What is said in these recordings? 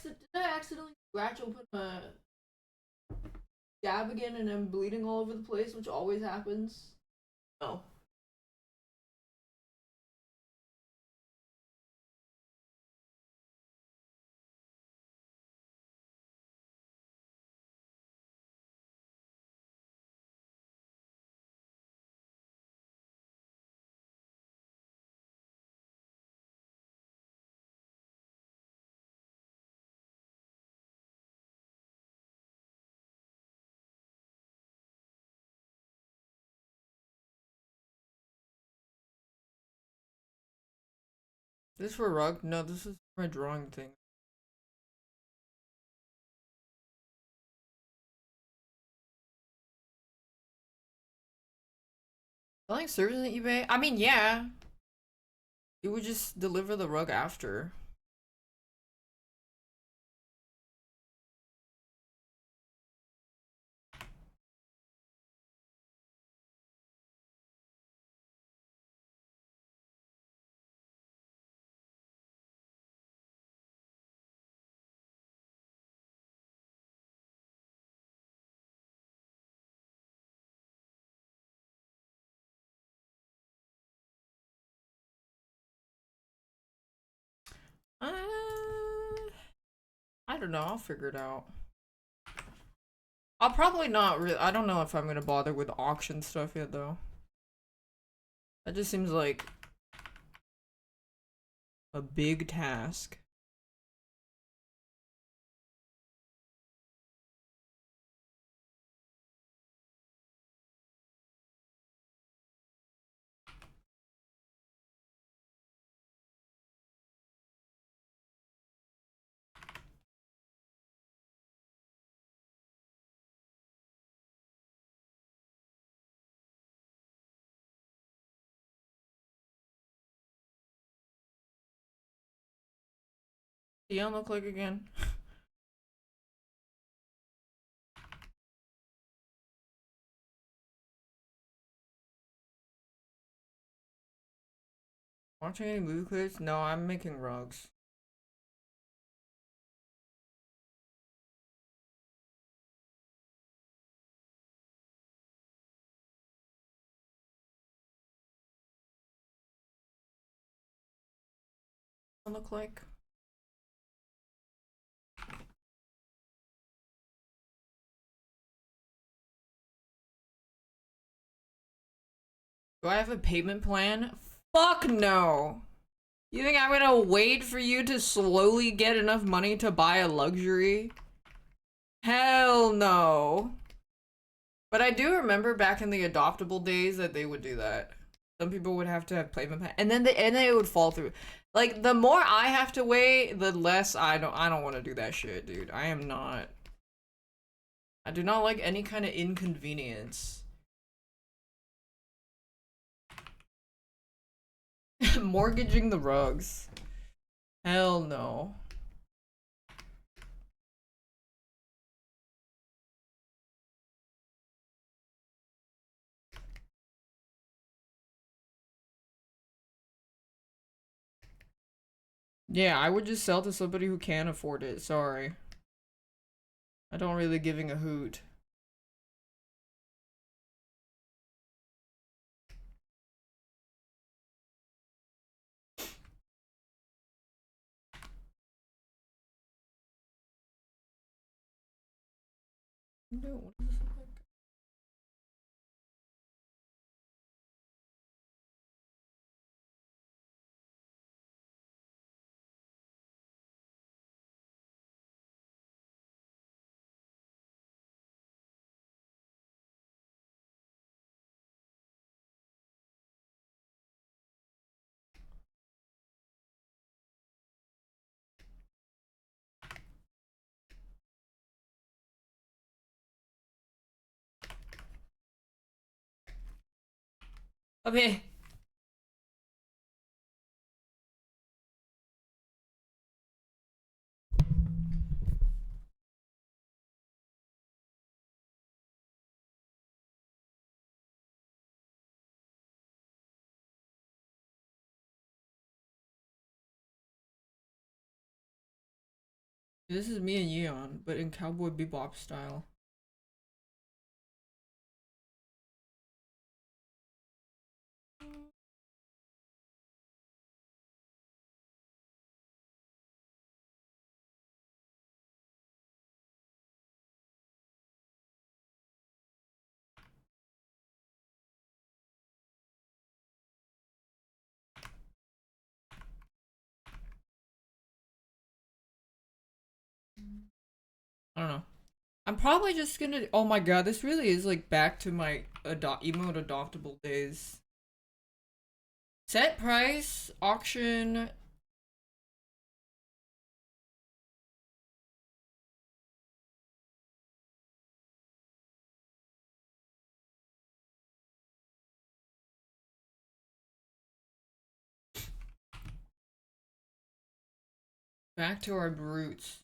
did I accidentally scratch open a scab again and I'm bleeding all over the place, which always happens? No. This for rug? No, this is my drawing thing. Selling services on eBay? I mean, yeah. You would just deliver the rug after. Uh, I don't know. I'll figure it out. I'll probably not really. I don't know if I'm gonna bother with auction stuff yet, though. That just seems like a big task. Dion look like again? Watching any movie clips? No, I'm making rugs. Look like. Do I have a payment plan? Fuck no! You think I'm gonna wait for you to slowly get enough money to buy a luxury? Hell no. But I do remember back in the adoptable days that they would do that. Some people would have to have payment plan, and then it would fall through. Like the more I have to wait, the less I don't want to do that shit, dude. I am not. I do not like any kind of inconvenience. Mortgaging the rugs. Hell no. Yeah, I would just sell to somebody who can afford it. Sorry. I don't really giving a hoot. No, what is this like? Okay. This is me and Yeon, but in Cowboy Bebop style. I don't know. I'm probably just gonna. Oh my god, this really is like back to my emote adoptable days. Set price, auction. Back to our roots.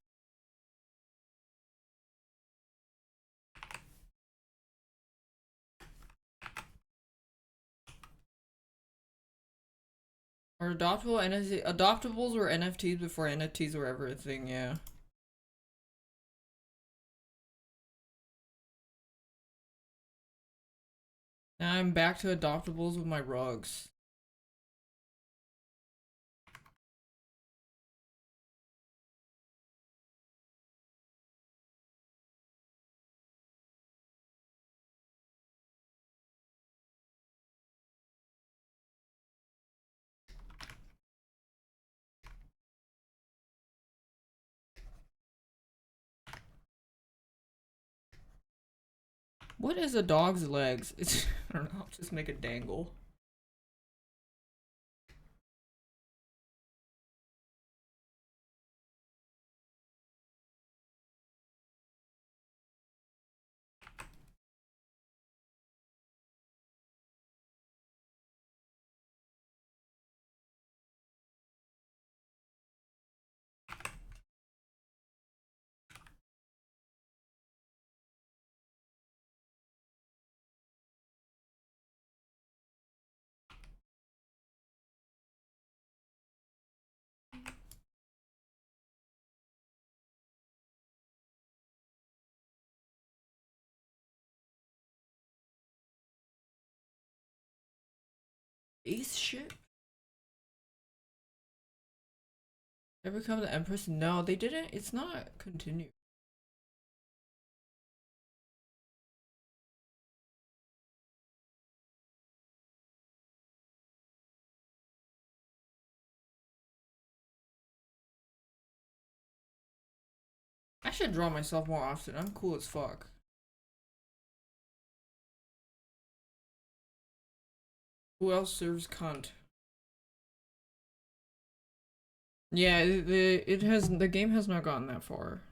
Or adoptable NFT. Adoptables were NFTs before NFTs were ever a thing, yeah. Now I'm back to adoptables with my rugs. What is a dog's legs? It's, I don't know, I'll just make a dangle. Ace ship? Ever become the Empress? No, they didn't. It's not continued. I should draw myself more often. I'm cool as fuck. Who else serves cunt? Yeah, the game has not gotten that far.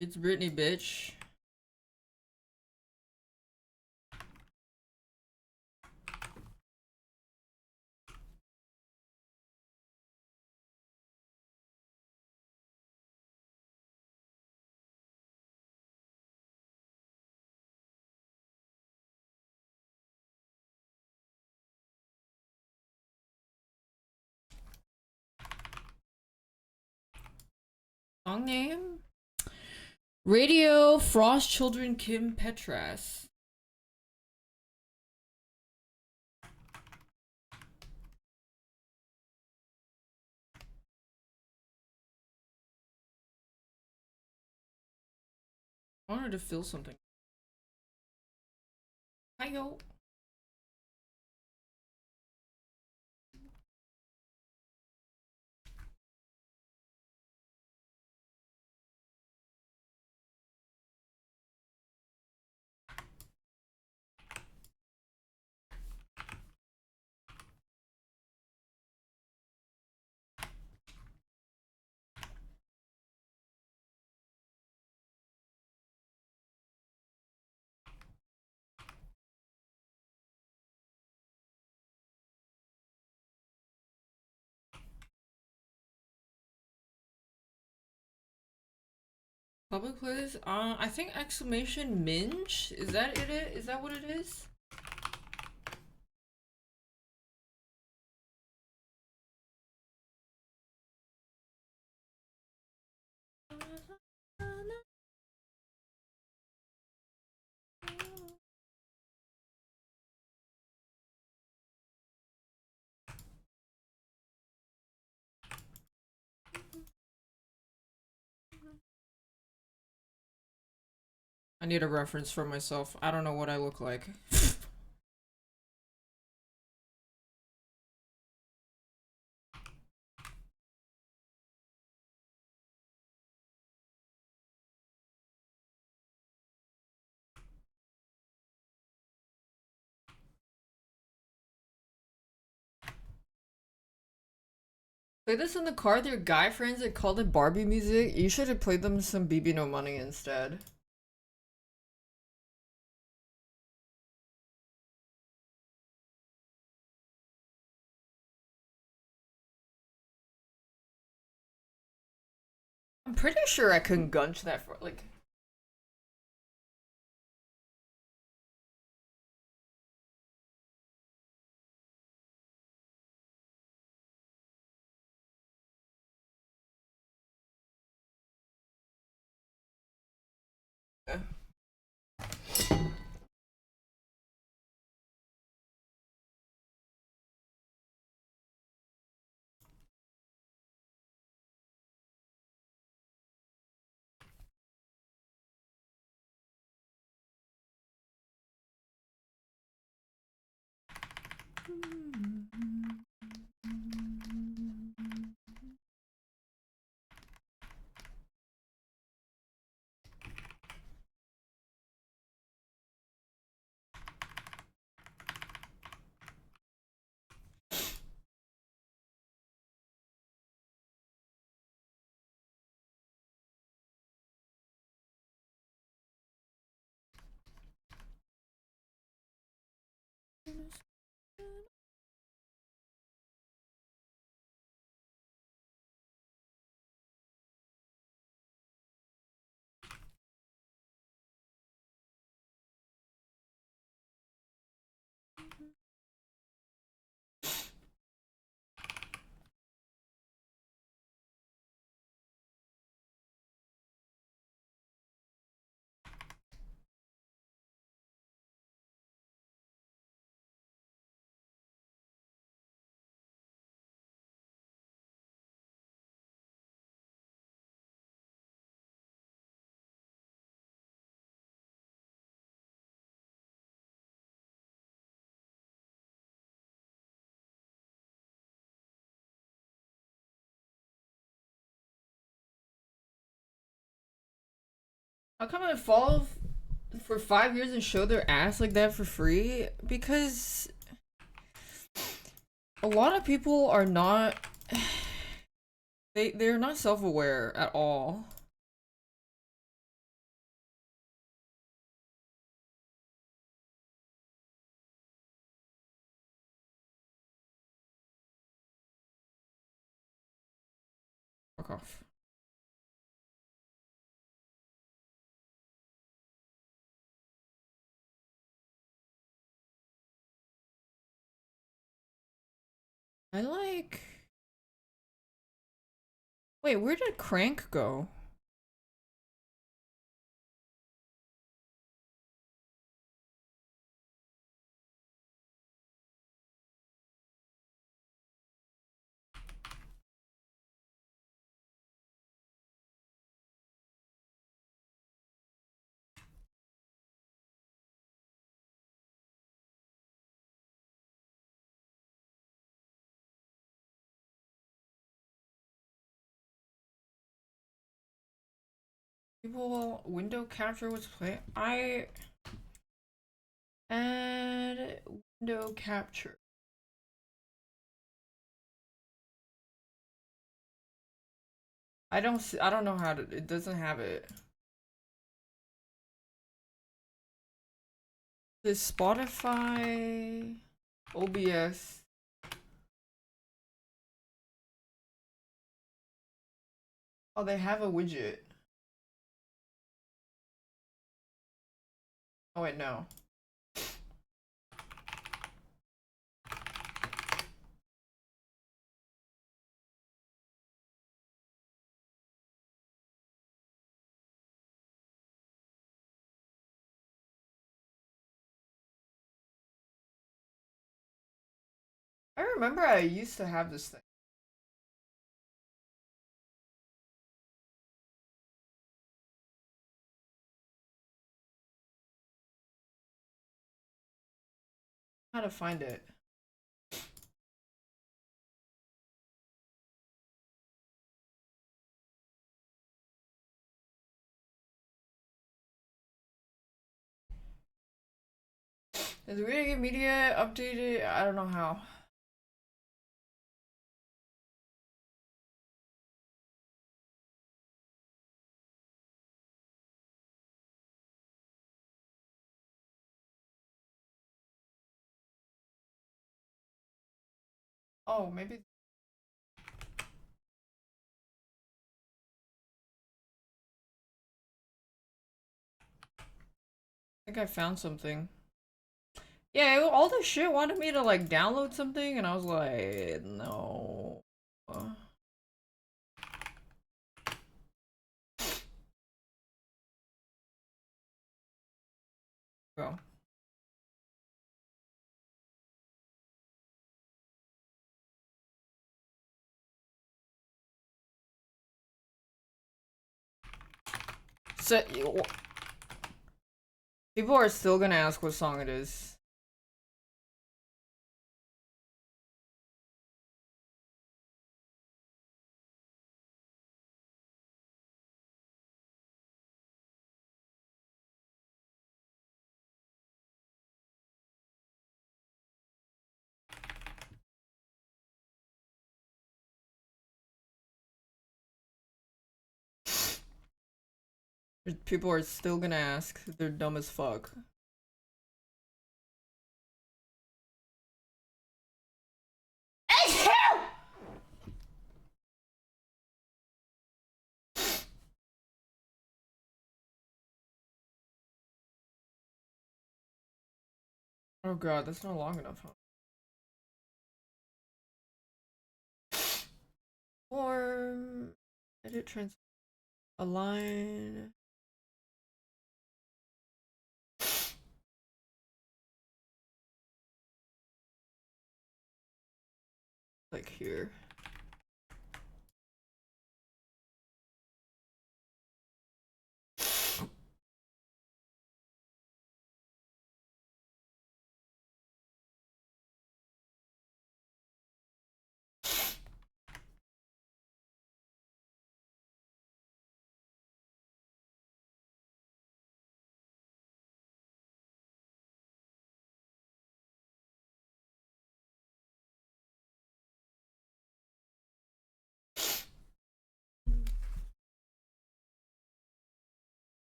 It's Britney, bitch. Song name? Radio Frost Children Kim Petras. I wanted to feel something. Hi yo. Public place? I think exclamation minge? Is that it? Is that what it is? I need a reference for myself. I don't know what I look like. Play this in the car with your guy friends that called it Barbie music. You should have played them some BB No Money instead. I'm pretty sure I couldn't gunch that for like. How come I follow for 5 years and show their ass like that for free? Because a lot of people are not. They're not self-aware at all. Fuck off. I like. Wait, where did Crank go? People window capture was play. I add window capture. I don't know how to. It doesn't have it. This Spotify, OBS. Oh, they have a widget. Oh wait, no. I remember I used to have this thing. How to find it? Is we gonna get media updated? I don't know how. Oh, maybe. I think I found something. Yeah, all this shit wanted me to like download something, and I was like, no. Go. So, people are still gonna ask what song it is. People are still gonna ask. They're dumb as fuck. Oh god, that's not long enough, huh? Form, edit, trans, align. Like here.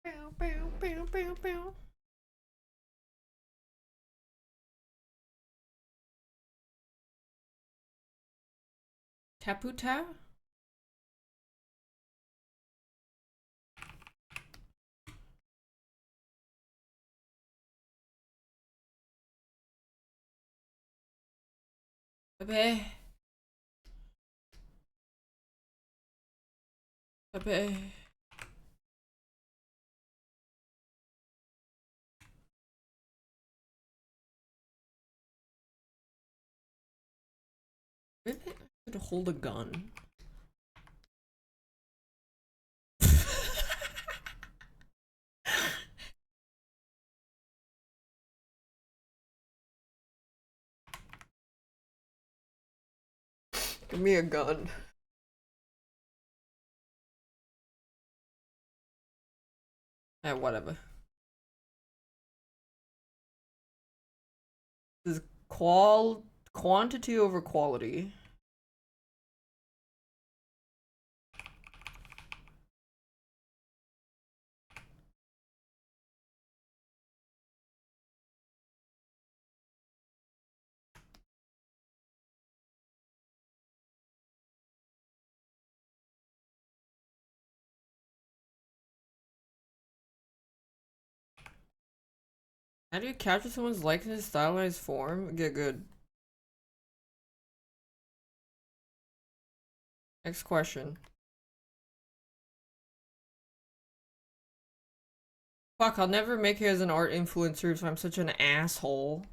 Bow, bow, bow, bow, bow. Taputa? Bebe. Bebe. Maybe I should hold a gun. Give me a gun. Eh, whatever. This is quantity over quality. How do you capture someone's likeness, stylized form? Get good. Next question. Fuck, I'll never make it as an art influencer if I'm such an asshole.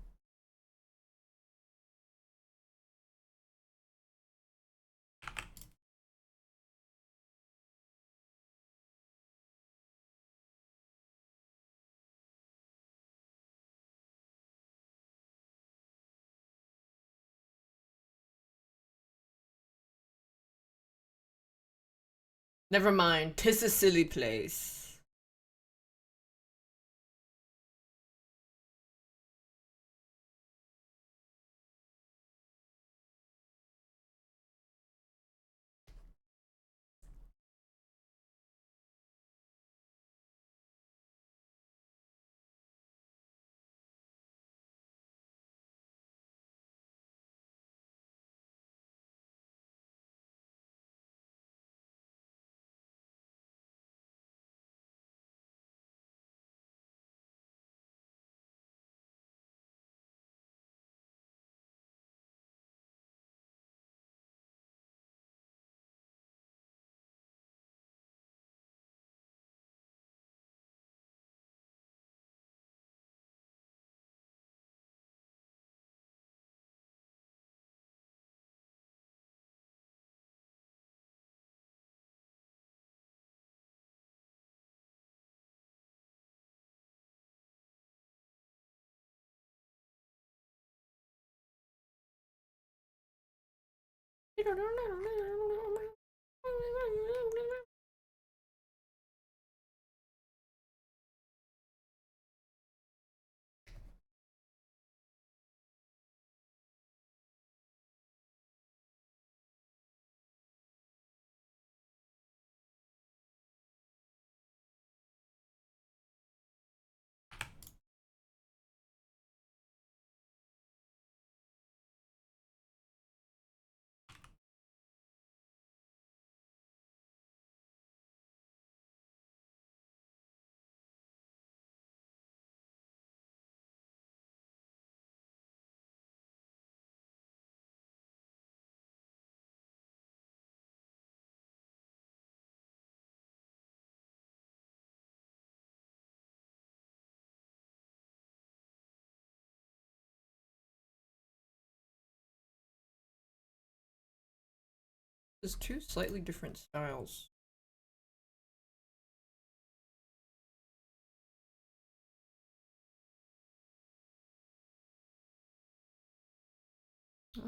Never mind, 'tis a silly place. There's two slightly different styles.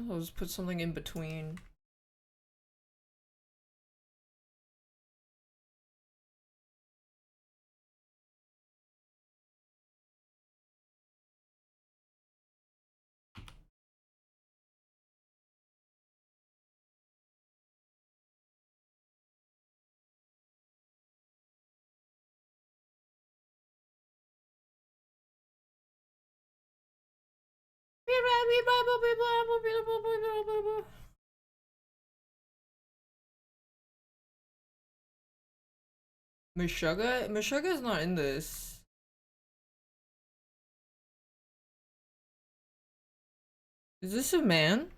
I'll just put something in between. Meshuggah? Meshuggah is not in this. Is this a man?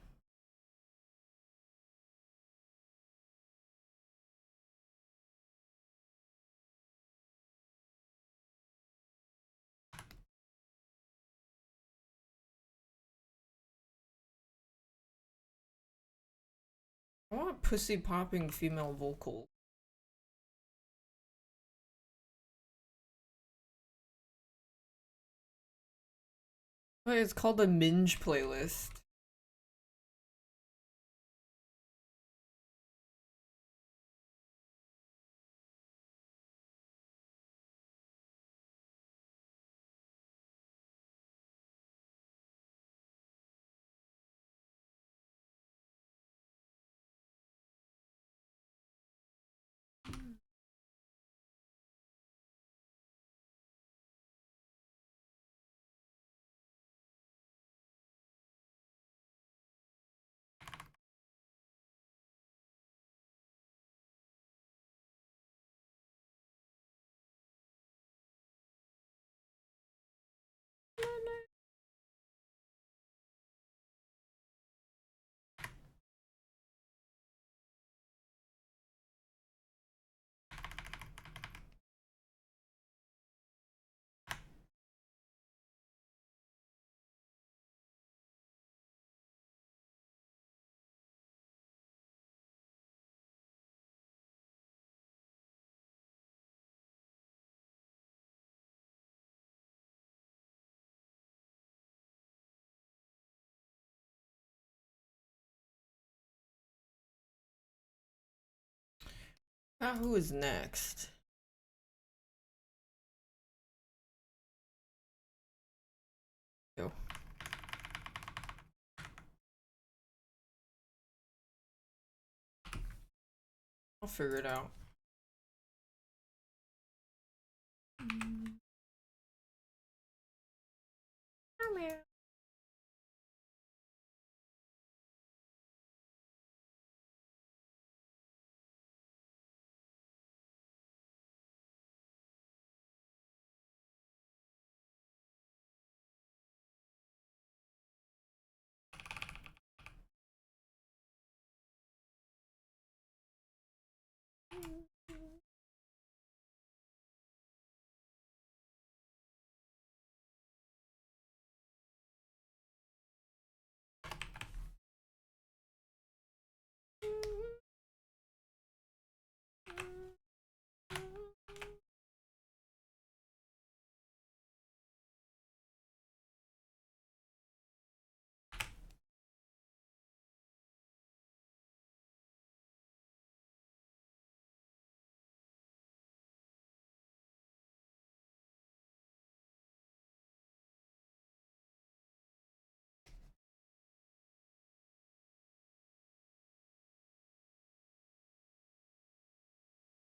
I want pussy popping female vocal. Wait, it's called the Minge playlist. Now who is next? Go. I'll figure it out. Come here.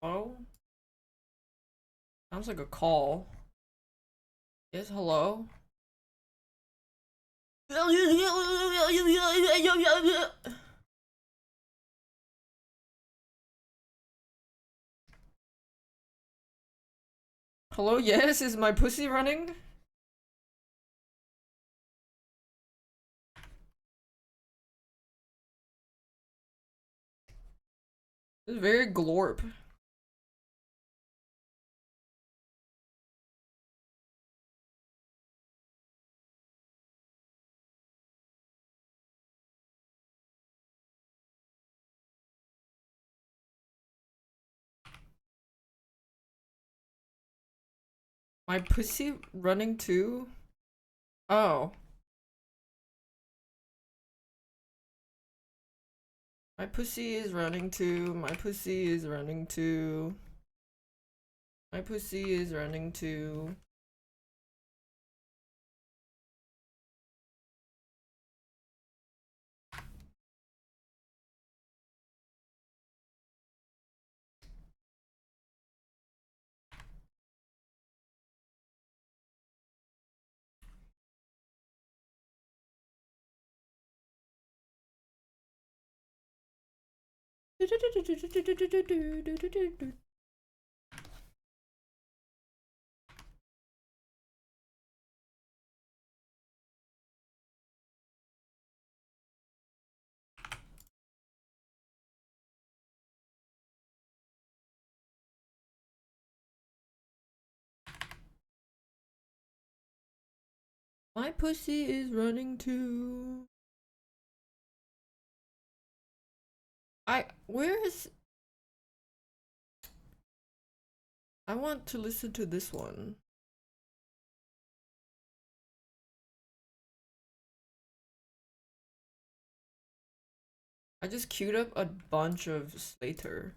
Oh, sounds like a call. Yes, hello? Hello, yes, is my pussy running? It's very glorp. My pussy running too? Oh. My pussy is running too. My pussy is running too. My pussy is running too. My pussy is running too. Where is... I want to listen to this one. I just queued up a bunch of Slater.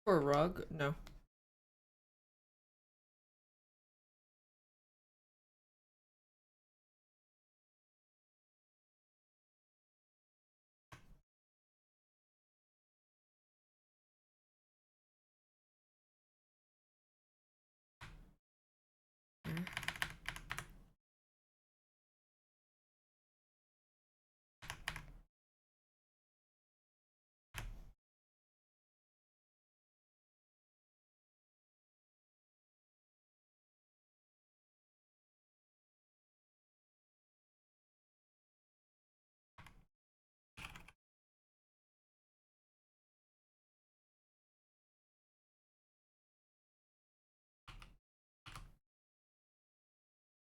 For a rug? No.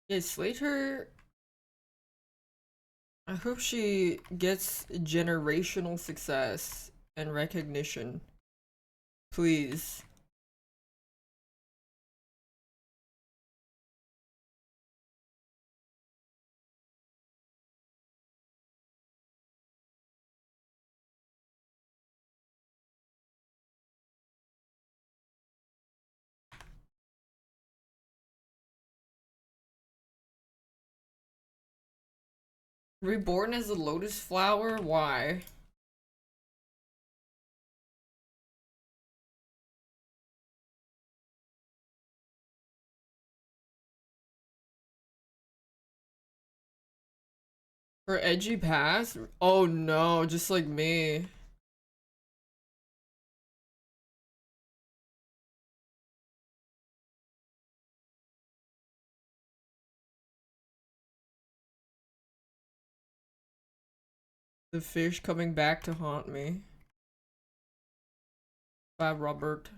Yeah, Slater. I hope she gets generational success and recognition. Please. Reborn as a lotus flower? Why? For edgy past? Oh no, just like me. The fish coming back to haunt me. By Robert.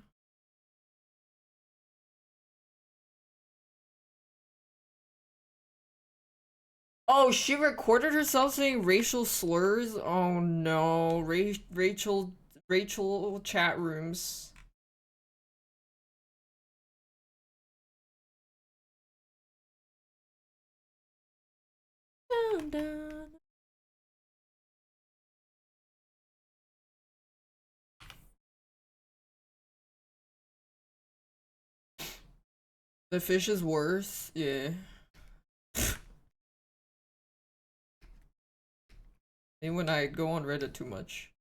Oh, she recorded herself saying racial slurs? Oh no. Rachel chat rooms. Dun, dun. The fish is worse? Yeah. And when I go on Reddit too much.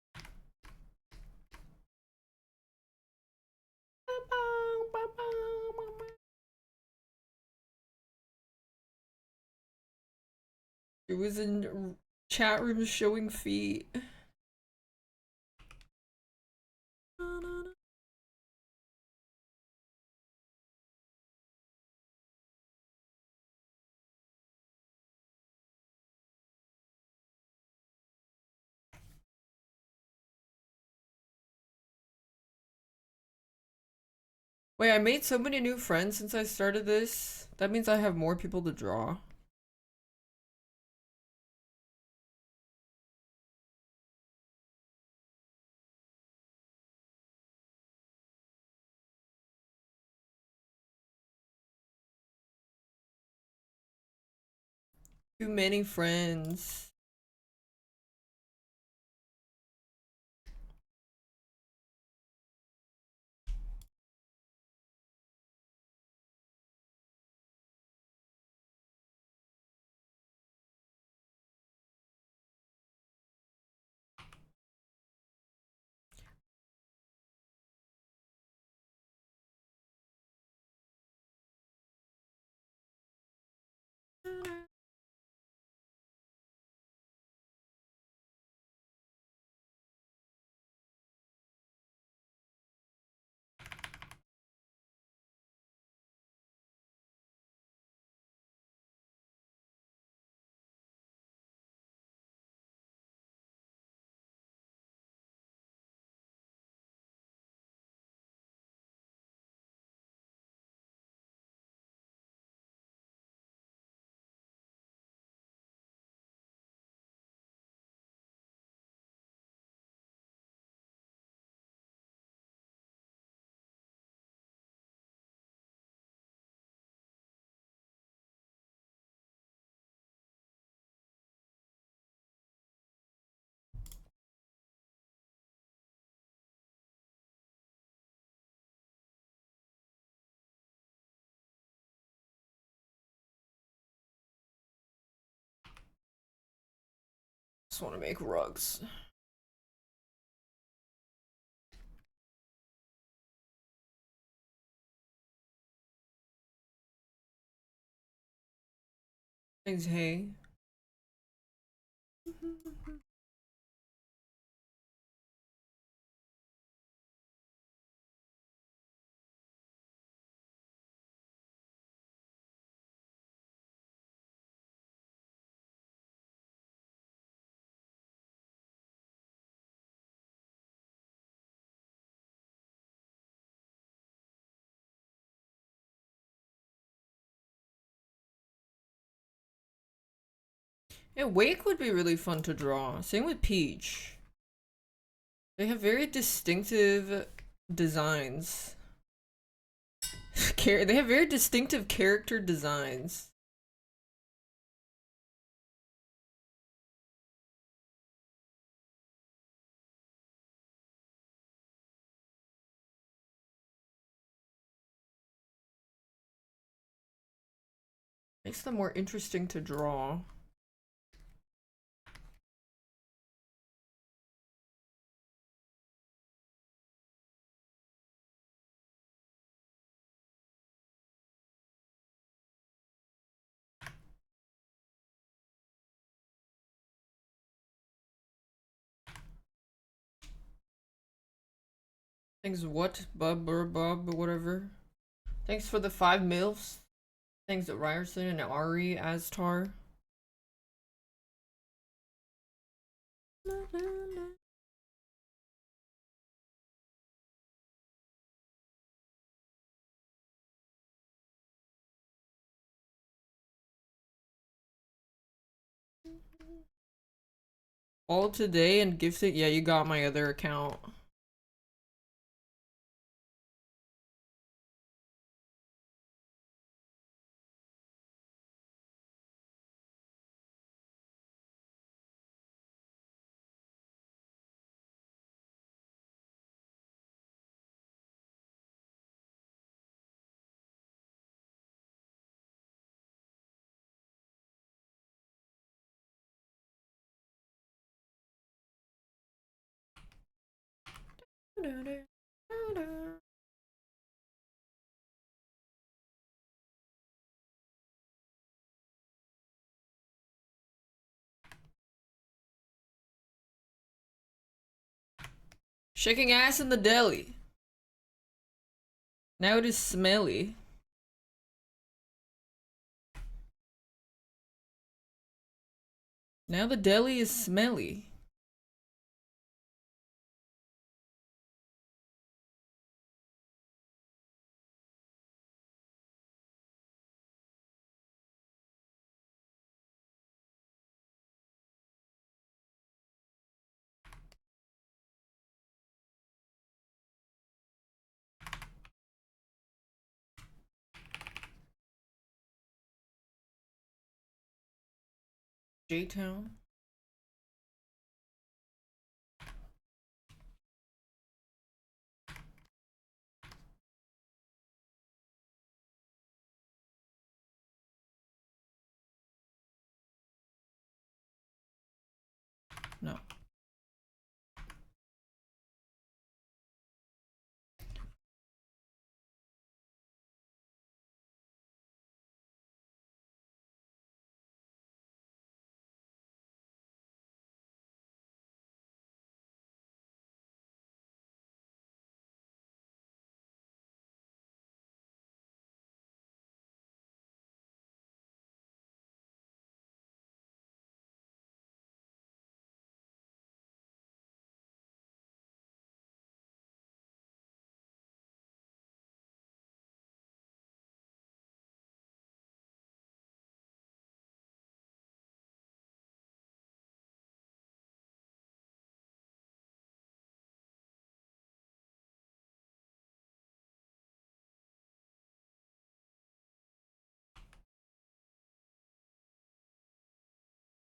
It was in chat rooms showing feet. Wait, I made so many new friends since I started this. That means I have more people to draw. Too many friends. Just want to make rugs. Thanks, hey. Yeah, Wake would be really fun to draw. Same with Peach. They have very distinctive designs. They have very distinctive character designs. Makes them more interesting to draw. Thanks what? Bub or Bub or whatever. Thanks for the 5 milfs. Thanks to Ryerson and Ari Astar. All today and gifted. Yeah, you got my other account. Shaking ass in the deli. Now it is smelly. Now the deli is smelly. J-Town. No.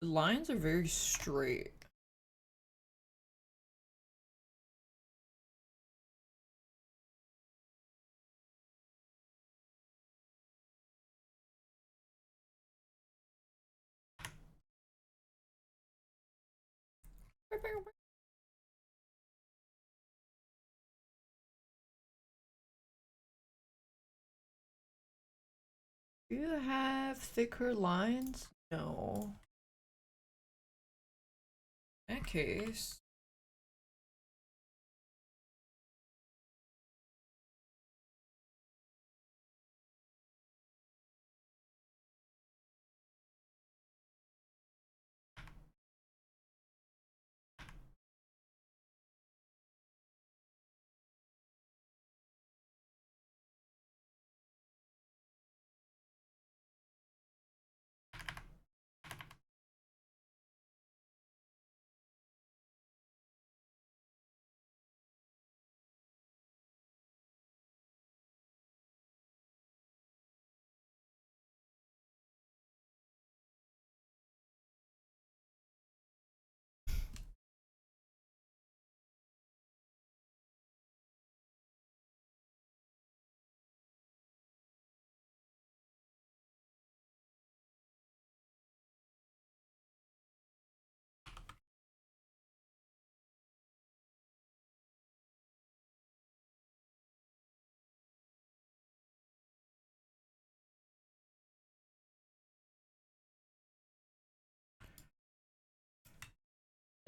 The lines are very straight. Do you have thicker lines? No. In that case.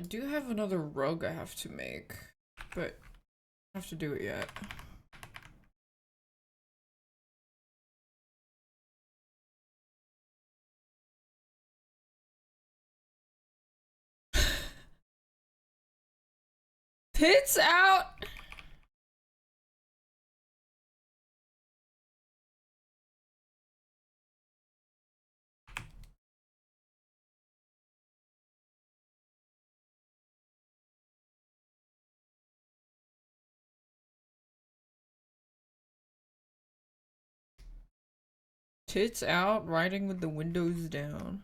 I do have another rug I have to make, but I have to do it yet. Tits out! Tits out, riding with the windows down.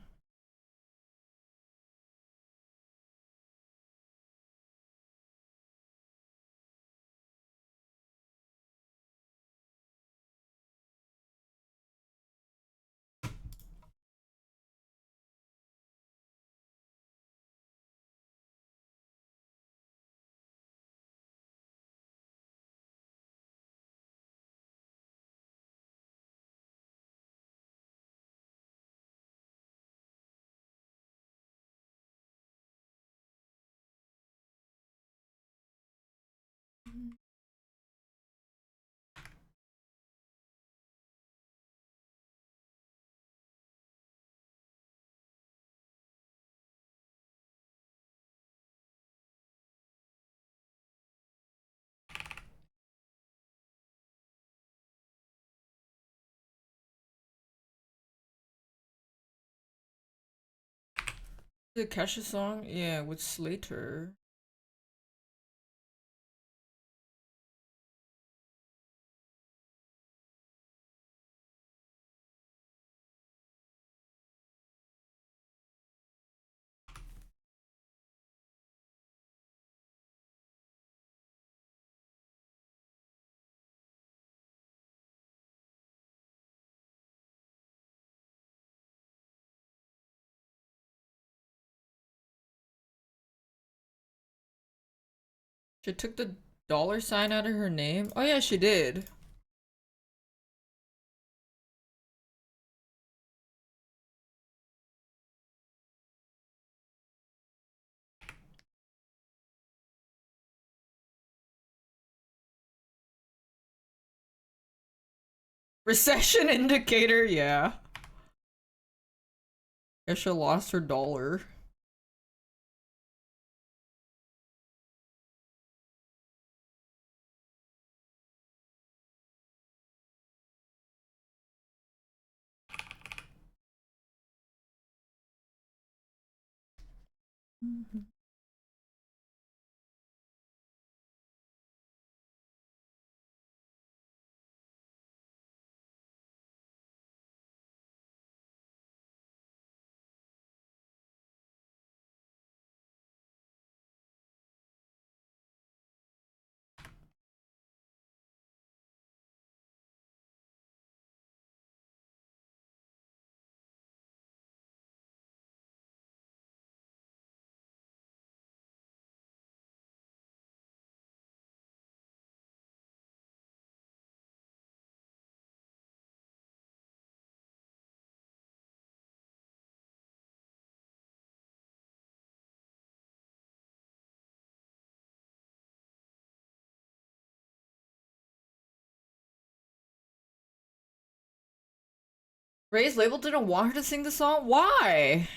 The Kesha song? Yeah, with Slater. She took the dollar sign out of her name? Oh yeah, she did. Recession indicator, yeah. Kesha lost her dollar. Ray's label didn't want her to sing the song? Why?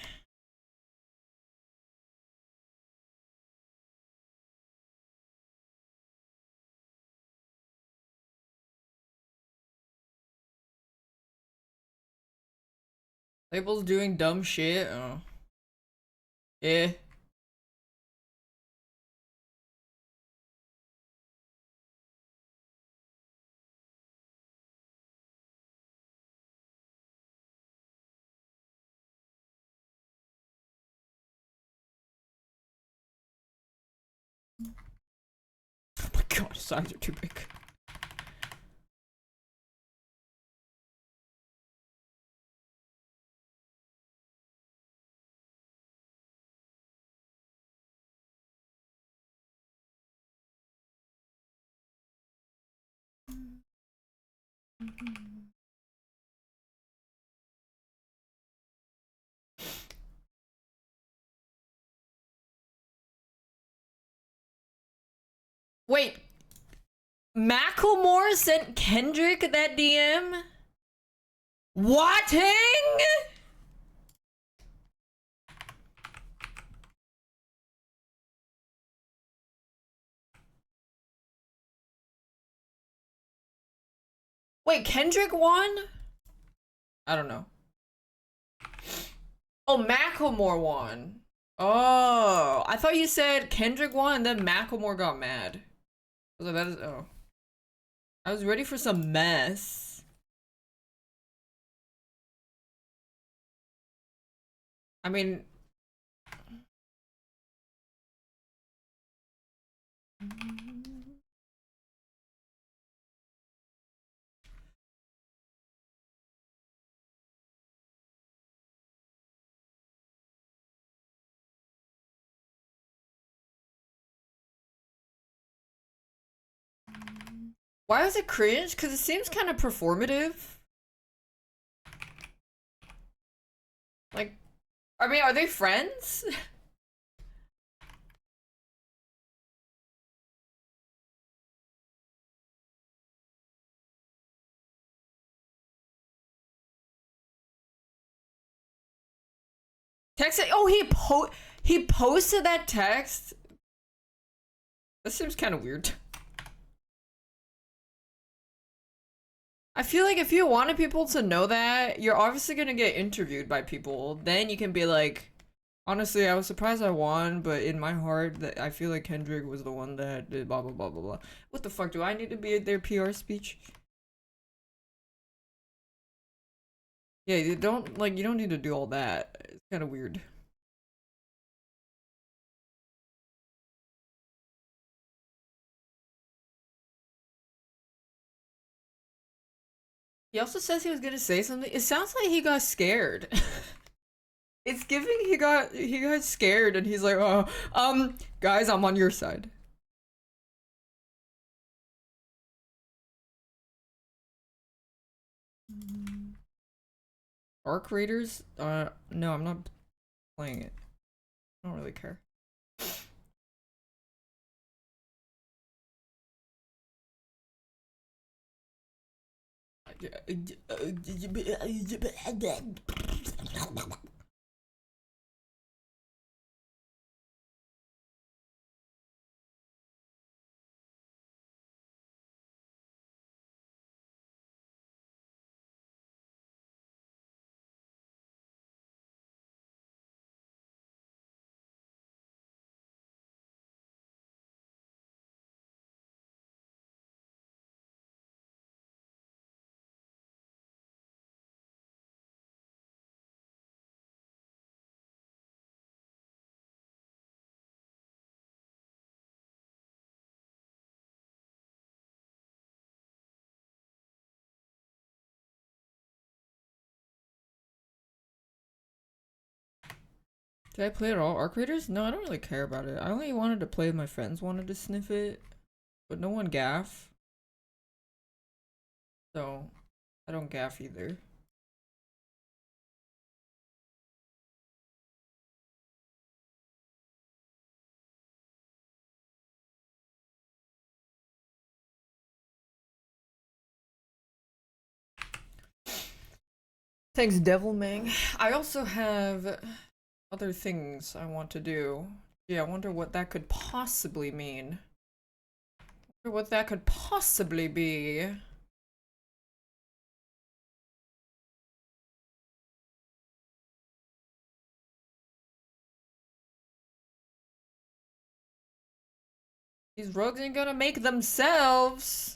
Label's doing dumb shit? Oh. Yeah. Oh my god, his eyes are too big. Wait, Macklemore sent Kendrick that DM? Watting? Wait, Kendrick won? I don't know. Oh, Macklemore won. Oh, I thought you said Kendrick won and then Macklemore got mad. I was like, that is, oh. I was ready for some mess. I mean... Why is it cringe? Because it seems kind of performative. Like, I mean, are they friends? Text it. Oh, he posted that text. That seems kind of weird. I feel like if you wanted people to know that, you're obviously gonna get interviewed by people. Then you can be like, honestly, I was surprised I won, but in my heart, that I feel like Kendrick was the one that did blah blah blah blah blah. What the fuck? Do I need to be at their PR speech? Yeah, you don't like you don't need to do all that. It's kind of weird. He also says he was gonna say something. It sounds like he got scared. It's giving he got scared and he's like, oh, guys, I'm on your side. Arc Raiders? No, I'm not playing it. I don't really care. Did I play it all? Arc Raiders? No, I don't really care about it. I only wanted to play if my friends wanted to sniff it, but no one gaff. So, I don't gaff either. Thanks, Devilmang. I also have other things I want to do. Yeah, I wonder what that could possibly mean. Wonder what that could possibly be. These rogues ain't gonna make themselves.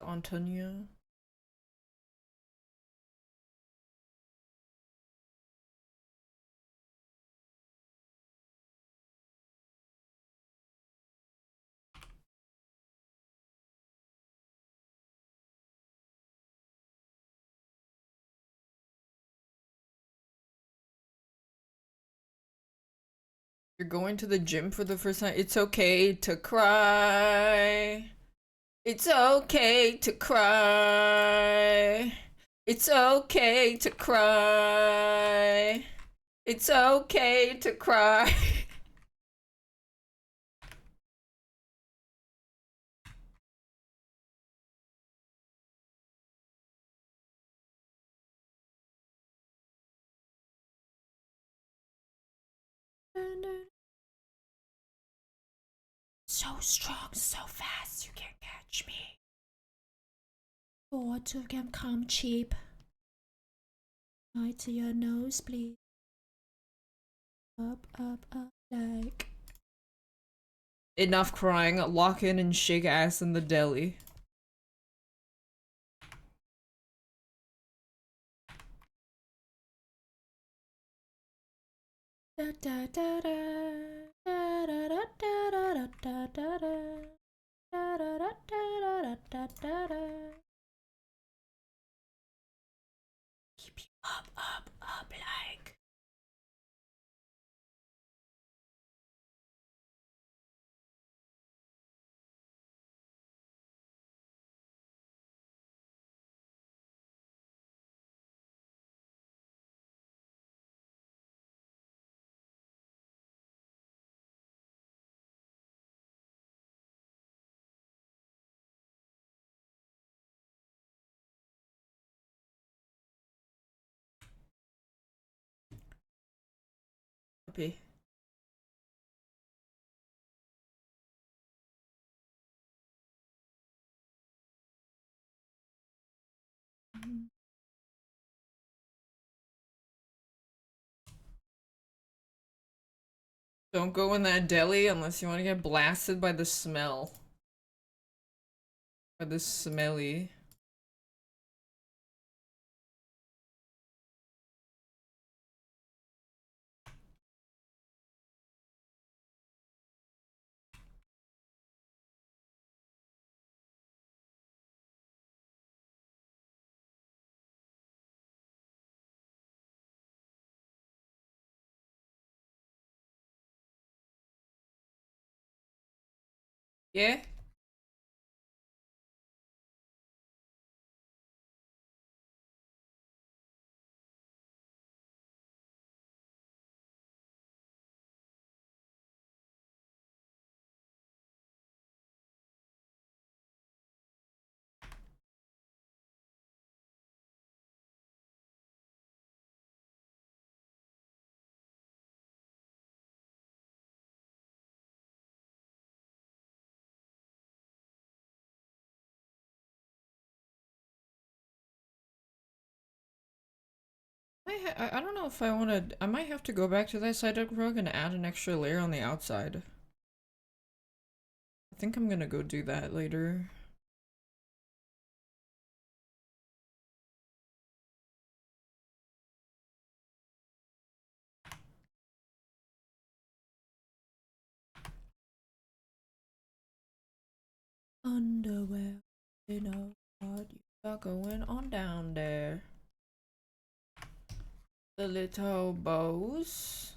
Antonia. You're going to the gym for the first time. It's okay to cry. It's okay to cry. It's okay to cry. It's okay to cry. So strong, so fast, you can't catch me. Bored to come cheap. Right to your nose, please. Up, like. Enough crying. Lock in and shake ass in the deli. Da da da da da da da da da da da da. Keep you up, like. Happy. Don't go in that deli unless you want to get blasted by the smell. By the smelly. Yeah? I don't know if I want to. I might have to go back to that side of rug and add an extra layer on the outside. I think I'm gonna go do that later. Underwear, you know what you got going on down there. The little bows.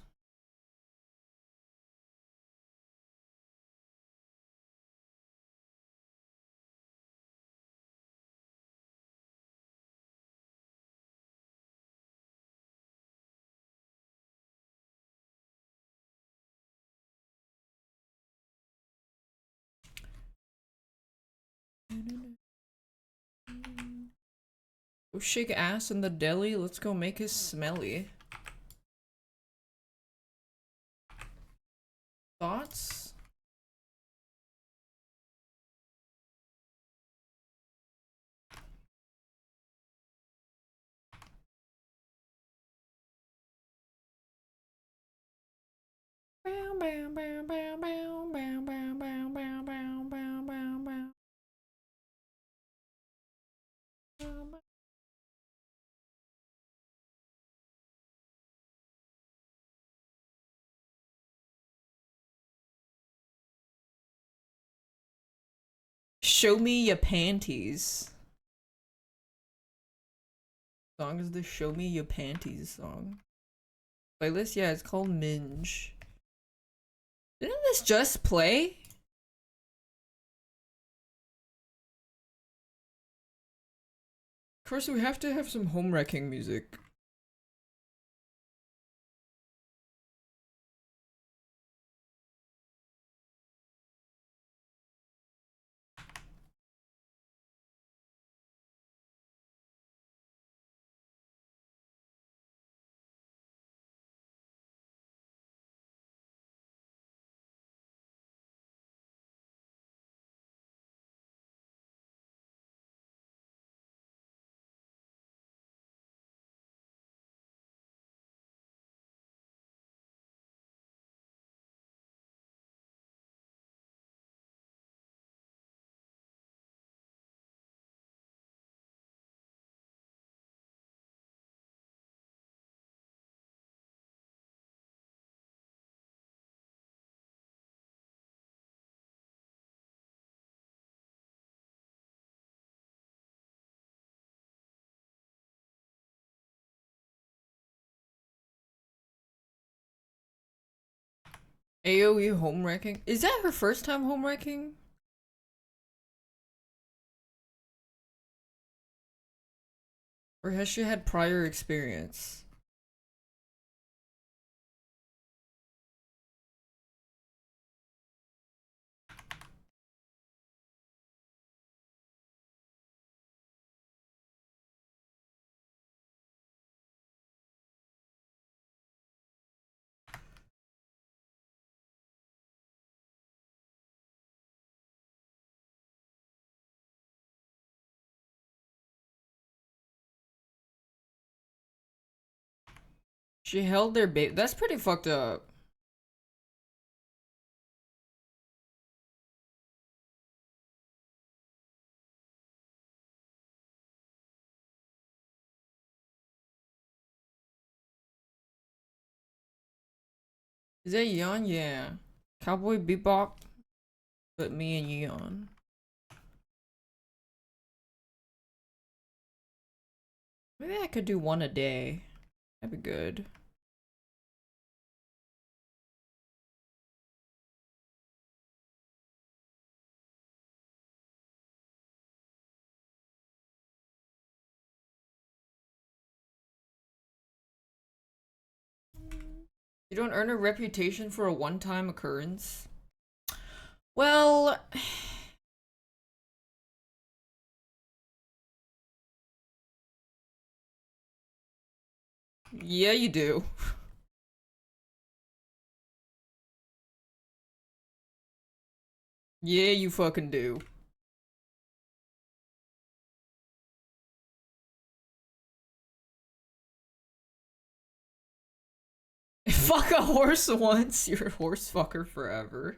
Go shake ass in the deli. Let's go make it smelly. Thoughts? Show me your panties. Song is the Show Me Your Panties song. Playlist? Yeah, it's called Minge. Didn't this just play? Of course, we have to have some home wrecking music. AoE home wrecking? Is that her first time home wrecking? Or has she had prior experience? She held their baby. That's pretty fucked up. Is that Yeon? Yeah. Cowboy Bebop. But me and Yeon. Maybe I could do one a day. That'd be good. You don't earn a reputation for a one-time occurrence? Well, yeah, you do. Yeah, you fucking do. Fuck a horse once, you're a horse fucker forever.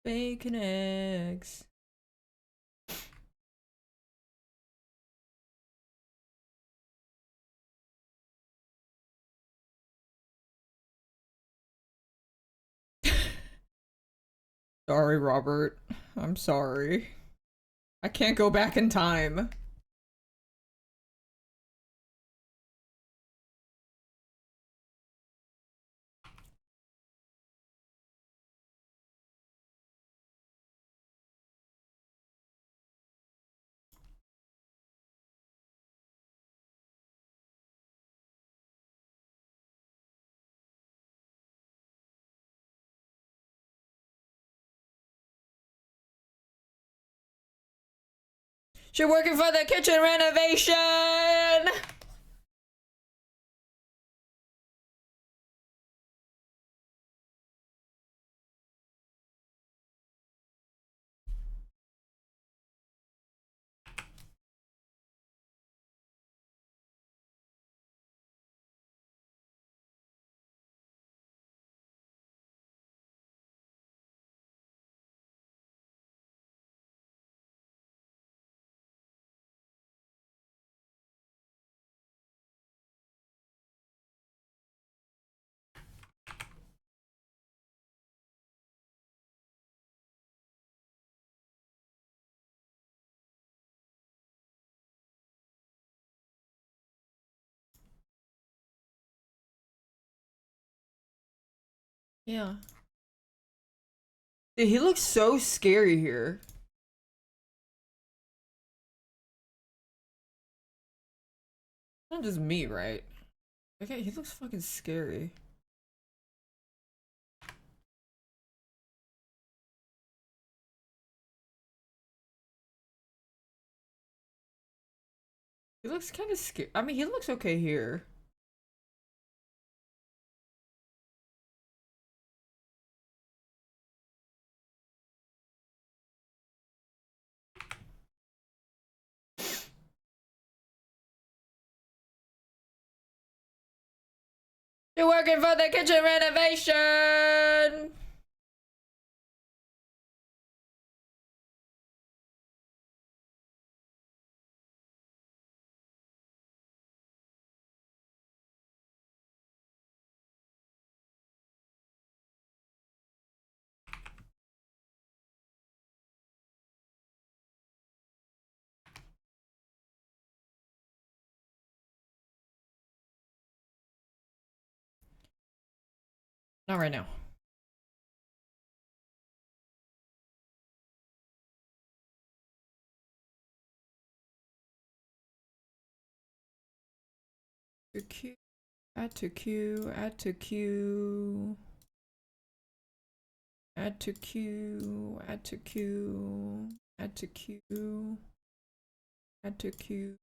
Bacon eggs. Sorry, Robert. I'm sorry. I can't go back in time. She's working for the kitchen renovation! Yeah. Dude, he looks so scary here. Not just me, right? Okay, he looks fucking scary. He looks kind of scary. I mean, he looks okay here. You're working for the kitchen renovation! Not right now. To queue. Add to queue. Add to queue. Add to queue. Add to queue. Add to queue. Add to queue.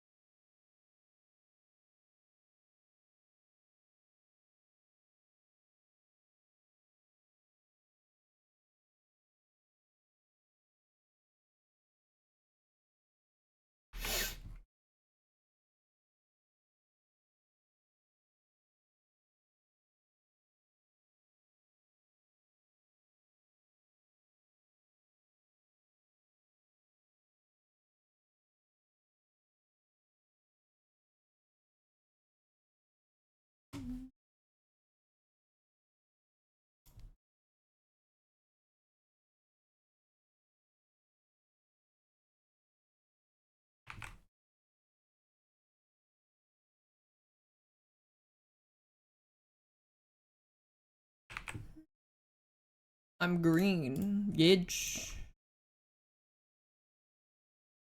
I'm green. Yidge.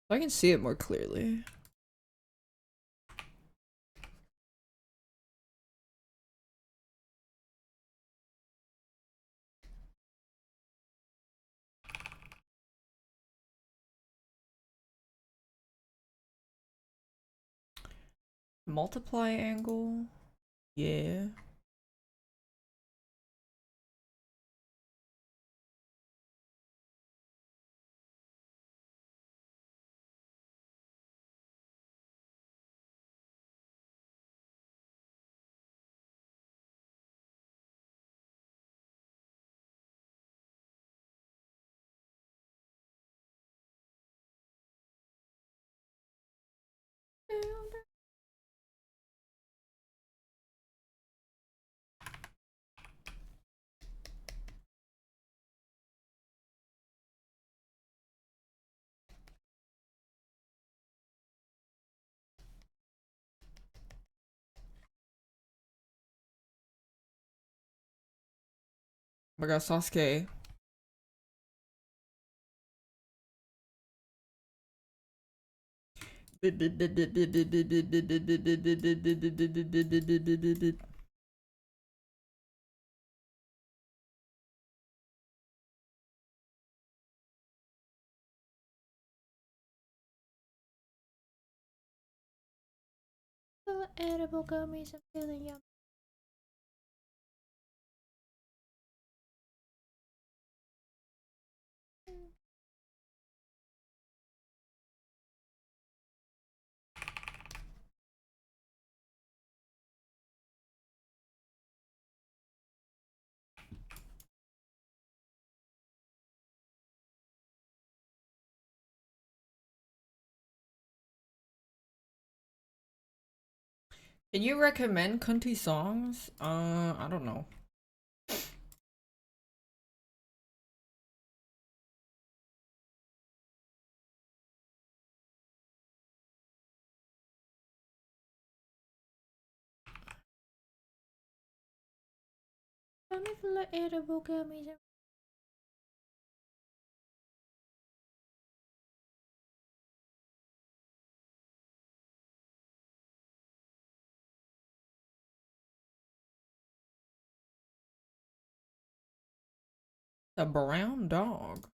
I can see it more clearly. Multiply angle. Yeah. Oh my god, Sasuke. Edible gummies, I'm feeling yum. Can you recommend cunty songs? I don't know. Tell me if the edible gummies. A brown dog.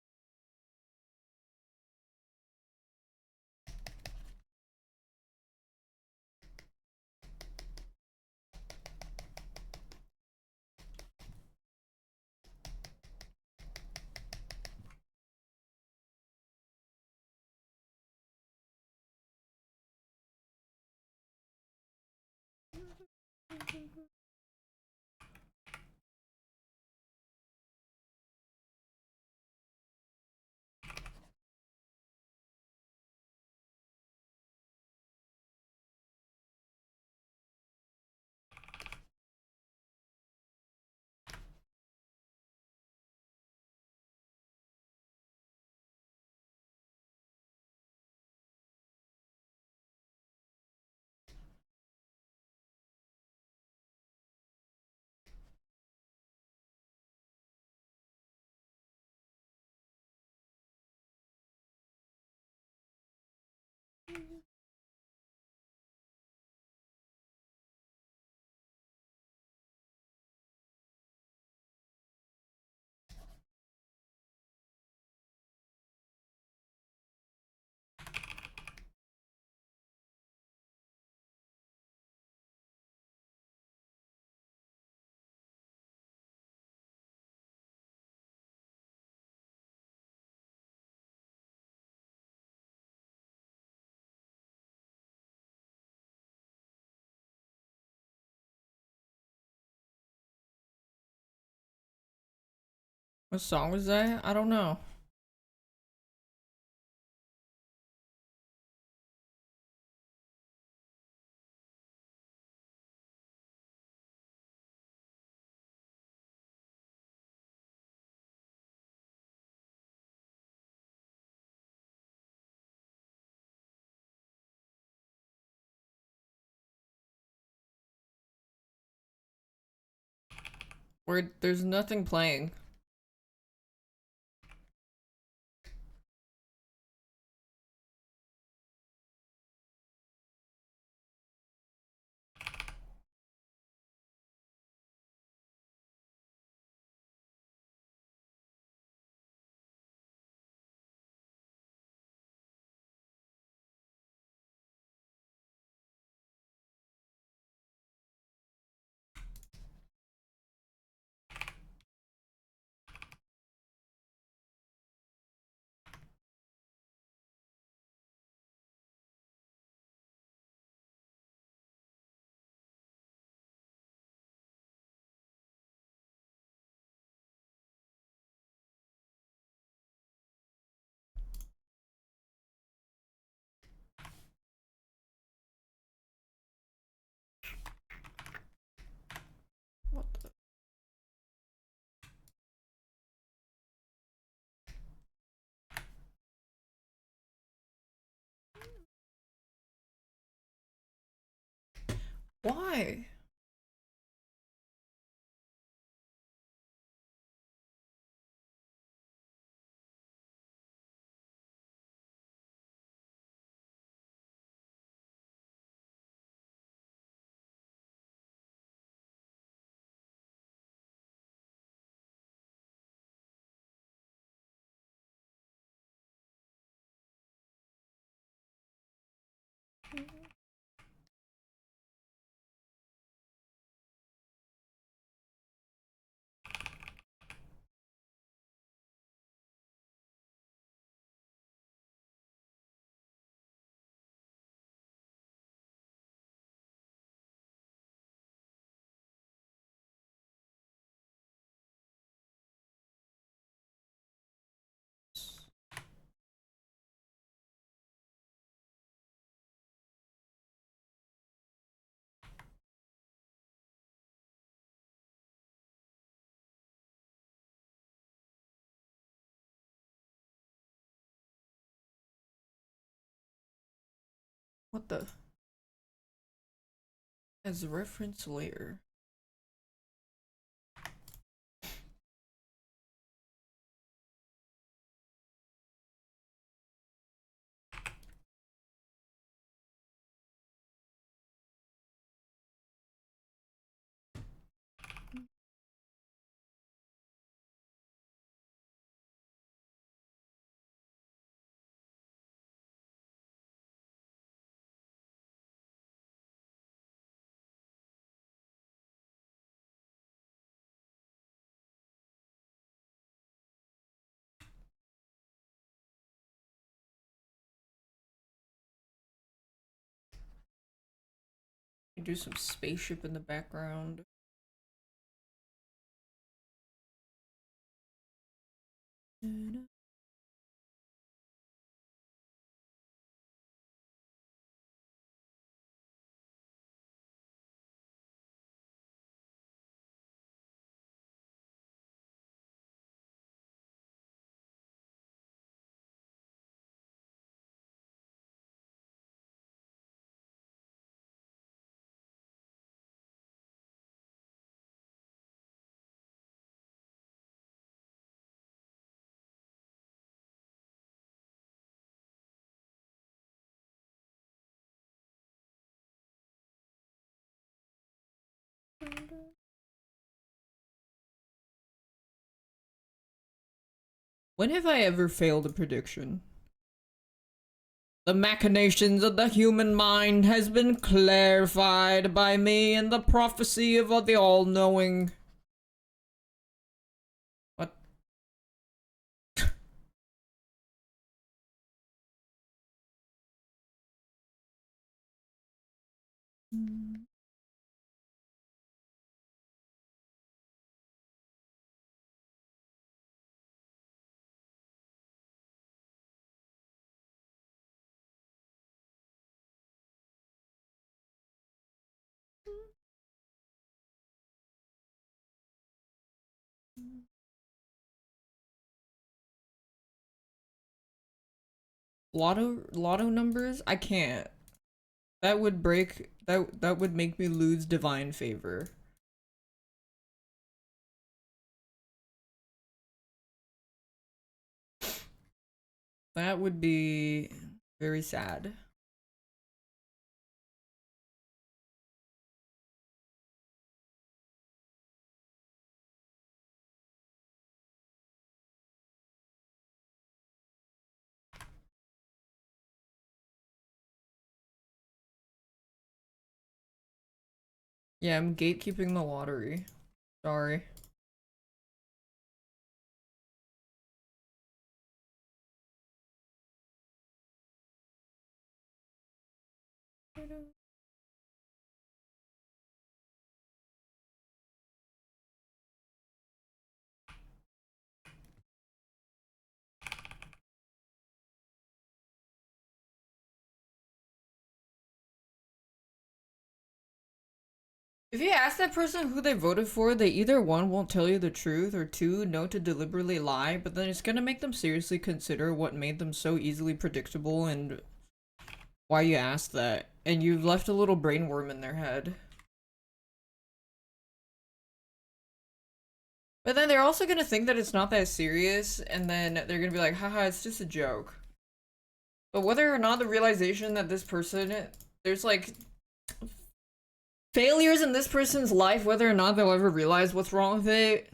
What song was that? I don't know. Where there's nothing playing. What the? Why? What the? As reference layer. do some spaceship in the background. When have I ever failed a prediction? The machinations of the human mind has been clarified by me in the prophecy of the all-knowing. What? Lotto numbers? I can't. That would break that would make me lose divine favor. That would be very sad. Yeah, I'm gatekeeping the lottery. Sorry. If you ask that person who they voted for, they either one, won't tell you the truth, or two, know to deliberately lie, but then it's gonna make them seriously consider what made them so easily predictable and why you asked that. And you've left a little brain worm in their head. But then they're also gonna think that it's not that serious, and then they're gonna be like, haha, it's just a joke. But whether or not the realization that this person, there's like failures in this person's life, whether or not they'll ever realize what's wrong with it,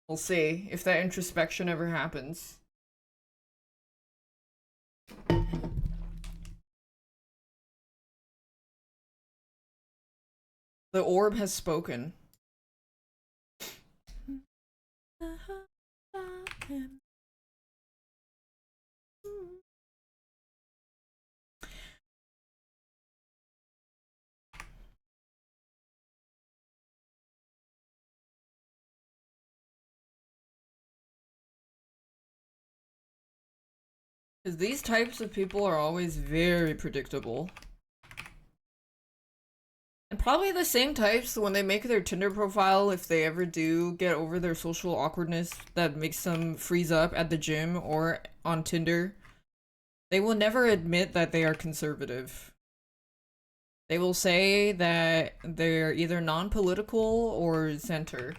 we'll see if that introspection ever happens. The orb has spoken. Because these types of people are always very predictable. And probably the same types when they make their Tinder profile, if they ever do get over their social awkwardness that makes them freeze up at the gym or on Tinder, they will never admit that they are conservative. They will say that they're either non-political or center.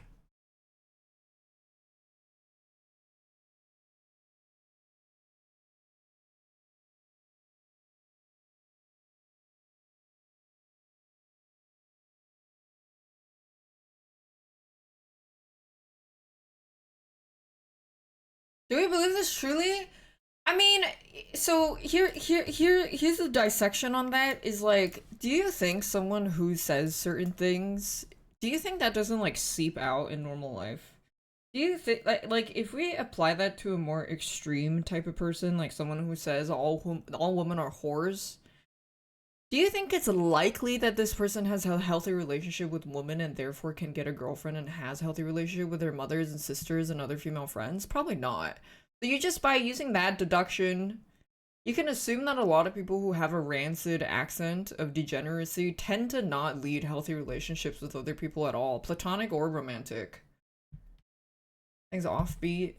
Do we believe this truly? I mean, so here's the dissection on that is like, do you think someone who says certain things, do you think that doesn't like seep out in normal life? Do you think like if we apply that to a more extreme type of person, like someone who says all women are whores, Do you think it's likely that this person has a healthy relationship with women and therefore can get a girlfriend and has a healthy relationship with their mothers and sisters and other female friends? Probably not. So you just, by using that deduction, you can assume that a lot of people who have a rancid accent of degeneracy tend to not lead healthy relationships with other people at all, platonic or romantic. Things offbeat.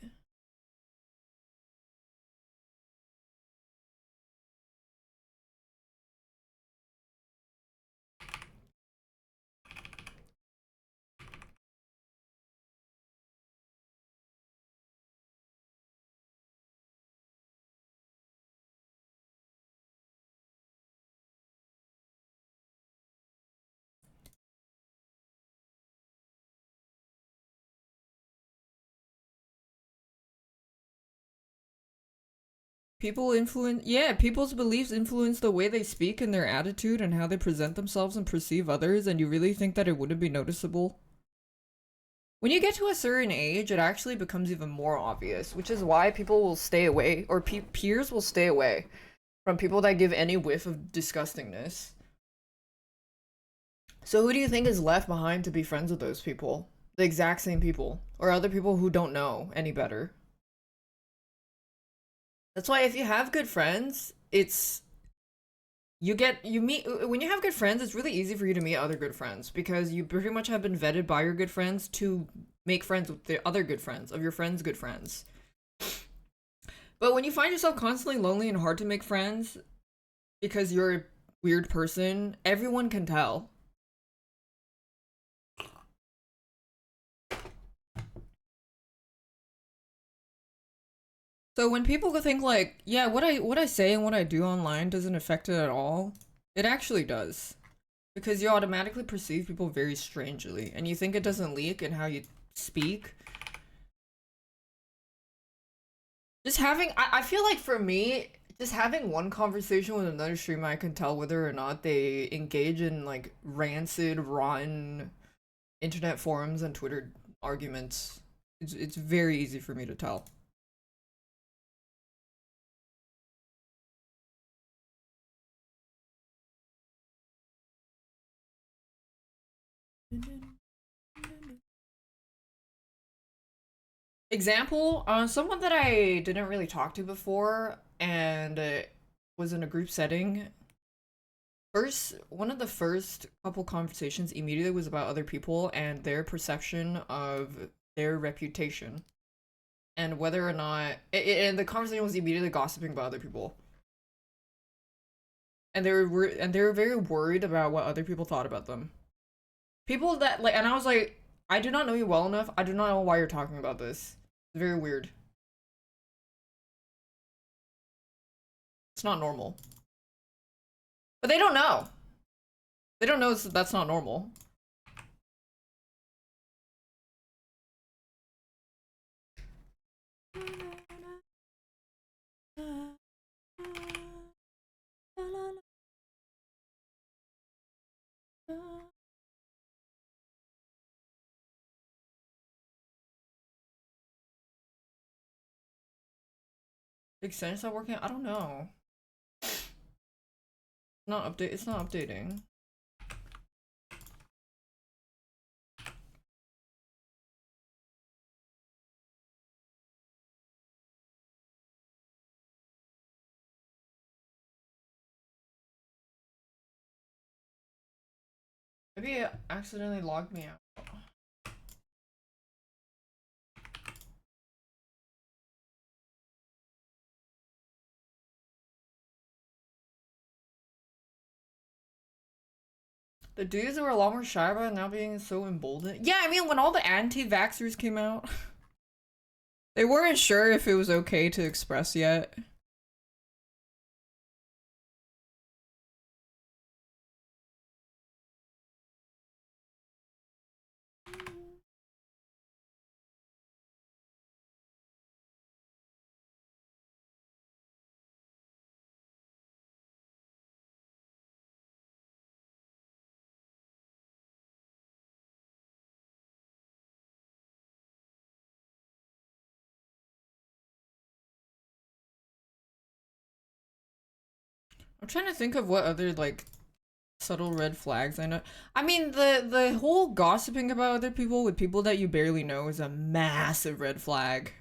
People influence, yeah, people's beliefs influence the way they speak and their attitude and how they present themselves and perceive others, and you really think that it wouldn't be noticeable? When you get to a certain age, it actually becomes even more obvious, which is why people will stay away, or peers will stay away from people that give any whiff of disgustingness. So who do you think is left behind to be friends with those people? The exact same people, or other people who don't know any better? That's why if you have good friends, it's you meet when you have good friends, it's really easy for you to meet other good friends because you pretty much have been vetted by your good friends to make friends with the other good friends of your friends' good friends. But when you find yourself constantly lonely and hard to make friends because you're a weird person, everyone can tell. So when people think like, yeah, what I say and what I do online doesn't affect it at all, it actually does. Because you automatically perceive people very strangely and you think it doesn't leak in how you speak. Just having I feel like for me, just having one conversation with another streamer, I can tell whether or not they engage in like rancid, rotten internet forums and Twitter arguments. It's very easy for me to tell. Example, someone that I didn't really talk to before and was in a group setting. First, one of the first couple conversations immediately was about other people and their perception of their reputation and whether or not and the conversation was immediately gossiping about other people. And they were very worried about what other people thought about them. People that like and I was like, I do not know you well enough. I do not know why you're talking about this. It's very weird. It's not normal. But they don't know. They don't know that's not normal. Extension's not working? I don't know. Not update. It's not updating. Maybe it accidentally logged me out. The dudes were a lot more shy about now being so emboldened. Yeah, I mean, when all the anti-vaxxers came out, they weren't sure if it was okay to express yet. I'm trying to think of what other, like, subtle red flags I know. I mean, the whole gossiping about other people with people that you barely know is a massive red flag.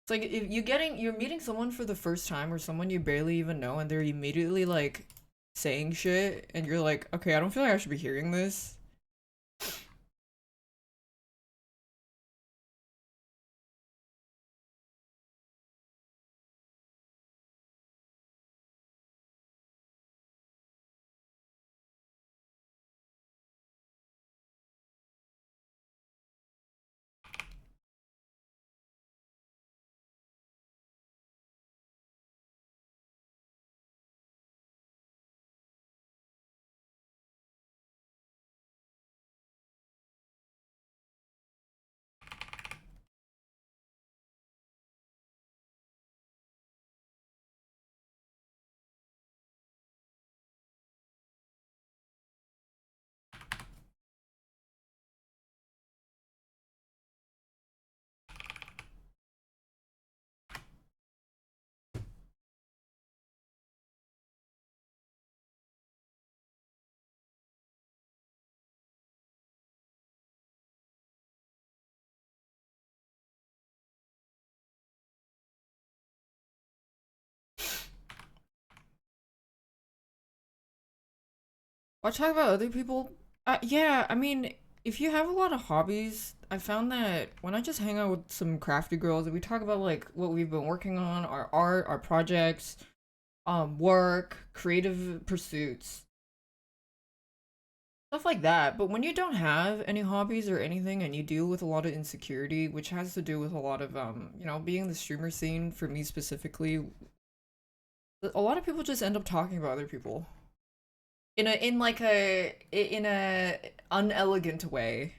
It's like if you're meeting someone for the first time or someone you barely even know and they're immediately like saying shit and you're like, okay, I don't feel like I should be hearing this. I'll talk about other people. Yeah, I mean, if you have a lot of hobbies, I found that when I just hang out with some crafty girls and we talk about like what we've been working on, our art, our projects, work, creative pursuits, stuff like that. But when you don't have any hobbies or anything and you deal with a lot of insecurity, which has to do with a lot of being in the streamer scene for me specifically, a lot of people just end up talking about other people in a unelegant way.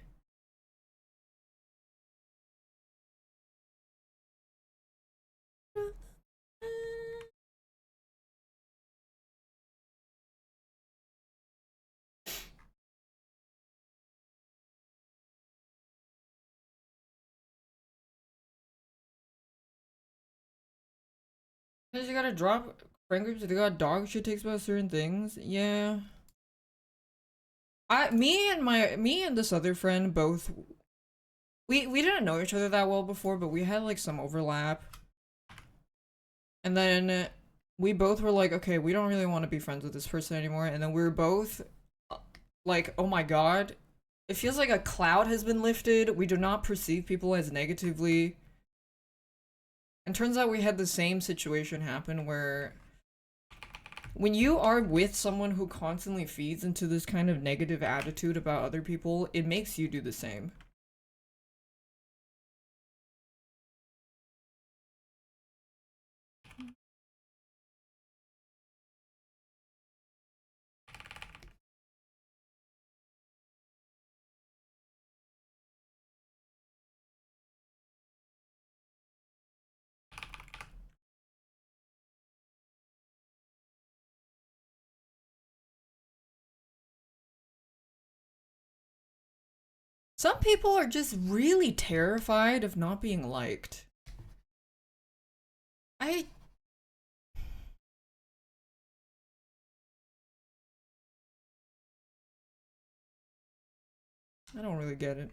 Cause you gotta drop friend groups if they got dog shit takes about certain things. Yeah. Me and this other friend both we didn't know each other that well before, but we had like some overlap. And then we both were like, okay, we don't really want to be friends with this person anymore. And then we were both like, oh my god, it feels like a cloud has been lifted. We do not perceive people as negatively. And turns out we had the same situation happen where when you are with someone who constantly feeds into this kind of negative attitude about other people, it makes you do the same. Some people are just really terrified of not being liked. I I don't really get it.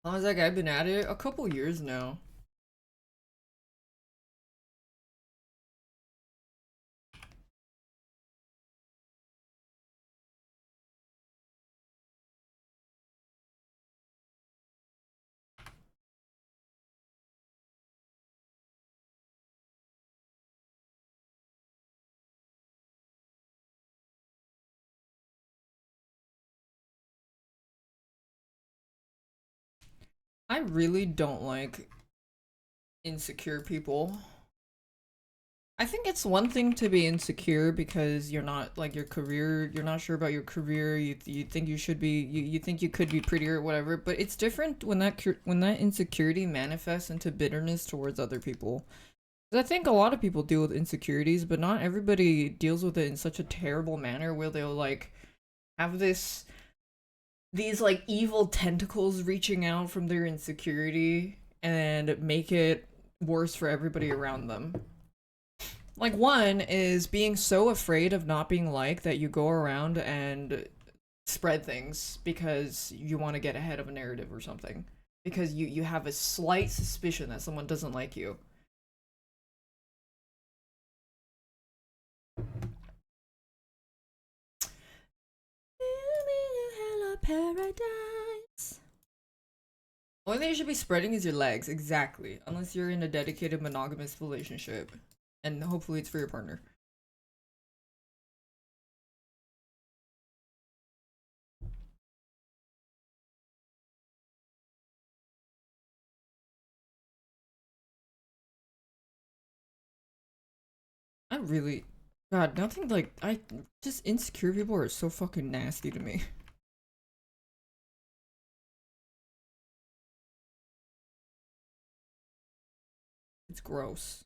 How long has that guy been at it? A couple years now. I really don't like insecure people. I think it's one thing to be insecure because you're not like your career, you're not sure about your career, you think you should be you think you could be prettier or whatever, but it's different when when that insecurity manifests into bitterness towards other people. 'Cause I think a lot of people deal with insecurities, but not everybody deals with it in such a terrible manner where they'll like have these like evil tentacles reaching out from their insecurity and make it worse for everybody around them. Like one is being so afraid of not being liked that you go around and spread things because you want to get ahead of a narrative or something. Because you have a slight suspicion that someone doesn't like you. Hello, paradise. Only thing you should be spreading is your legs, exactly. Unless you're in a dedicated monogamous relationship. And hopefully it's for your partner. I really, God, nothing like, just insecure people are so fucking nasty to me. It's gross.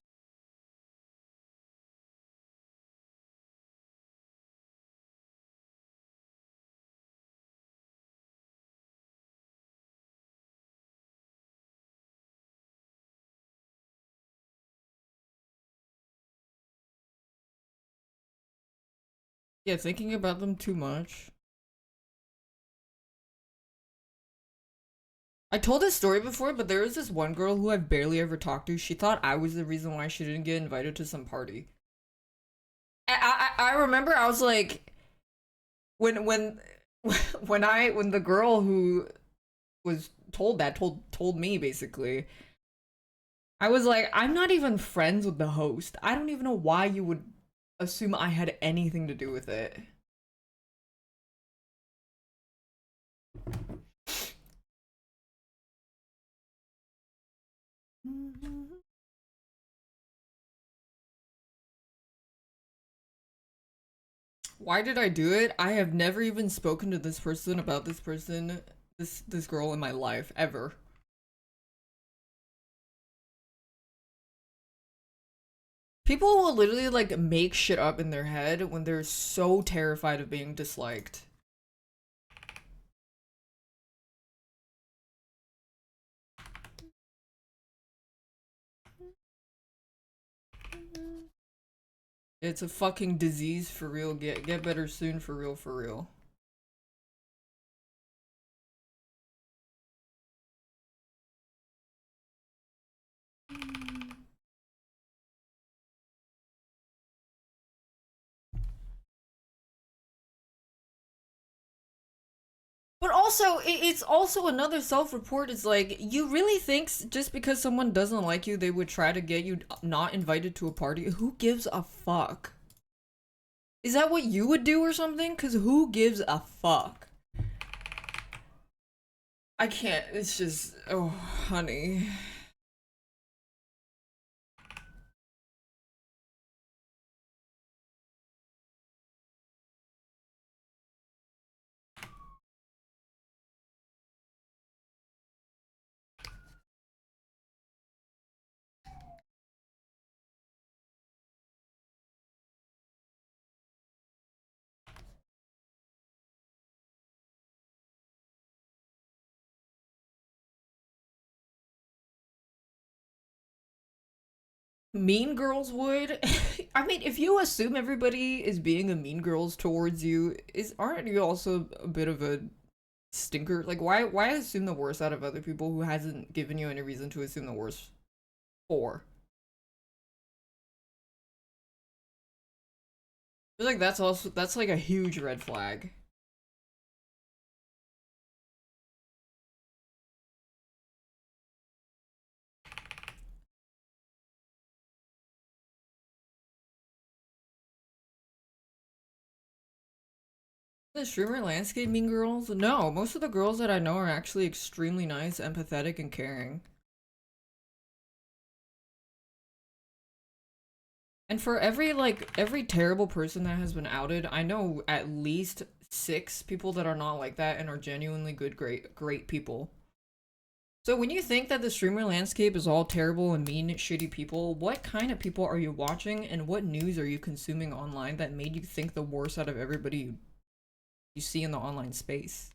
Yeah, thinking about them too much. I told this story before, but there was this one girl who I've barely ever talked to. She thought I was the reason why she didn't get invited to some party. I remember I was like, when when the girl who was told that told me basically, I was like, I'm not even friends with the host. I don't even know why you would assume I had anything to do with it. Why did I do it? I have never even spoken to this person about this person, this girl in my life ever. People will literally like make shit up in their head when they're so terrified of being disliked. It's a fucking disease for real. Get better soon for real for real. But also, it's also another self-report. It's like, you really think just because someone doesn't like you, they would try to get you not invited to a party? Who gives a fuck? Is that what you would do or something? Because who gives a fuck? I can't. It's just, oh, honey. Mean girls would. I mean, if you assume everybody is being a mean girls towards you, is aren't you also a bit of a stinker? Like, why assume the worst out of other people who hasn't given you any reason to assume the worst for? I feel like that's like a huge red flag. The streamer landscape mean girls? No, most of the girls that I know are actually extremely nice, empathetic, and caring. And for every terrible person that has been outed, I know at least 6 people that are not like that and are genuinely good, great people. So when you think that the streamer landscape is all terrible and mean, shitty people, what kind of people are you watching and what news are you consuming online that made you think the worst out of everybody you see in the online space?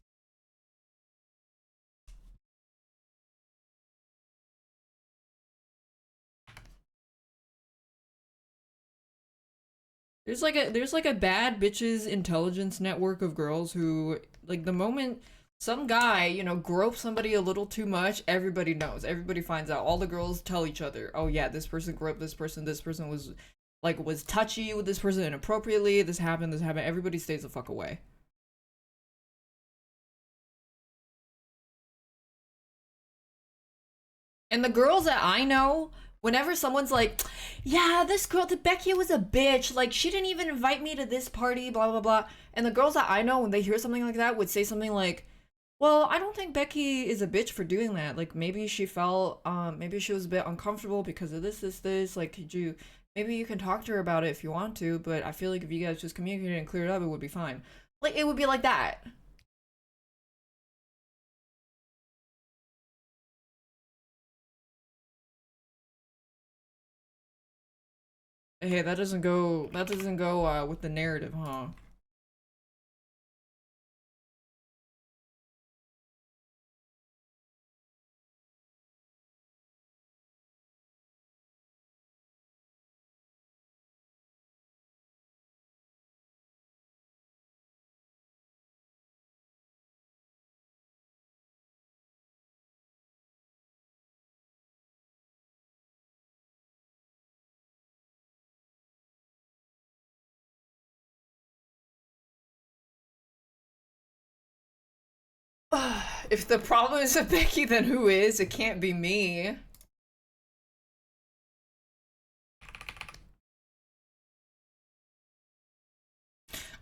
There's like a bad bitches intelligence network of girls who, like, the moment some guy, you know, gropes somebody a little too much, everybody knows. Everybody finds out. All the girls tell each other, "Oh yeah, this person groped this person was touchy with this person inappropriately, this happened, this happened." Everybody stays the fuck away. And the girls that I know, whenever someone's like, "Yeah, this girl, the Becky was a bitch. Like, she didn't even invite me to this party, blah, blah, blah." And the girls that I know, when they hear something like that, would say something like, "Well, I don't think Becky is a bitch for doing that. Like, maybe she felt, maybe she was a bit uncomfortable because of this. Like, maybe you can talk to her about it if you want to, but I feel like if you guys just communicated and cleared it up, it would be fine." Like, it would be like that. Hey, that doesn't go with the narrative, huh? If the problem is with Becky, then who is? It can't be me.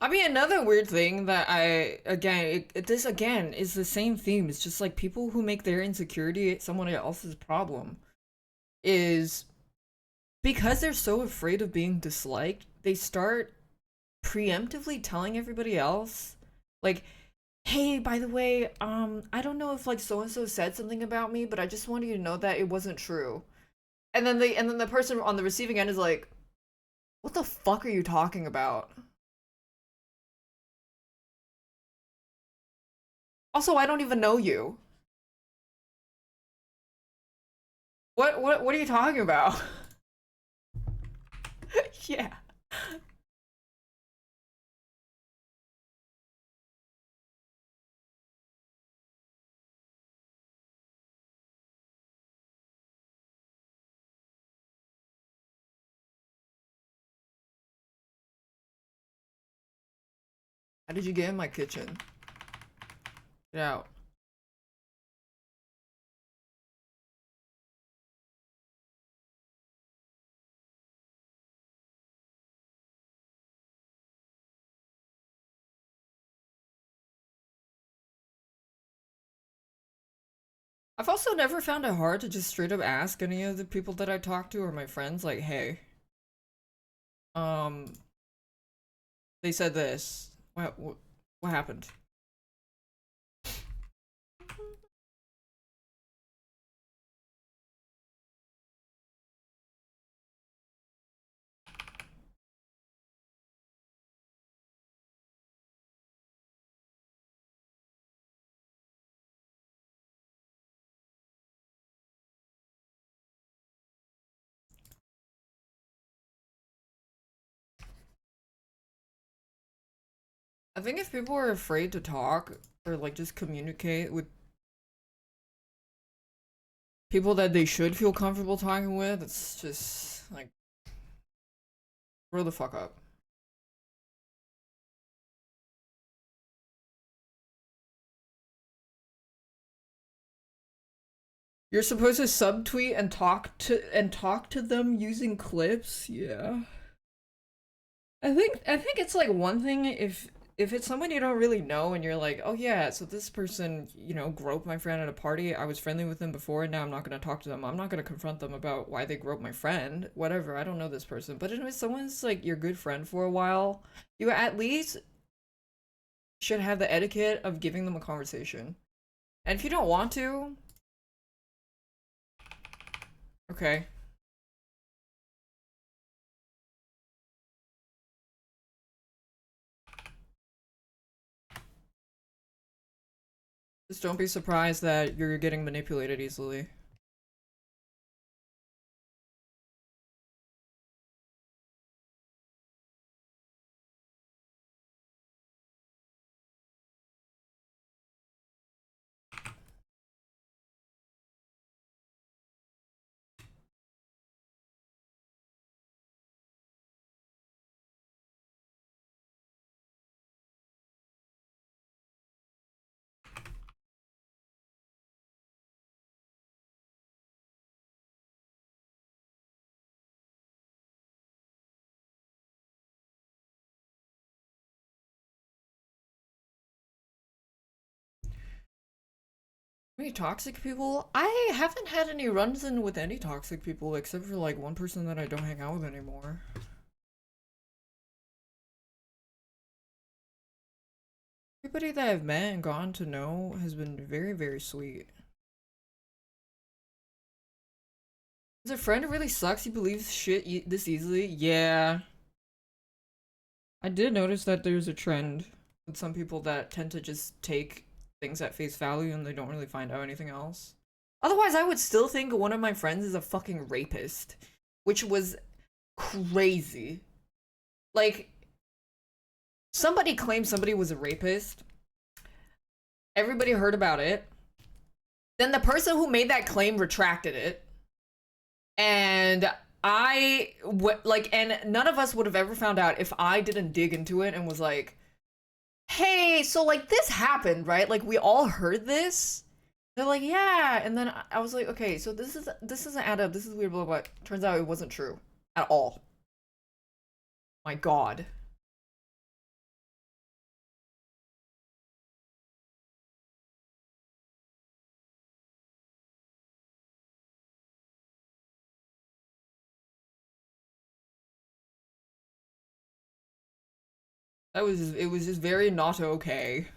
I mean, another weird thing that this again is the same theme. It's just like people who make their insecurity someone else's problem is because they're so afraid of being disliked, they start preemptively telling everybody else, like, "Hey, by the way, I don't know if like so and so said something about me, but I just wanted you to know that it wasn't true." And then the person on the receiving end is like, "What the fuck are you talking about?" Also, I don't even know you. What are you talking about? Yeah. How did you get in my kitchen? Get out. I've also never found it hard to just straight up ask any of the people that I talk to or my friends, like, "Hey, um, they said this. What happened?" I think if people are afraid to talk or like just communicate with people that they should feel comfortable talking with, it's just like grow the fuck up. You're supposed to subtweet and talk to them using clips. Yeah. I think it's like one thing if if it's someone you don't really know and you're like, oh yeah, so this person, groped my friend at a party. I was friendly with them before and now I'm not gonna talk to them. I'm not gonna confront them about why they groped my friend. Whatever, I don't know this person. But if someone's like your good friend for a while, you at least should have the etiquette of giving them a conversation. And if you don't want to, okay. Just don't be surprised that you're getting manipulated easily. Any toxic people? I haven't had any runs in with any toxic people except for like one person that I don't hang out with anymore. Everybody that I've met and gotten to know has been very, very sweet. Is a friend really sucks? He believes shit this easily? Yeah. I did notice that there's a trend with some people that tend to just take things at face value and they don't really find out anything else. Otherwise, I would still think one of my friends is a fucking rapist, which was crazy. Like, somebody claimed somebody was a rapist. Everybody heard about it. Then the person who made that claim retracted it. And and none of us would have ever found out if I didn't dig into it and was like, hey, so like this happened, right? Like we all heard this. They're like, yeah. And then I was like, okay, so this doesn't add up. This is weird, blah, blah, blah. Turns out it wasn't true at all. My God. It was just very not okay.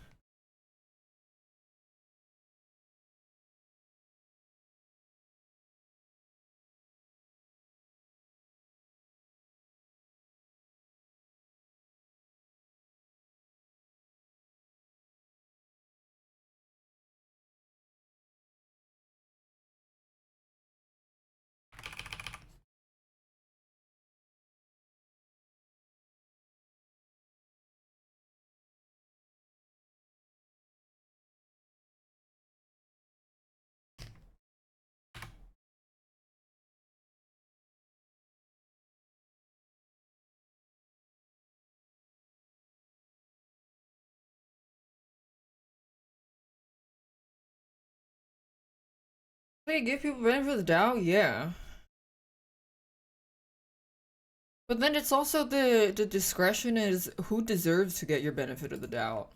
Wait, give people benefit of the doubt? Yeah. But then it's also the discretion is who deserves to get your benefit of the doubt.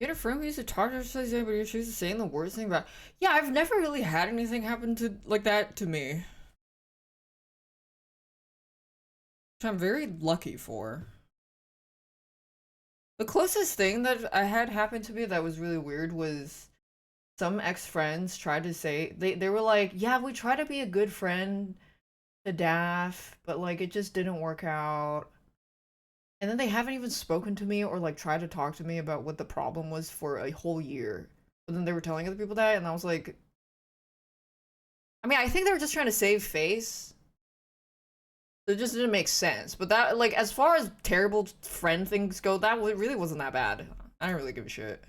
You had a friend who used to talk to her, but she was saying the worst thing about. Yeah, I've never really had anything happen to like that to me, which I'm very lucky for. The closest thing that I had happen to me that was really weird was some ex-friends tried to say they were like, yeah, we try to be a good friend to daph, but like it just didn't work out. And then they haven't even spoken to me or like tried to talk to me about what the problem was for a whole year. But then they were telling other people that, and I was like, I mean, I think they were just trying to save face. It just didn't make sense. But that, like, as far as terrible friend things go, that really wasn't that bad. I don't really give a shit.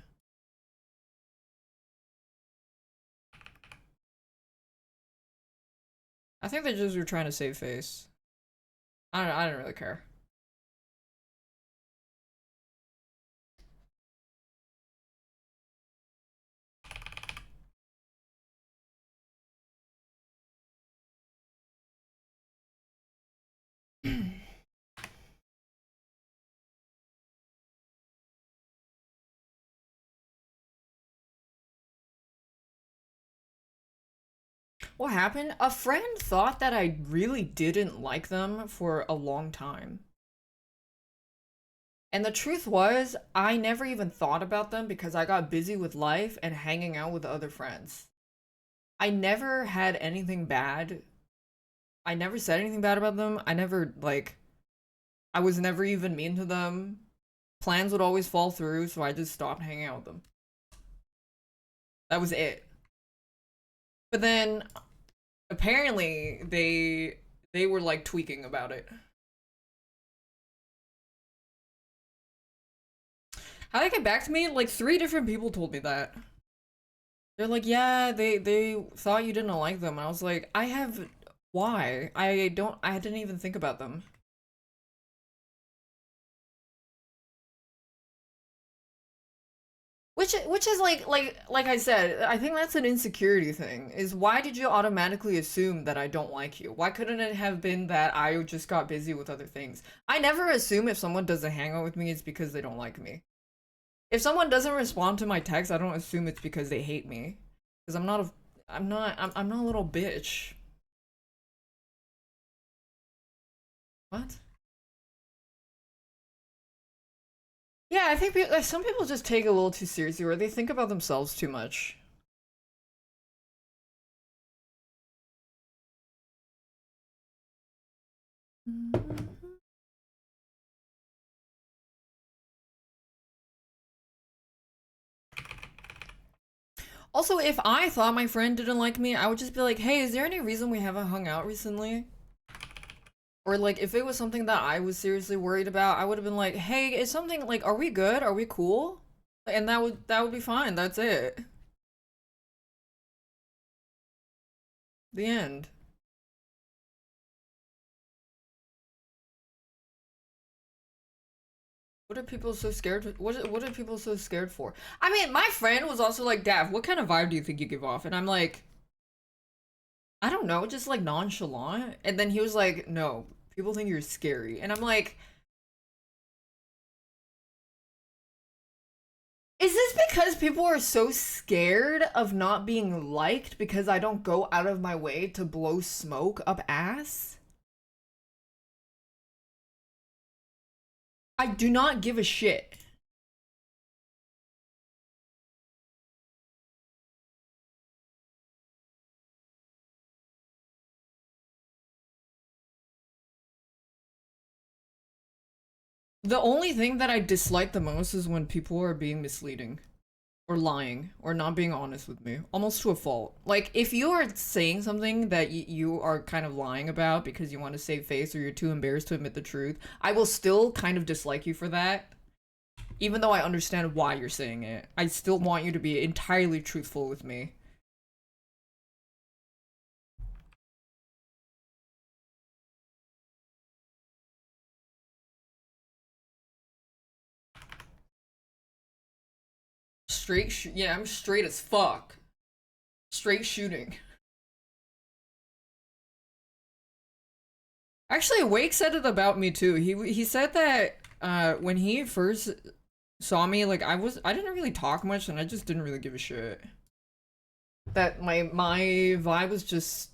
I think they just were trying to save face. I don't really care. What happened? A friend thought that I really didn't like them for a long time. And the truth was, I never even thought about them because I got busy with life and hanging out with other friends. I never had anything bad. I never said anything bad about them. I never, like, I was never even mean to them. Plans would always fall through, so I just stopped hanging out with them. That was it. But then, apparently, they were, like, tweaking about it. How they get back to me? Like, 3 different people told me that. They're like, yeah, they thought you didn't like them. And I was like, I have, why? I didn't even think about them. Which is like I said, I think that's an insecurity thing. Is why did you automatically assume that I don't like you? Why couldn't it have been that I just got busy with other things? I never assume if someone doesn't hang out with me it's because they don't like me. If someone doesn't respond to my text, I don't assume it's because they hate me. Because I'm not a little bitch. What? Yeah, I think like, some people just take it a little too seriously, or they think about themselves too much. Also, if I thought my friend didn't like me, I would just be like, hey, is there any reason we haven't hung out recently? Or like, if it was something that I was seriously worried about, I would have been like, hey, is something like, are we good? Are we cool? And that would be fine. That's it. The end. What are people so scared? What are people so scared for? I mean, my friend was also like, Dav, what kind of vibe do you think you give off? And I'm like, I don't know, just like nonchalant. And then he was like, no, people think you're scary. And I'm like, is this because people are so scared of not being liked because I don't go out of my way to blow smoke up ass? I do not give a shit. The only thing that I dislike the most is when people are being misleading or lying or not being honest with me, almost to a fault. Like, if you are saying something that you are kind of lying about because you want to save face or you're too embarrassed to admit the truth, I will still kind of dislike you for that. Even though I understand why you're saying it, I still want you to be entirely truthful with me. Yeah, I'm straight as fuck. Straight shooting. Actually, Wake said it about me too. He said that when he first saw me, like, I didn't really talk much and I just didn't really give a shit. That my vibe was just,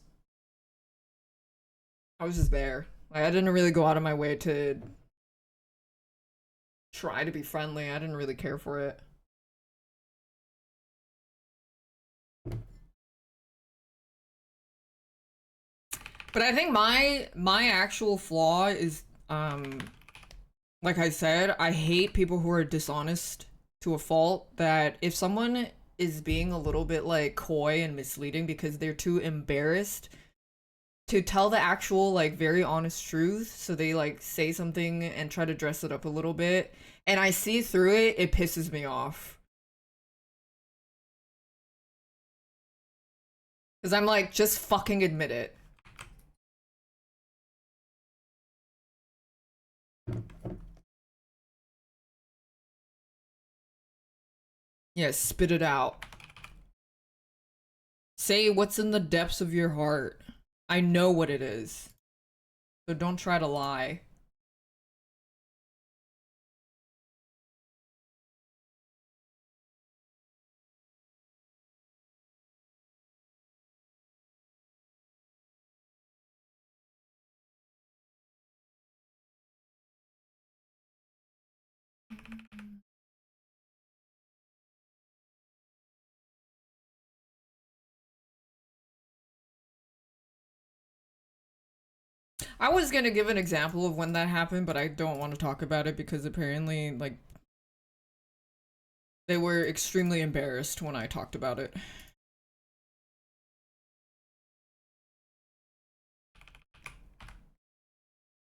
I was just there. Like, I didn't really go out of my way to try to be friendly. I didn't really care for it. But I think my actual flaw is like I said, I hate people who are dishonest to a fault. That if someone is being a little bit like coy and misleading because they're too embarrassed to tell the actual like very honest truth, so they like say something and try to dress it up a little bit, and I see through it, it pisses me off. Cuz I'm like, just fucking admit it. Yeah, spit it out. Say what's in the depths of your heart. I know what it is. So don't try to lie. I was gonna give an example of when that happened, but I don't want to talk about it because apparently, like, they were extremely embarrassed when I talked about it.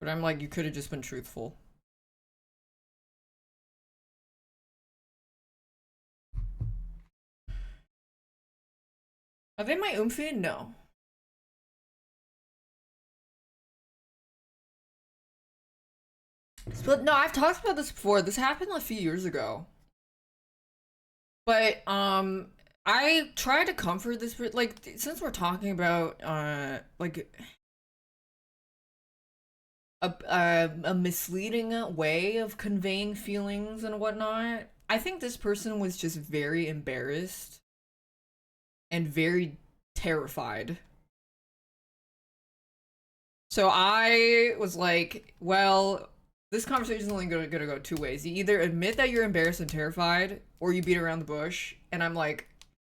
But I'm like, you could have just been truthful. Are they my oomphy? No. But no, I've talked about this before. This happened a few years ago. But I try to comfort this like since we're talking about like a misleading way of conveying feelings and whatnot. I think this person was just very embarrassed and very terrified. So I was like, well, this conversation is only gonna go two ways. You either admit that you're embarrassed and terrified, or you beat around the bush. And I'm like,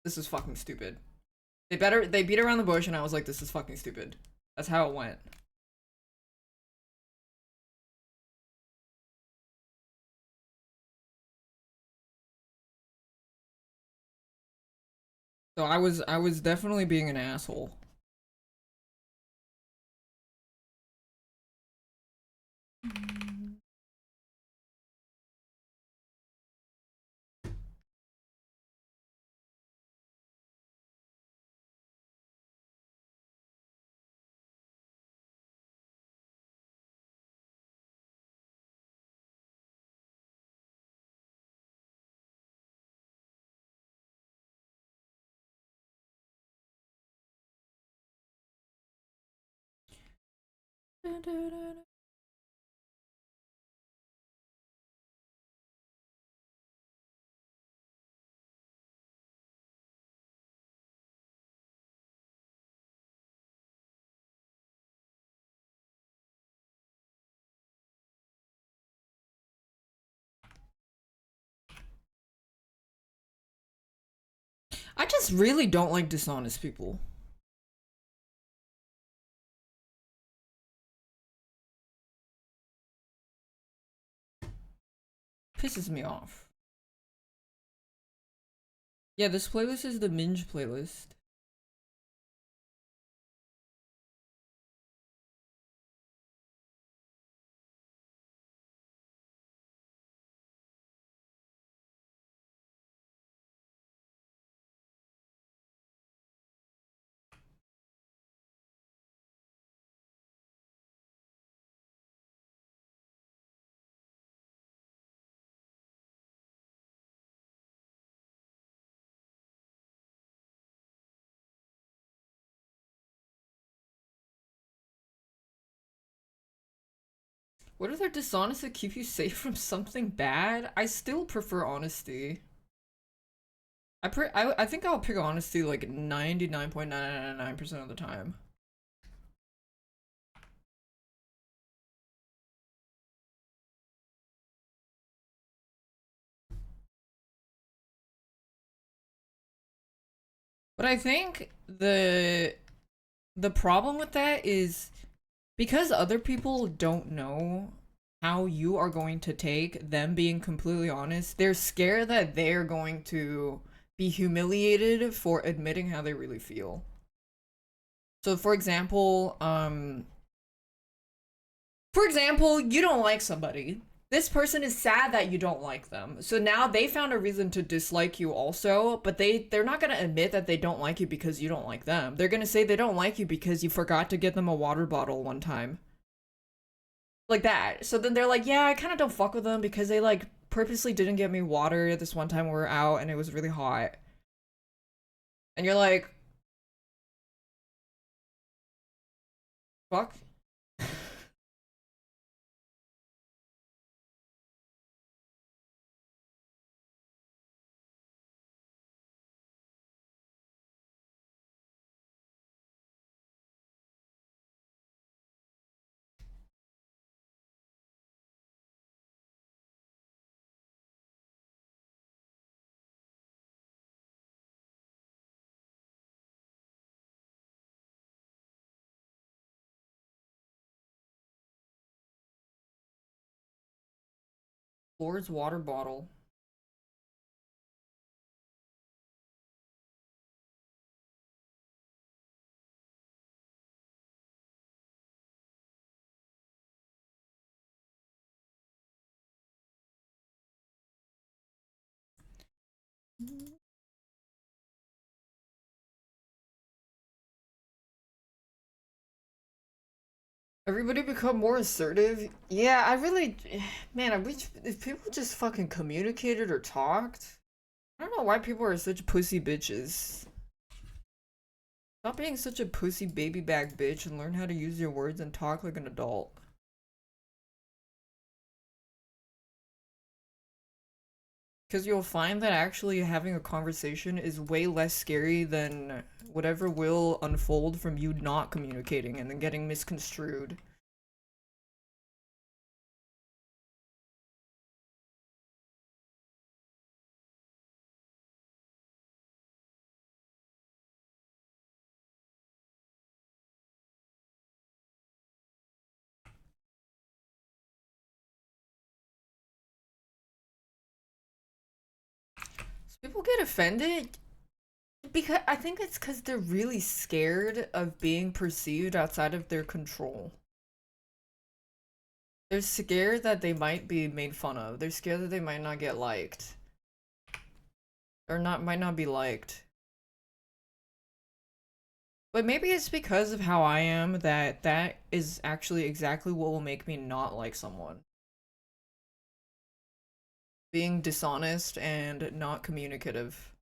this is fucking stupid. They beat around the bush, and I was like, this is fucking stupid. That's how it went. So I was definitely being an asshole. I just really don't like dishonest people. Pisses me off. Yeah, this playlist is the Minge playlist. What if they're dishonest to keep you safe from something bad? I still prefer honesty. I think I'll pick honesty like 99.999% of the time. But I think the problem with that is because other people don't know how you are going to take them being completely honest, they're scared that they're going to be humiliated for admitting how they really feel. So for example, you don't like somebody. This person is sad that you don't like them. So now they found a reason to dislike you also, but they're not going to admit that they don't like you because you don't like them. They're going to say they don't like you because you forgot to get them a water bottle one time. Like that. So then they're like, "Yeah, I kind of don't fuck with them because they like purposely didn't get me water this one time we were out and it was really hot." And you're like, "Fuck." Lord's water bottle. Everybody become more assertive? Yeah, I really, man, I wish if people just fucking communicated or talked. I don't know why people are such pussy bitches. Stop being such a pussy baby bag bitch and learn how to use your words and talk like an adult. Because you'll find that actually having a conversation is way less scary than whatever will unfold from you not communicating and then getting misconstrued. So people get offended because I think it's because they're really scared of being perceived outside of their control. They're scared that they might be made fun of. They're scared that they might not get liked. Or might not be liked. But maybe it's because of how I am that that is actually exactly what will make me not like someone. Being dishonest and not communicative.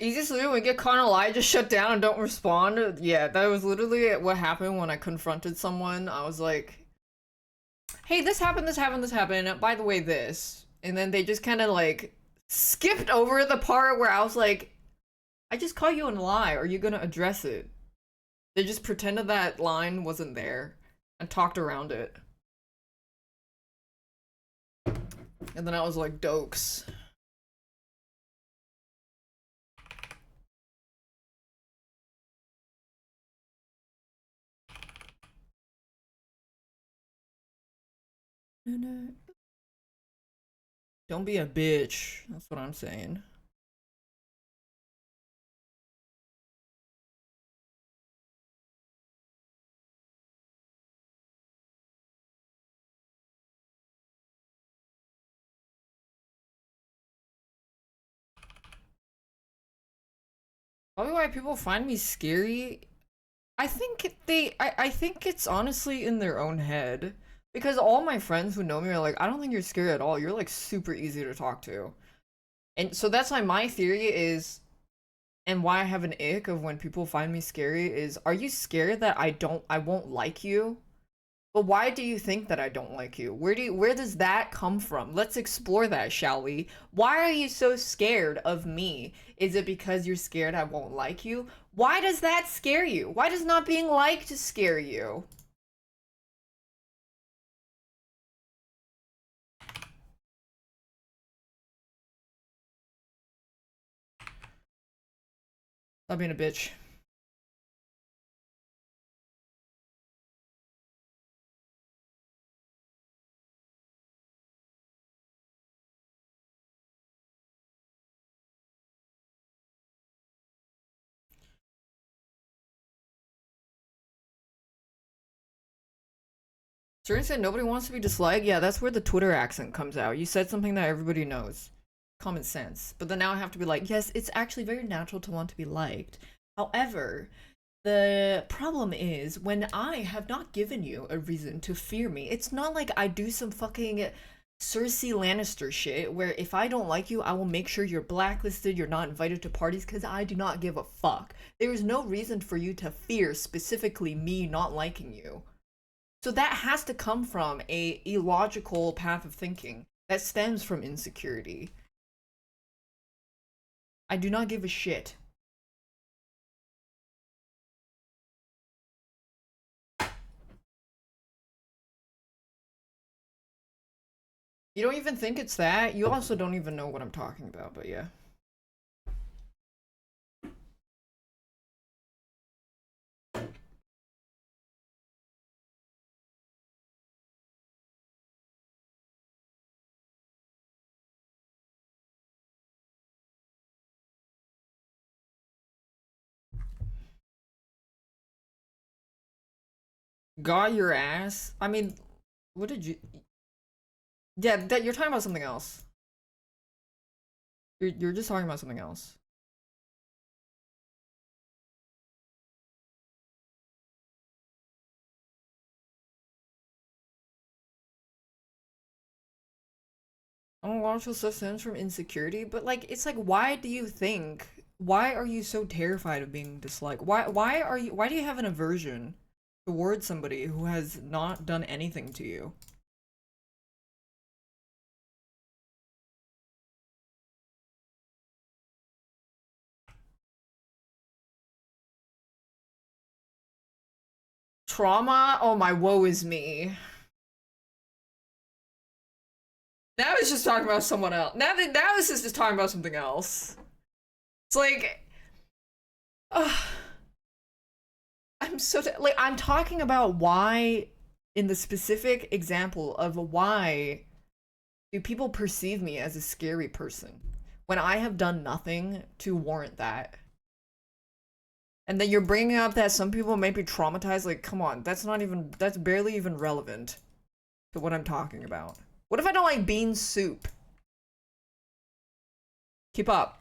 Easiest solution, we get caught in a lie, just shut down and don't respond. Yeah, that was literally what happened when I confronted someone. I was like, hey, this happened, this happened, this happened. By the way, this. And then they just kind of like skipped over the part where I was like, I just caught you in a lie. Are you gonna address it? They just pretended that line wasn't there and talked around it. And then I was like, dokes. Don't be a bitch. That's what I'm saying. Probably why people find me scary. I think it's honestly in their own head. Because all my friends who know me are like, I don't think you're scary at all. You're like super easy to talk to. And so that's why my theory is, and why I have an ick of when people find me scary is, are you scared that I won't like you? But why do you think that I don't like you? Where does that come from? Let's explore that, shall we? Why are you so scared of me? Is it because you're scared I won't like you? Why does that scare you? Why does not being liked scare you? Stop being a bitch. Certain said nobody wants to be disliked. Yeah, that's where the Twitter accent comes out. You said something that everybody knows. Common sense. But then now I have to be like, yes, it's actually very natural to want to be liked. However, the problem is when I have not given you a reason to fear me. It's not like I do some fucking Cersei Lannister shit where if I don't like you, I will make sure you're blacklisted, you're not invited to parties because I do not give a fuck. There is no reason for you to fear specifically me not liking you. So that has to come from a illogical path of thinking that stems from insecurity. I do not give a shit. You don't even think it's that. You also don't even know what I'm talking about, but yeah. Got your ass? I mean, what did you. Yeah, that you're talking about something else. You're just talking about something else. Oh, logical stuff stems from insecurity, but like, it's like, why do you think? Why are you so terrified of being disliked? Why are you? Why do you have an aversion towards somebody who has not done anything to you? Trauma? Oh my, woe is me. Now it's just talking about someone else. Now this is just talking about something else. It's like, ugh, I'm so like I'm talking about why, in the specific example of why do people perceive me as a scary person when I have done nothing to warrant that. And then you're bringing up that some people may be traumatized. Like, come on, that's barely even relevant to what I'm talking about. What if I don't like bean soup? Keep up.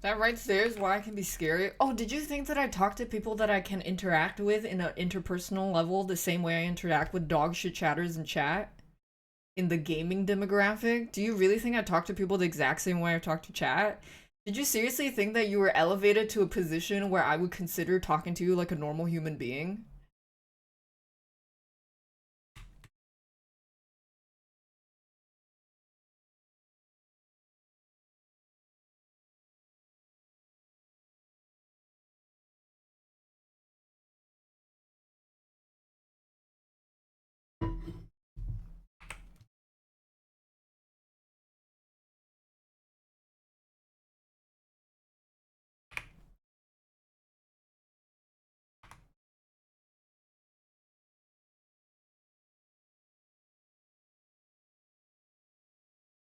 That right there is why I can be scary. Oh, did you think that I talk to people that I can interact with in an interpersonal level the same way I interact with dog shit chatters in chat? In the gaming demographic? Do you really think I talk to people the exact same way I talk to chat? Did you seriously think that you were elevated to a position where I would consider talking to you like a normal human being?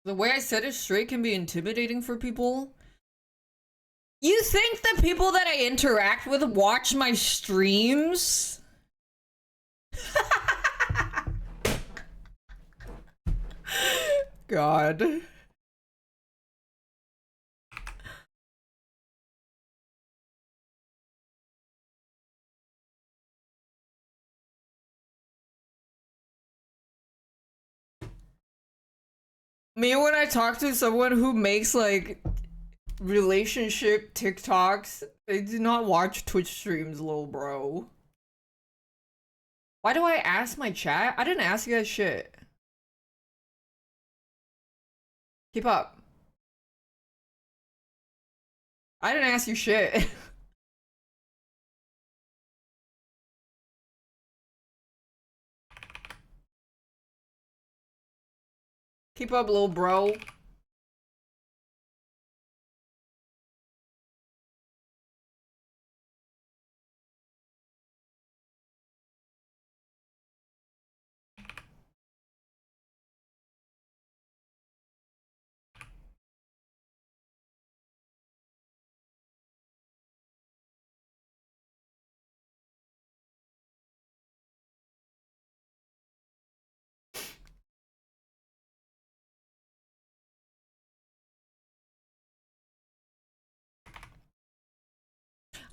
The way I said it straight can be intimidating for people. You think the people that I interact with watch my streams? God. Me, when I talk to someone who makes like relationship TikToks, they do not watch Twitch streams, little bro. Why do I ask my chat? I didn't ask you guys shit. Keep up. I didn't ask you shit. Keep up, little bro.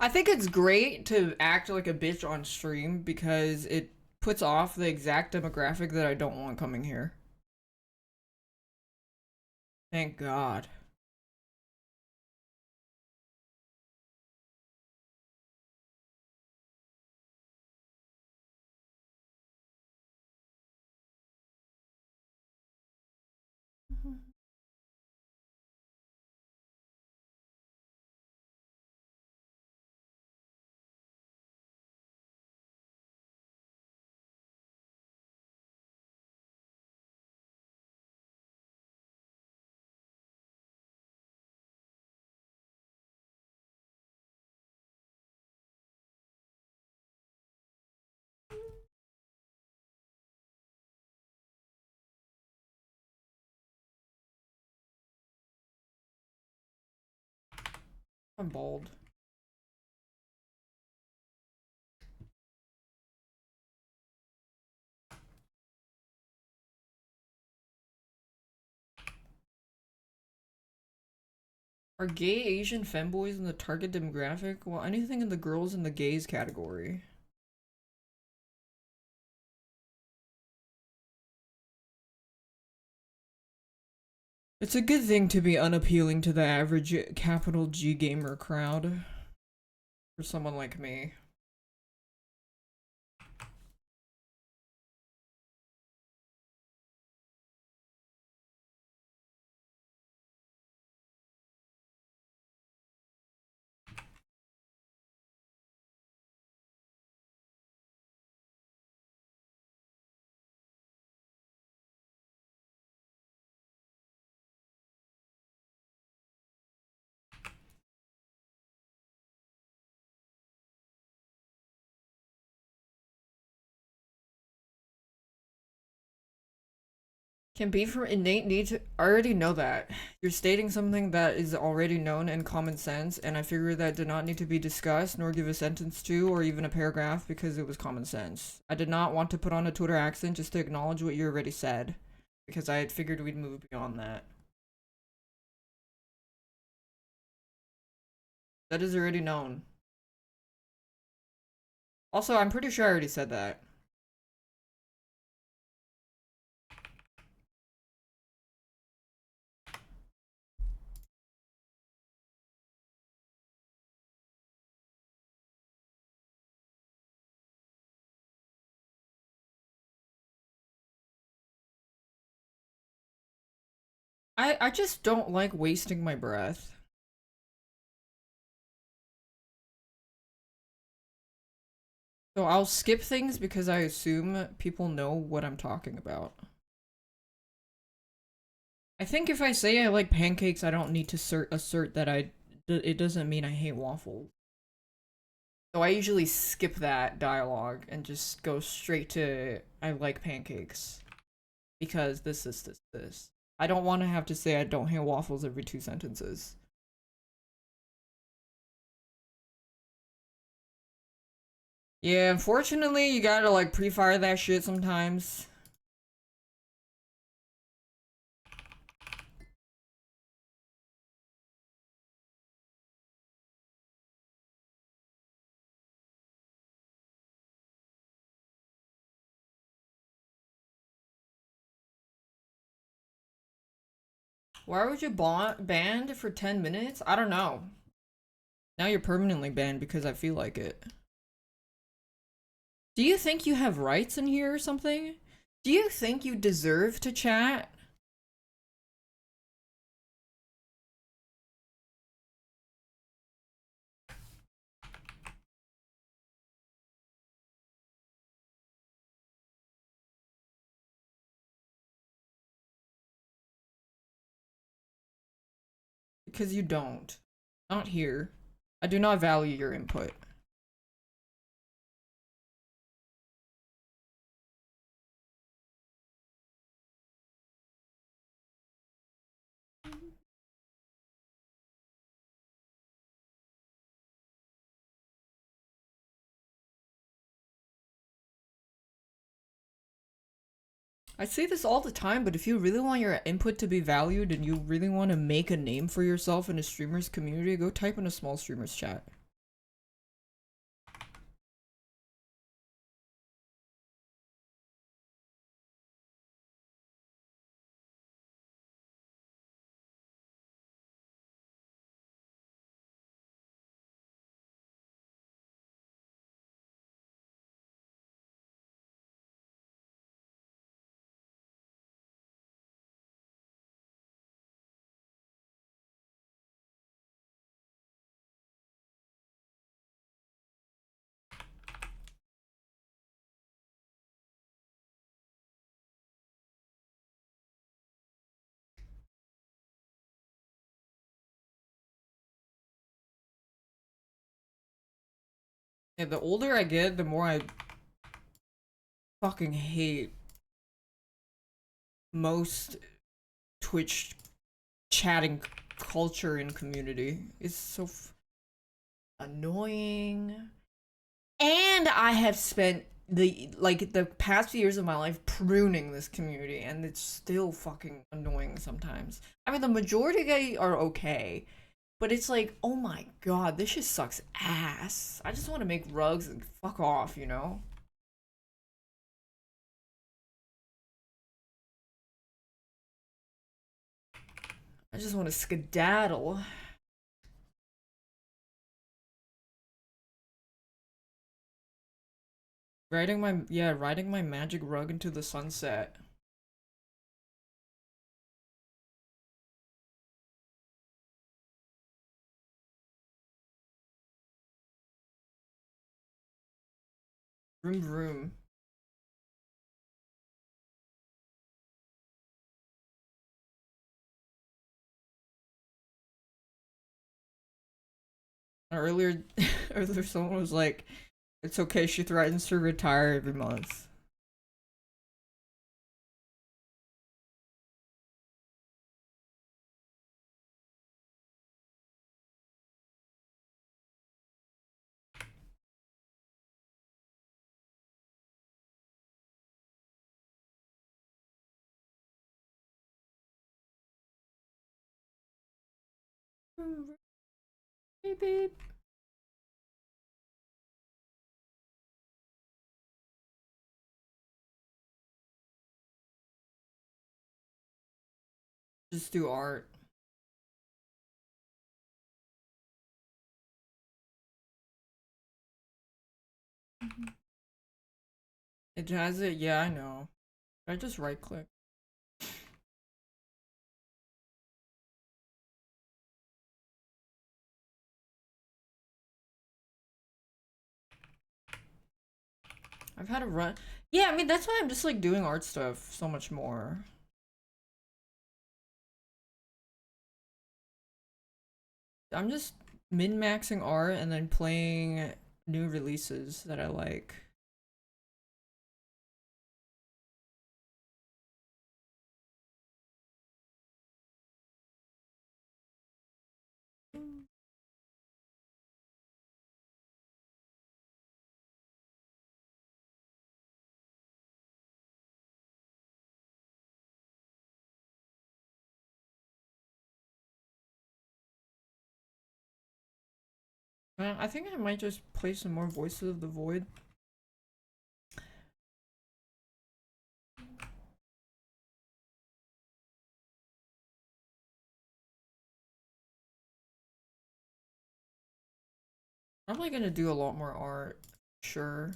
I think it's great to act like a bitch on stream because it puts off the exact demographic that I don't want coming here. Thank God. I'm bald. Are gay Asian femboys in the target demographic? Well, anything in the girls and the gays category. It's a good thing to be unappealing to the average capital G gamer crowd. For someone like me. Can be from innate need to— I already know that. You're stating something that is already known and common sense, and I figure that did not need to be discussed, nor give a sentence to, or even a paragraph, because it was common sense. I did not want to put on a Twitter accent just to acknowledge what you already said, because I had figured we'd move beyond that. That is already known. Also, I'm pretty sure I already said that. I just don't like wasting my breath. So I'll skip things because I assume people know what I'm talking about. I think if I say I like pancakes, I don't need to assert that it doesn't mean I hate waffles. So I usually skip that dialogue and just go straight to I like pancakes. Because this. I don't want to have to say I don't hate waffles every 2 sentences. Yeah, unfortunately, you gotta like pre-fire that shit sometimes. Why would you banned for 10 minutes? I don't know. Now you're permanently banned because I feel like it. Do you think you have rights in here or something? Do you think you deserve to chat? Because you don't. Not here. I do not value your input. I say this all the time, but if you really want your input to be valued and you really want to make a name for yourself in a streamer's community, go type in a small streamer's chat. Yeah, the older I get, the more I fucking hate most Twitch chatting culture and community. It's so annoying. And I have spent the past few years of my life pruning this community, and it's still fucking annoying sometimes. I mean, the majority are okay, but it's like, oh my god, this shit sucks ass. I just want to make rugs and fuck off, you know? I just want to skedaddle. Riding my magic rug into the sunset. Vroom vroom. Earlier, earlier someone was like, "It's okay." She threatens to retire every month. Beep beep. Just do art. It has it. Yeah, I know. I just right click. I've had a run. Yeah, I mean that's why I'm just like doing art stuff so much more. I'm just min-maxing art and then playing new releases that I like. I think I might just play some more Voices of the Void. Probably gonna do a lot more art. Sure.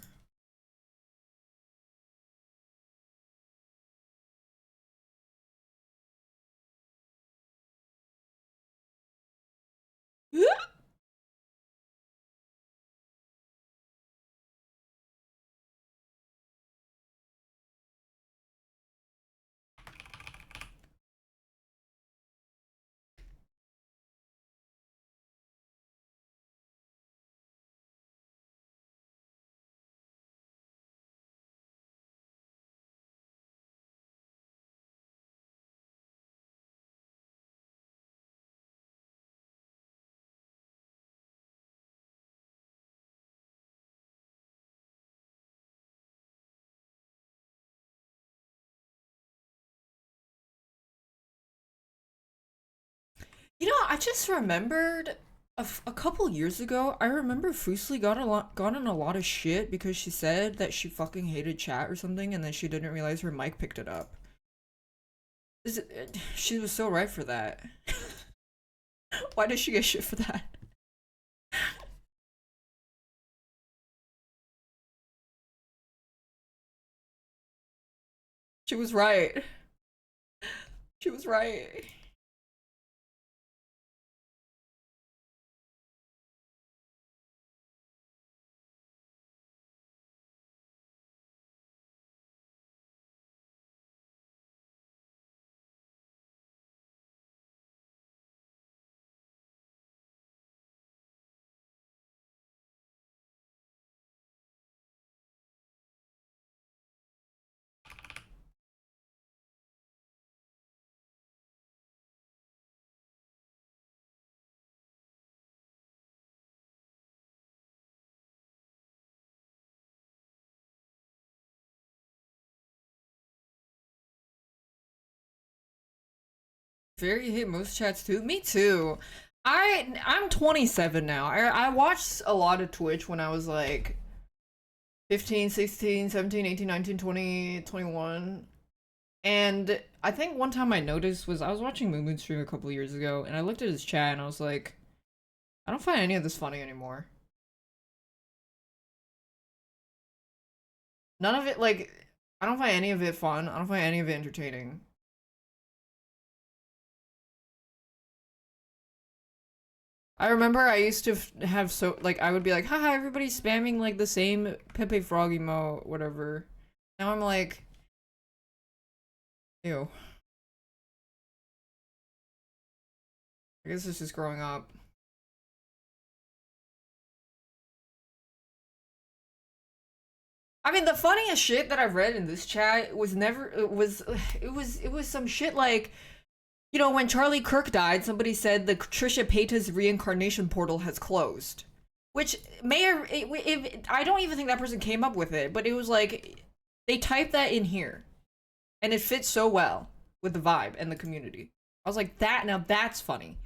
You know, I just remembered a couple years ago, I remember Fuslie got in a lot of shit because she said that she fucking hated chat or something and then she didn't realize her mic picked it up. She was so right for that. Why does she get shit for that? She was right. She was right. Very hit most chats too. Me too. I'm 27 now. I watched a lot of Twitch when I was like 15, 16, 17, 18, 19, 20, 21. And I think one time I noticed was I was watching Moon Moon stream a couple years ago and I looked at his chat and I was like, I don't find any of this funny anymore. None of it, like, I don't find any of it fun. I don't find any of it entertaining. I remember I used to have so, like, I would be like, haha, everybody's spamming, like, the same Pepe Frog emote, whatever. Now I'm like, ew. I guess it's just growing up. I mean, the funniest shit that I've read in this chat was never, it was some shit like, you know, when Charlie Kirk died, somebody said the Trisha Paytas reincarnation portal has closed. Which may or if I don't even think that person came up with it, but it was like they typed that in here, and it fits so well with the vibe and the community. I was like, that now that's funny.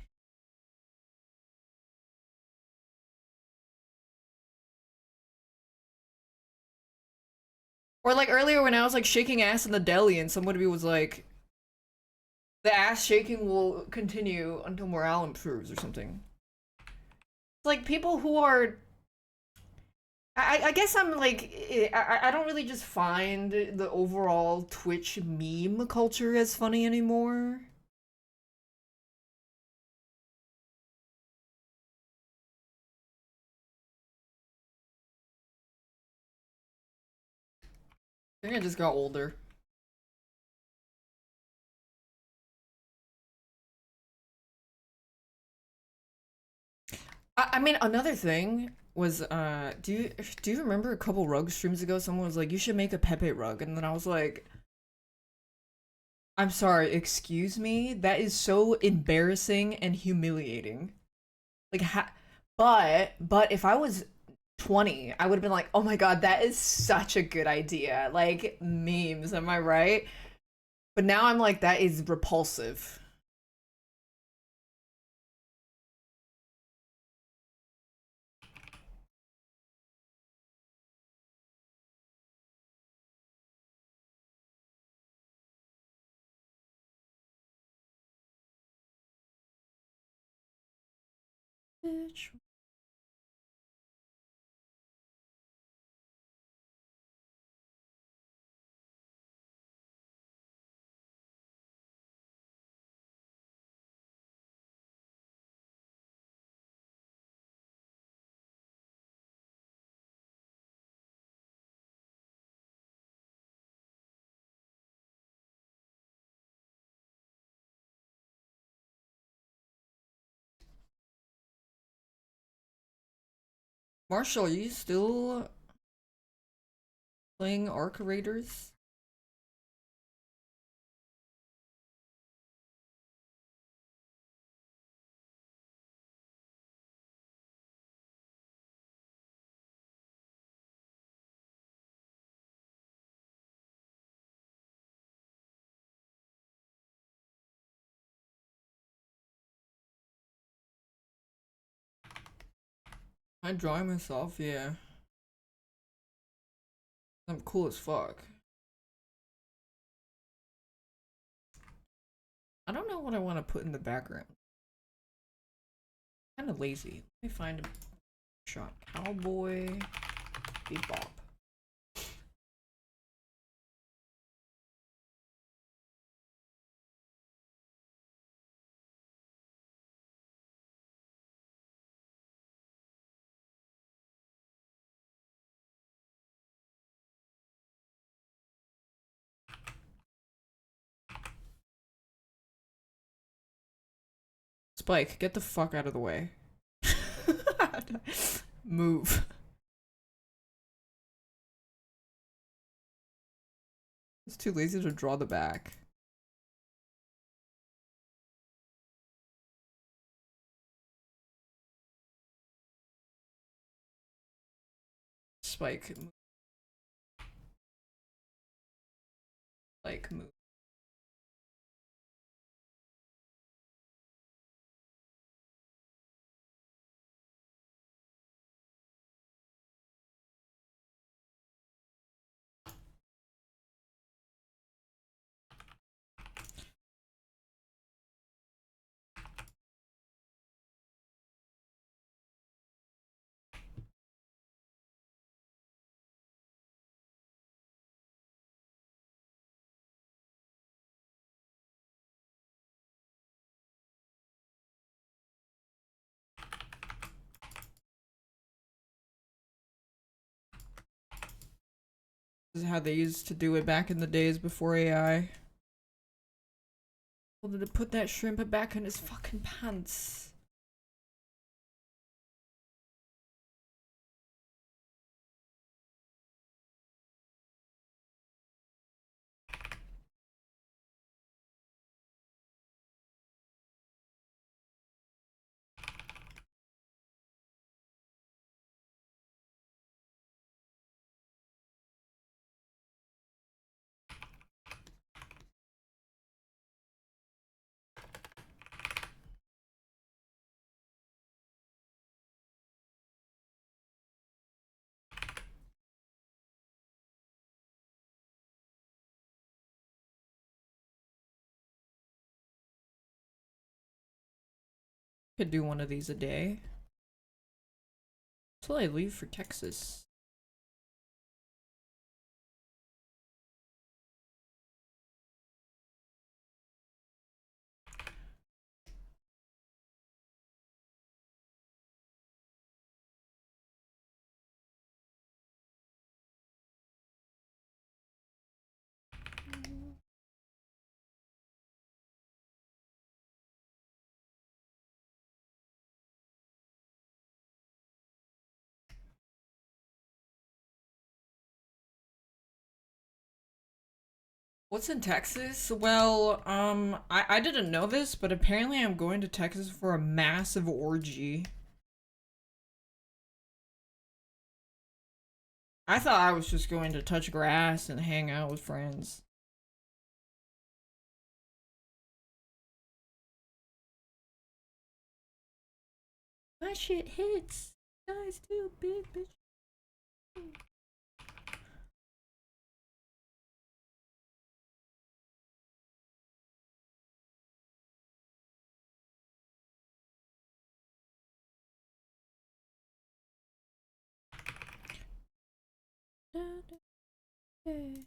Or like earlier when I was like shaking ass in the deli, and somebody was like, the ass shaking will continue until morale improves or something. It's like people who are I guess I'm like I don't really just find the overall Twitch meme culture as funny anymore. I think I just got older. I mean, another thing was do you remember a couple rug streams ago someone was like, you should make a Pepe rug, and then I was like, I'm sorry, excuse me, that is so embarrassing and humiliating. Like but if I was 20, I would have been like, oh my god, that is such a good idea. Like memes, am I right? But now I'm like, that is repulsive. Bitch. Marshall, are you still playing Arc Raiders? I draw myself, yeah. I'm cool as fuck. I don't know what I want to put in the background. Kind of lazy. Let me find a shot. Cowboy Bebop. Spike, get the fuck out of the way. Move. It's too lazy to draw the back. Spike. Like, move. This is how they used to do it back in the days before AI. Told him to put that shrimp back in his fucking pants. Could do one of these a day. Until I leave for Texas. What's in Texas? Well, I didn't know this, but apparently I'm going to Texas for a massive orgy. I thought I was just going to touch grass and hang out with friends. My shit hits. Guys too big, bitch. Okay.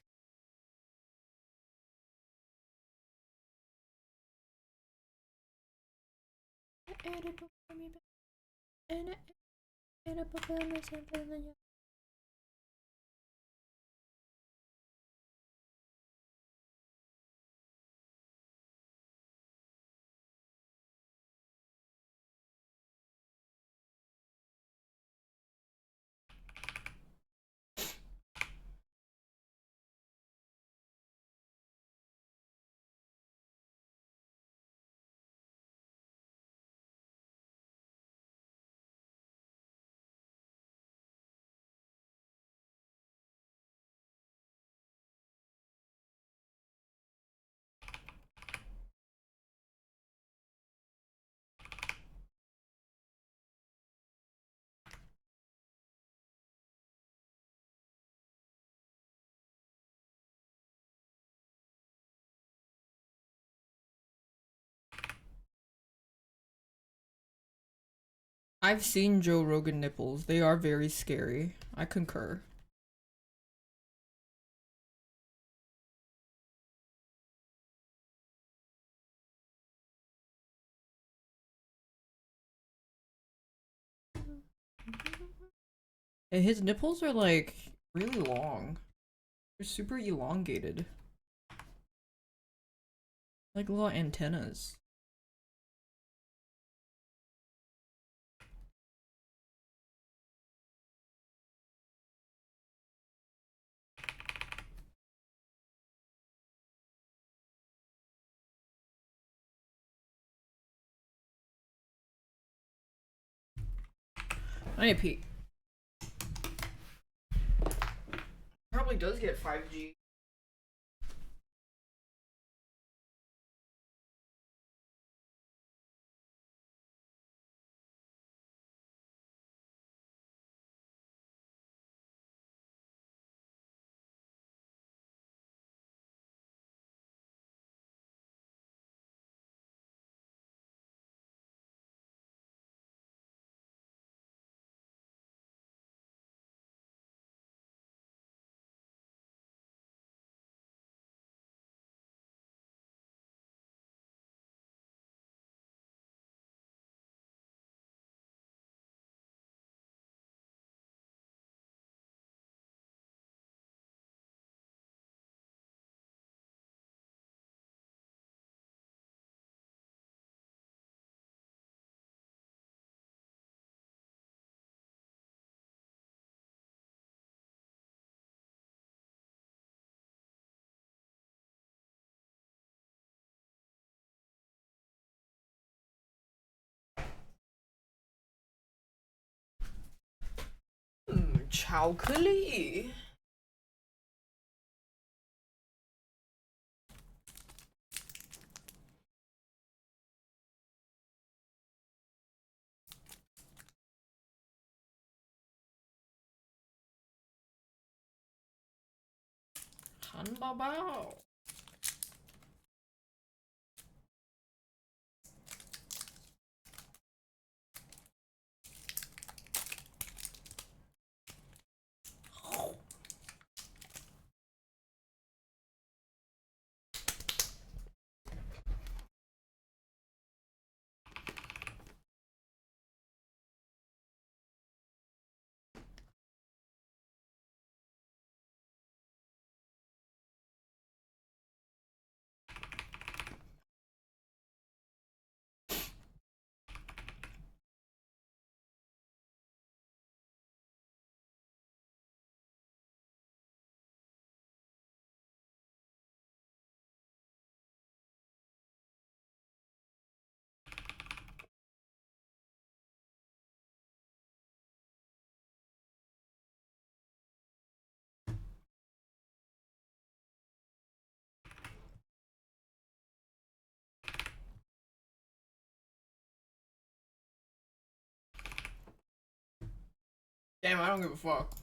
I've seen Joe Rogan nipples. They are very scary. I concur. And his nipples are like really long. They're super elongated. Like little antennas. I need to pee. Probably does get 5G. Chocolate. Hanbabao. Damn, I don't give a fuck.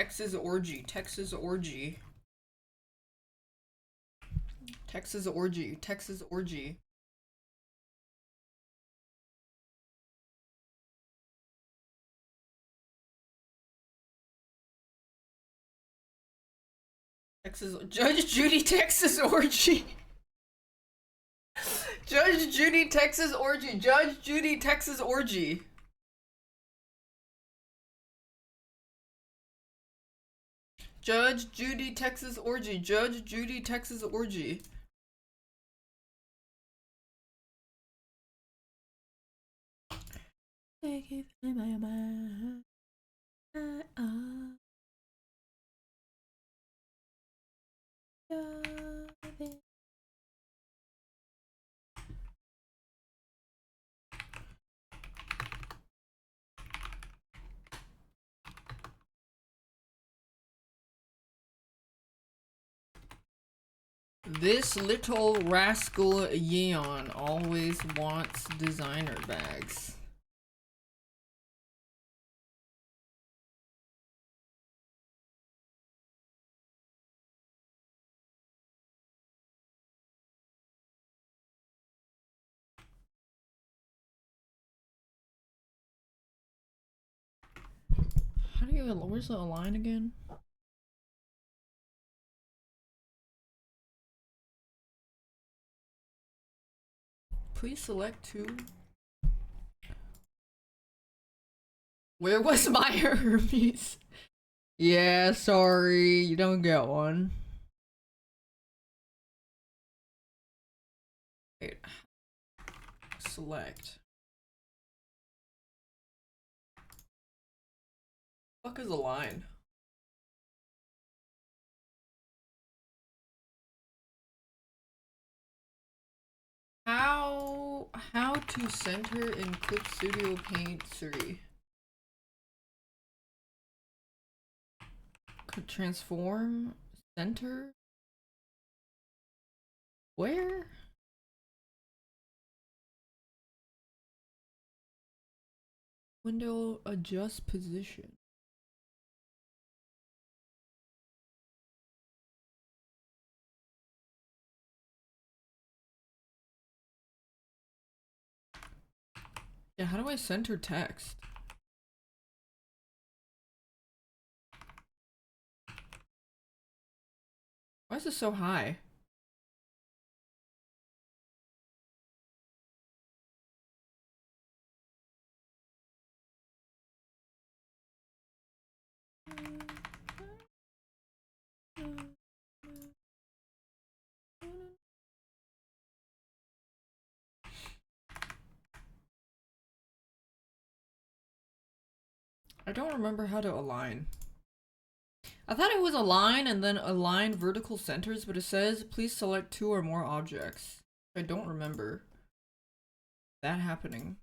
Texas orgy, Texas orgy. Texas orgy, Texas orgy. Texas Judge Judy Texas orgy. Judge Judy Texas orgy. Judge Judy Texas orgy. Judge Judy Texas orgy. Judge Judy Texas orgy. Take it in my mind. This little rascal Yeon always wants designer bags. How do you, where's the align again? Please select two. Where was my Hermes? Yeah, sorry, you don't get one. Wait. Select. What the fuck is a line? How to center in Clip Studio Paint 3? Could transform center? Where? Window adjust position. Yeah, how do I center text? Why is this so high? I don't remember how to align. I thought it was align and then align vertical centers, but it says please select two or more objects. I don't remember that happening.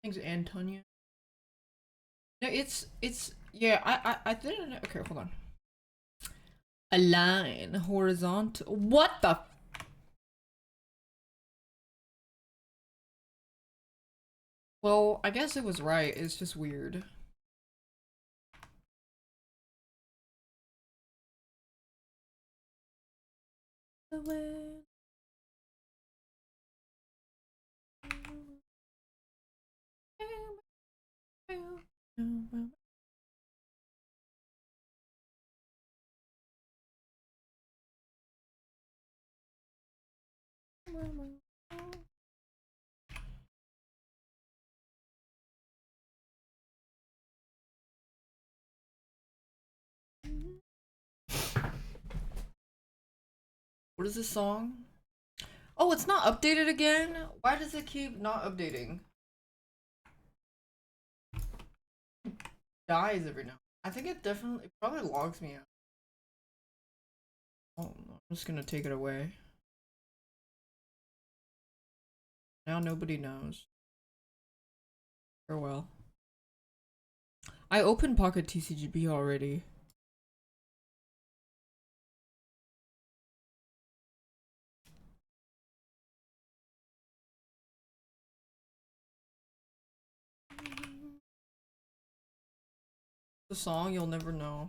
Thanks, Antonia. No, it's yeah. I didn't. Okay, hold on. Align horizontal. What the? Well, I guess it was right. It's just weird. What is this song? Oh, it's not updated again? Why does it keep not updating? Dies every now. I think it definitely, it probably logs me out. Oh, I'm just gonna take it away. Now nobody knows. Farewell. I opened Pocket TCGB already. The song you'll never know.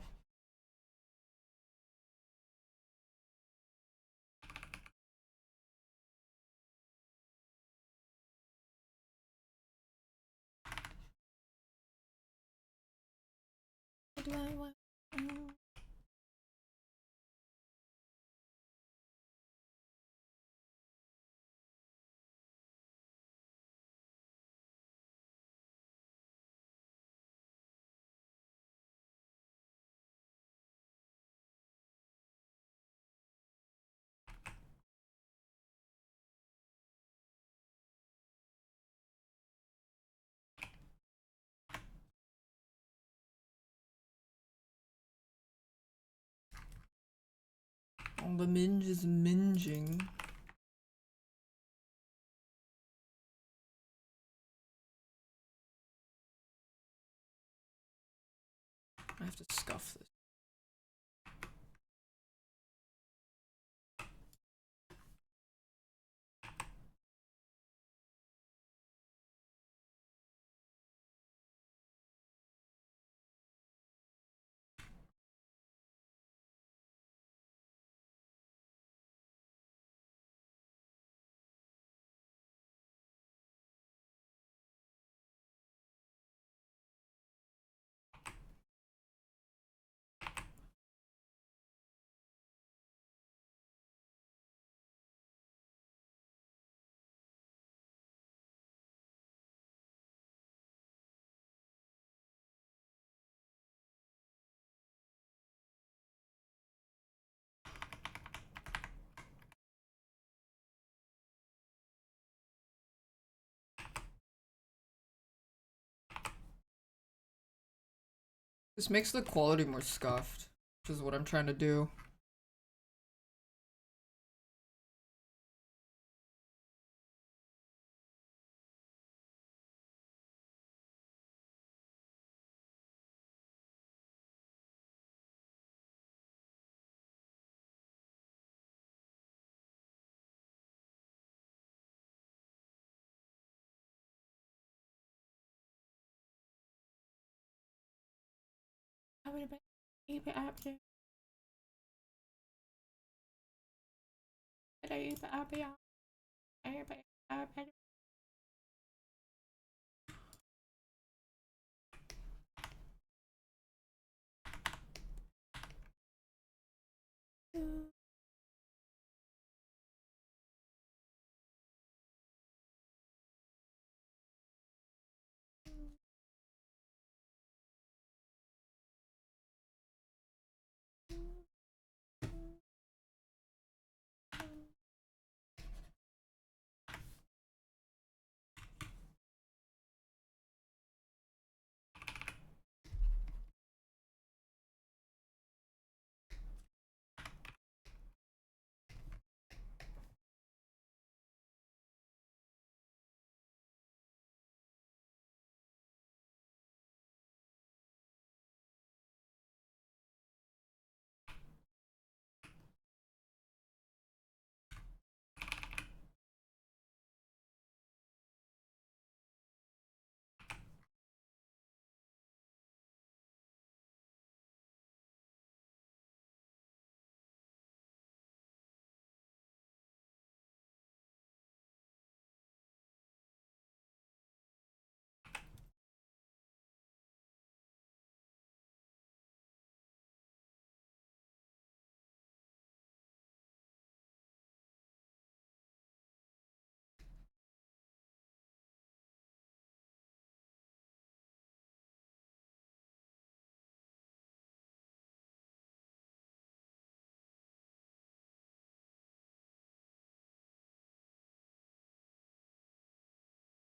Oh, the minge is minging. I have to scuff this. This makes the quality more scuffed, which is what I'm trying to do.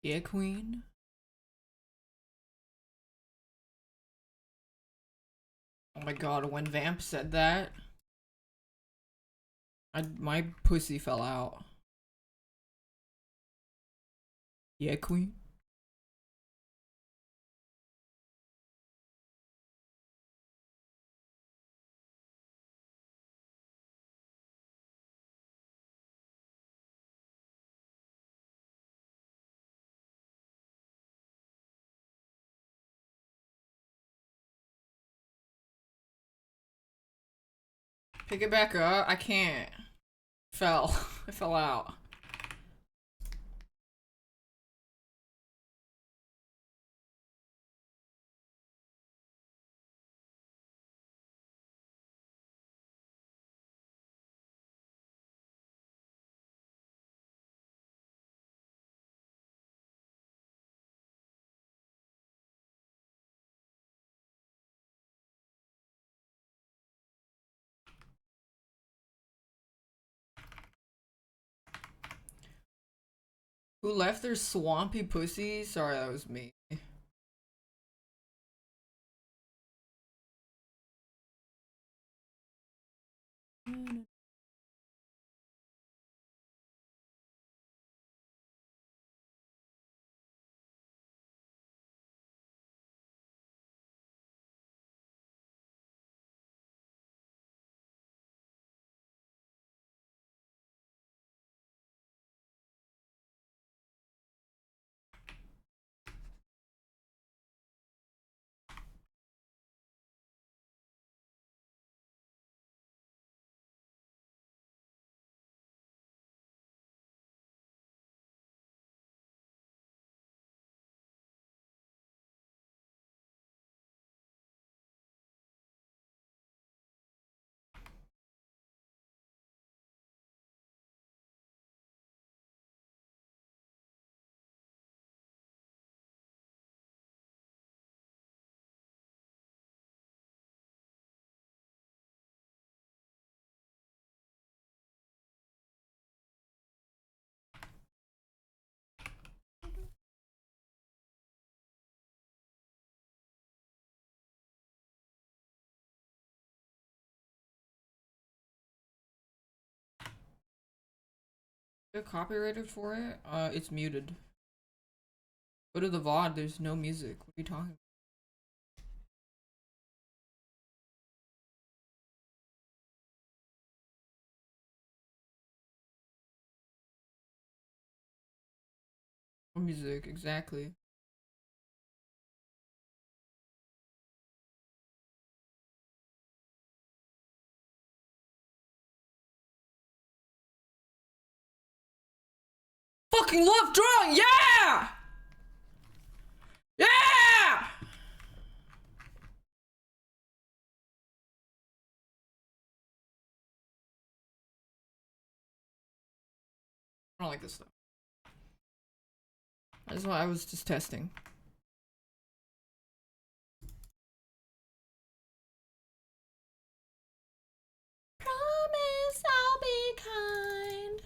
Yeah, queen. Oh my god, when Vamp said that, my pussy fell out. Yeah, queen. Pick it back up. I can't. Fell. I fell out. Who left their swampy pussy? Sorry, that was me. They're copyrighted for it? It's muted. Go to the VOD, there's no music. What are you talking about? No music, exactly. Fucking love drawing, yeah! Yeah! I don't like this stuff. That's why I was just testing. Promise I'll be kind.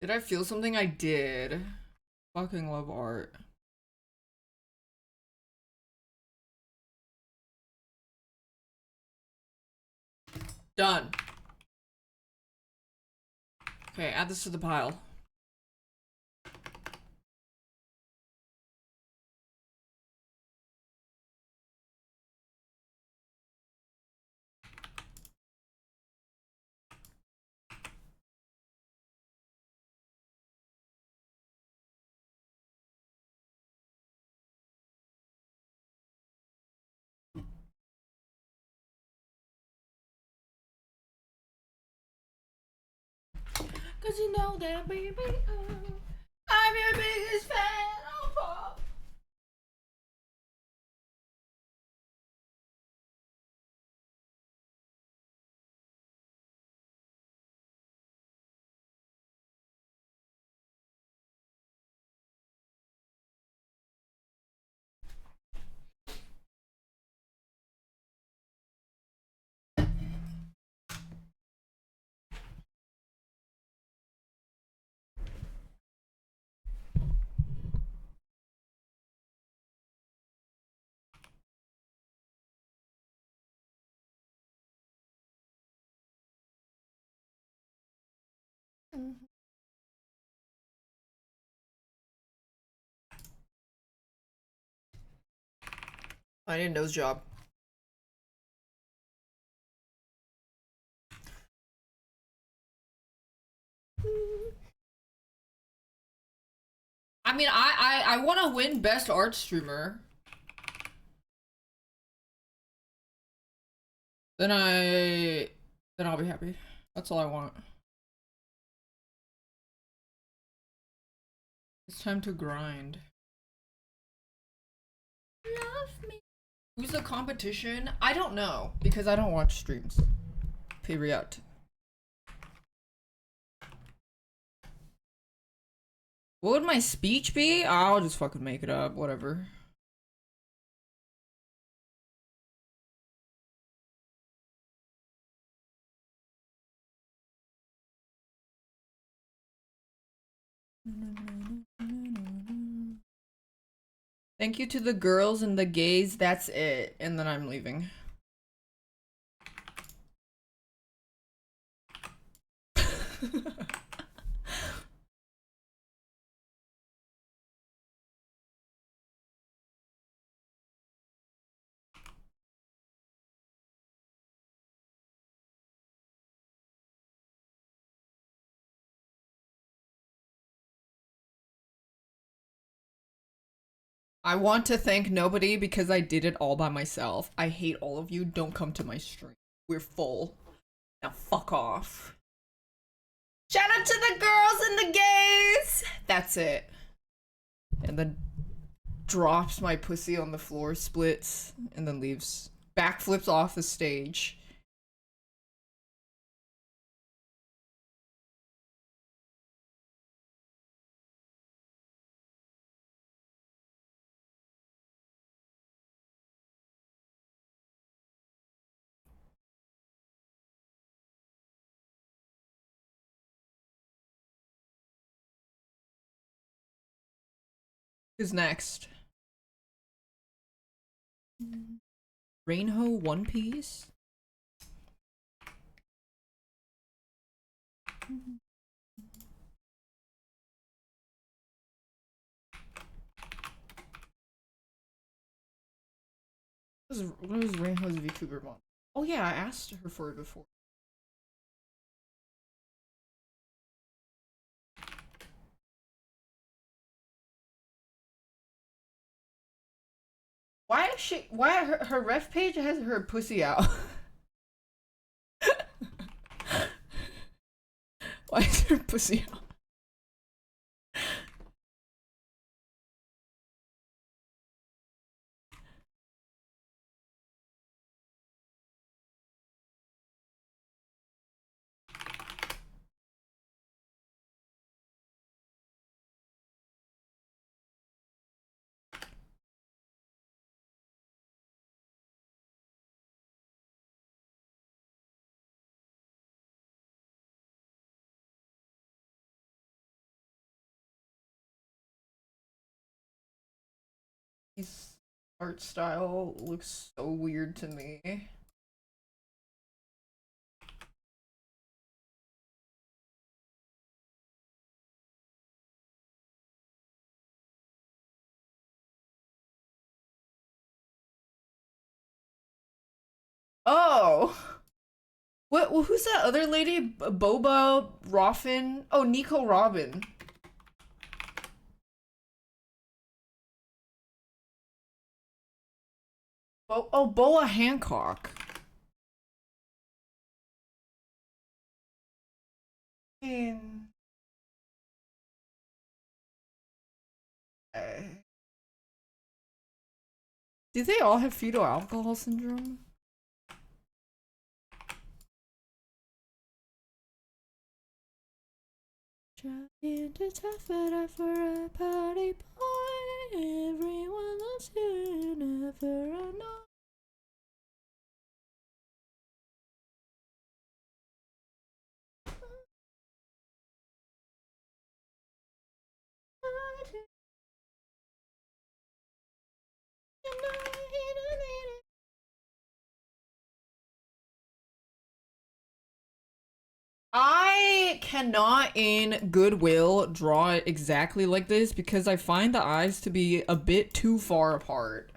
Did I feel something? I did. Fucking love art. Done. Okay, add this to the pile. Cause you know that baby, I'm your biggest fan. Oh, pop. I need a nose job. I mean, I want to win best art streamer. Then I'll be happy. That's all I want. It's time to grind. Love me. Who's the competition? I don't know because I don't watch streams. Period. What would my speech be? I'll just fucking make it up. Whatever. Thank you to the girls and the gays. That's it. And then I'm leaving. I want to thank nobody because I did it all by myself. I hate all of you. Don't come to my stream. We're full. Now fuck off. Shout out to the girls and the gays! That's it. And then drops my pussy on the floor, splits, and then leaves. Backflips off the stage. Who's next? Rainho One Piece? What was Rainhow's VTuber mom? Oh yeah, I asked her for it before. Why is she? Why her ref page has her pussy out? Why is her pussy out? His art style looks so weird to me. Oh! What? Who's that other lady? Boba Roffin? Oh, Nico Robin. Oh, Boa Hancock. And do they all have fetal alcohol syndrome? Trying to tough it up for a party boy. Everyone loves you, never know. I cannot in goodwill draw it exactly like this because I find the eyes to be a bit too far apart.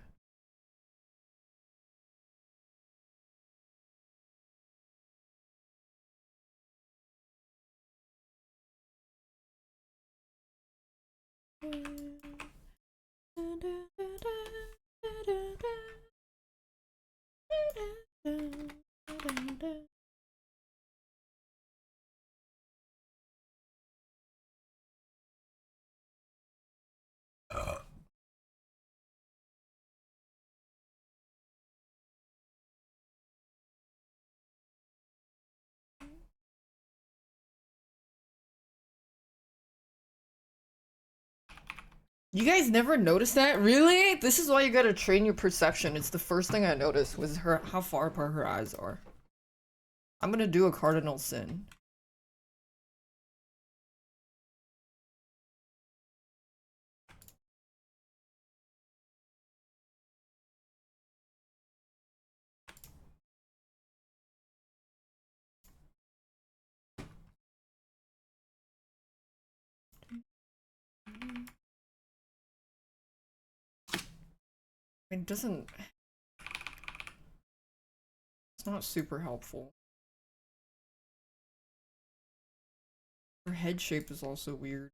You guys never noticed that? Really? This is why you gotta train your perception. It's the first thing I noticed was her how far apart her eyes are. I'm gonna do a cardinal sin. It doesn't... It's not super helpful. Her head shape is also weird.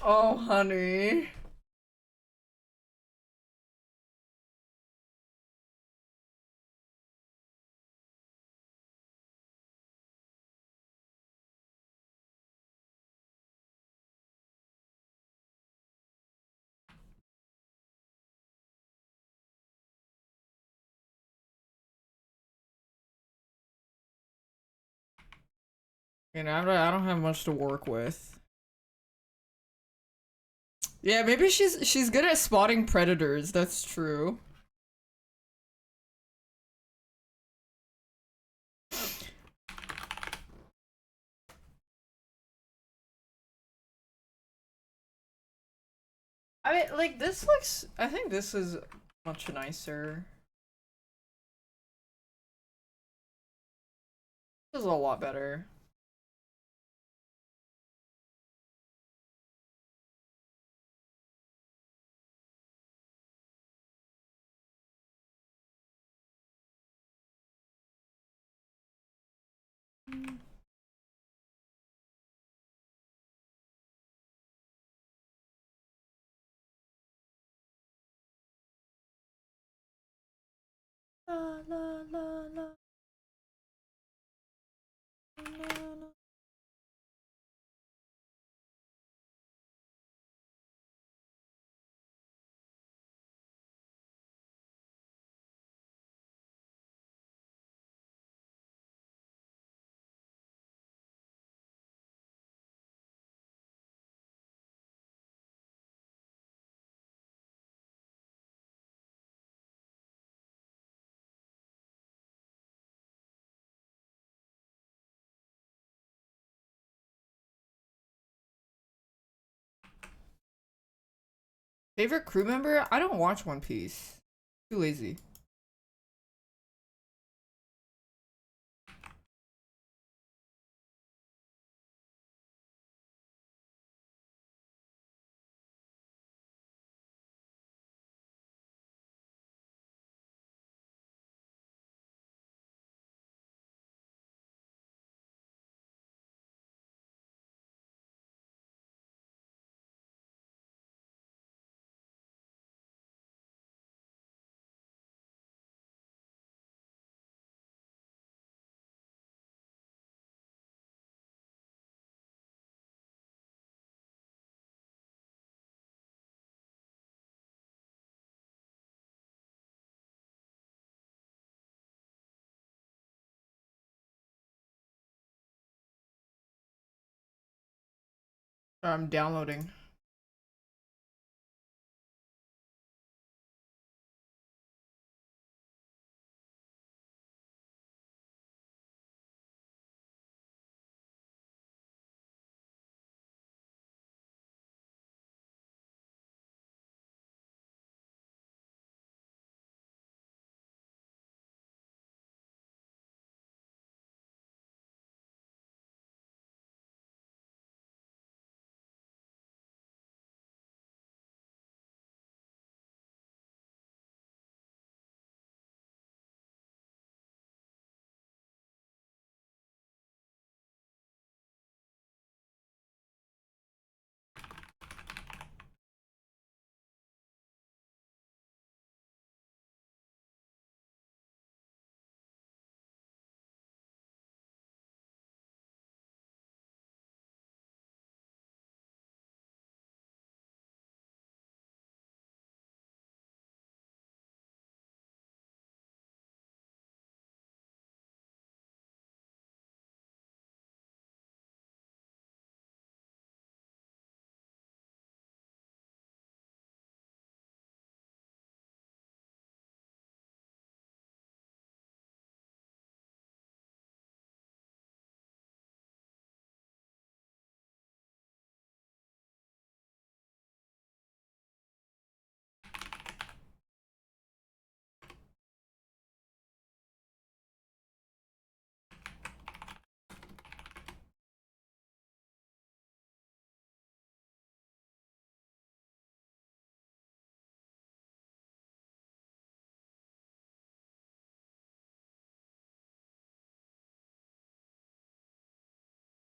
Oh, honey. You know, I don't have much to work with. Yeah, maybe she's good at spotting predators. That's true. I mean, like, this looks... I think this is much nicer. This is a lot better. La la la la. Favorite crew member? I don't watch One Piece. Too lazy. I'm downloading.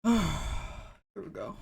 Here we go.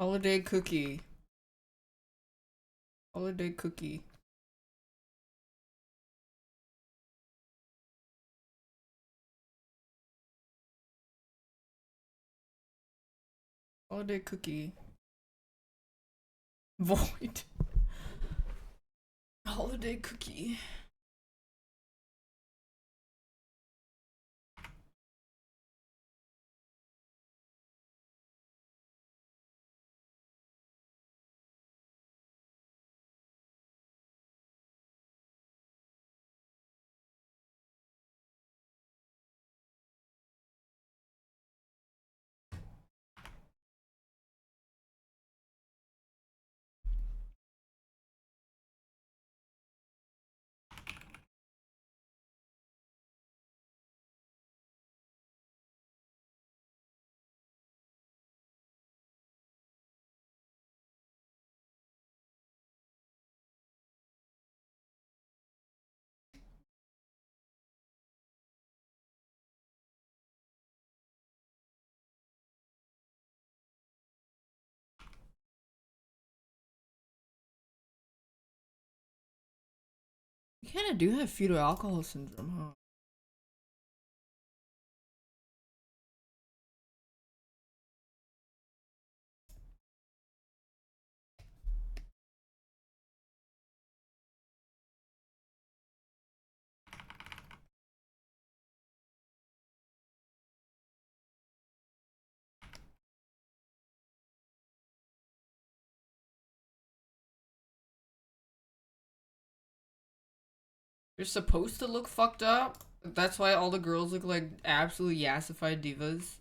Holiday cookie. Holiday cookie. Holiday cookie. Void. Holiday cookie. You kinda do have fetal alcohol syndrome, huh? You're supposed to look fucked up. That's why all the girls look like absolutely yassified divas.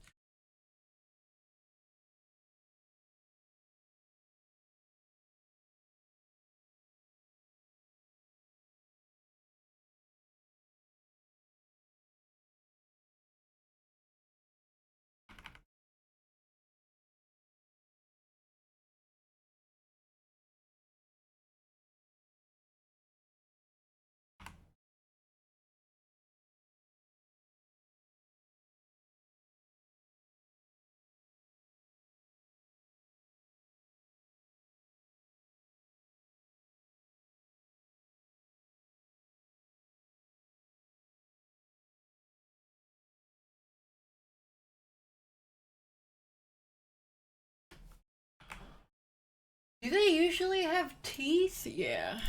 Do they usually have teeth? Yeah.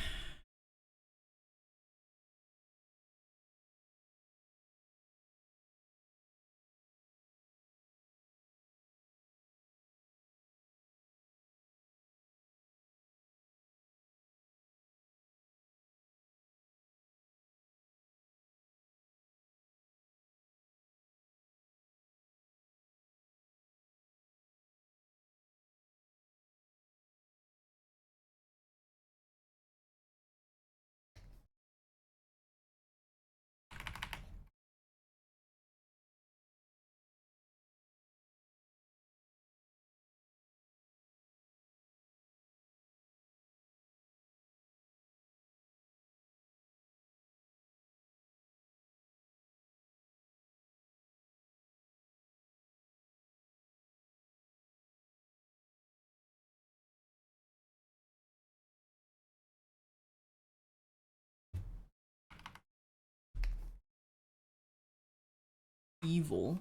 Evil.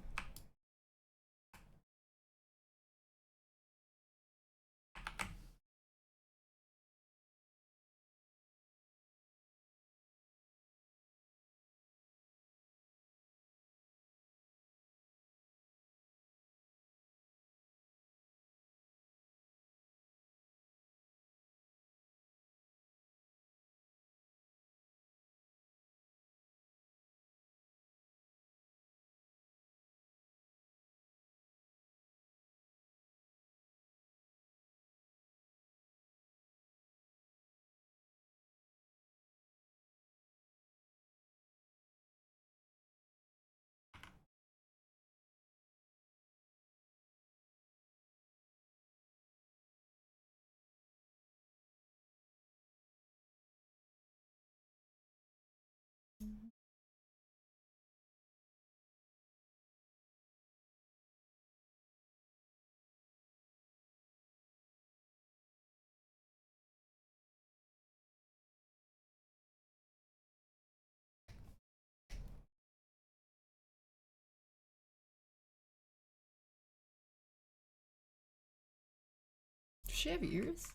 she have ears?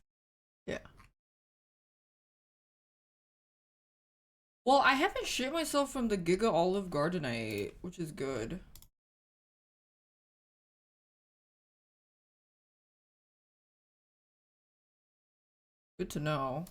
Yeah. Well, I haven't shit myself from the Giga Olive Garden I ate, which is good. Good to know.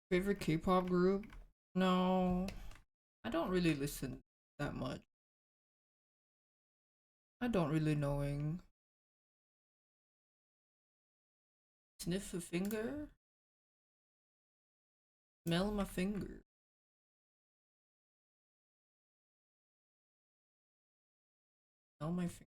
Favorite K-pop group? No, I don't really listen that much. I don't really knowing. Sniff a finger? Smell my finger. Smell my finger.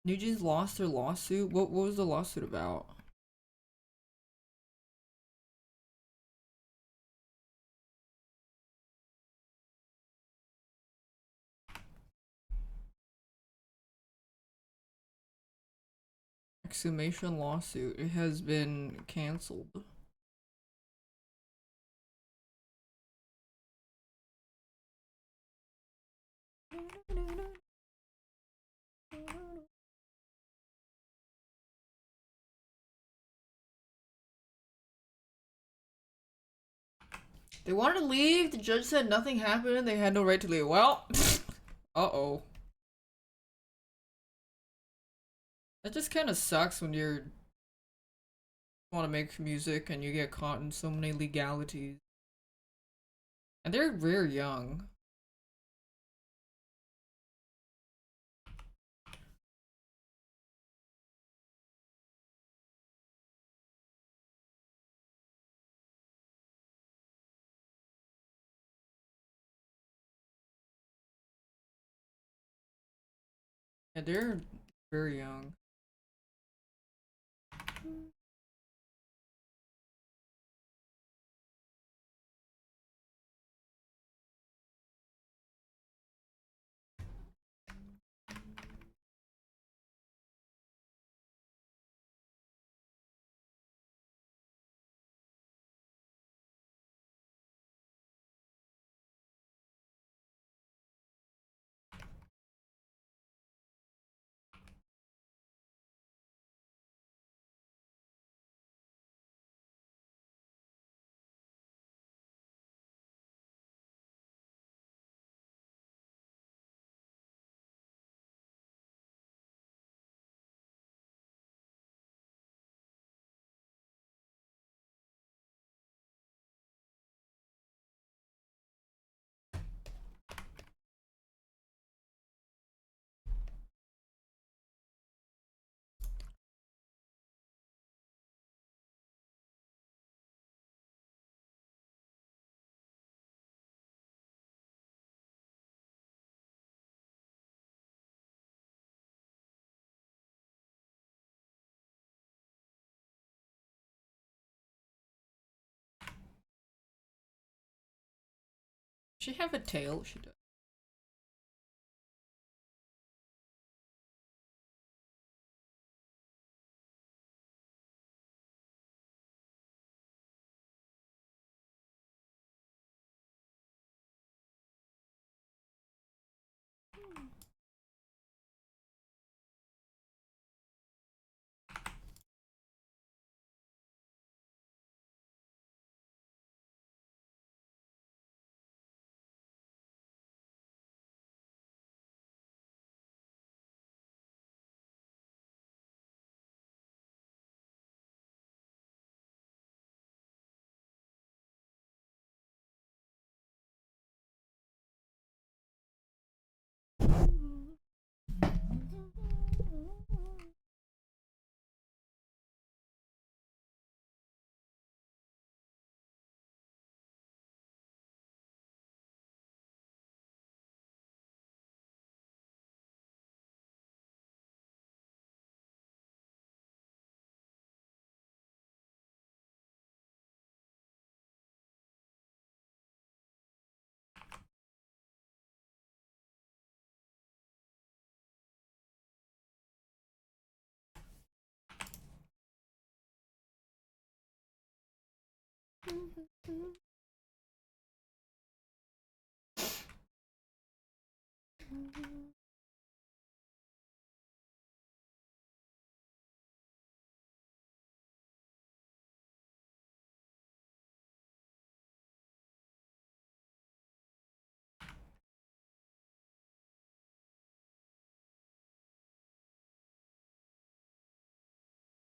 New Jeans lost their lawsuit? What was the lawsuit about? Exclamation lawsuit. It has been cancelled. They wanted to leave. The judge said nothing happened. They had no right to leave. Well, uh-oh. That just kind of sucks when you're want to make music and you get caught in so many legalities. And they're very young. And they're very young. She have a tail? She does.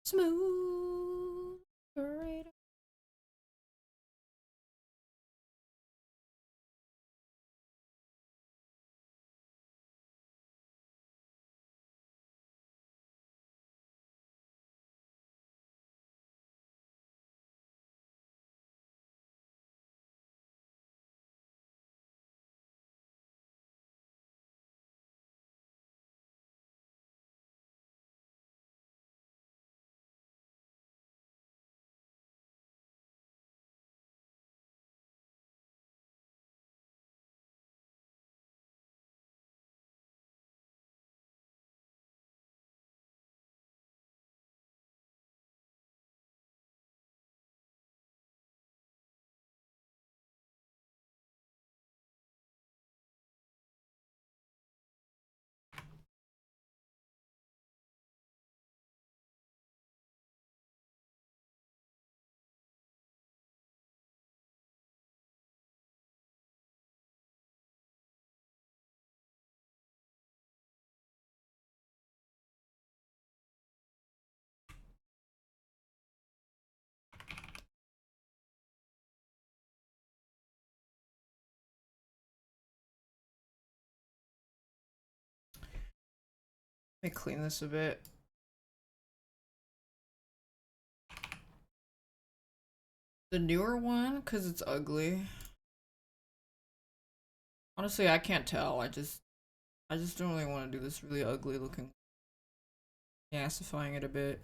Smooth operator. Let me clean this a bit. The newer one, because it's ugly. Honestly, I can't tell. I just don't really want to do this really ugly looking. Gassifying it a bit.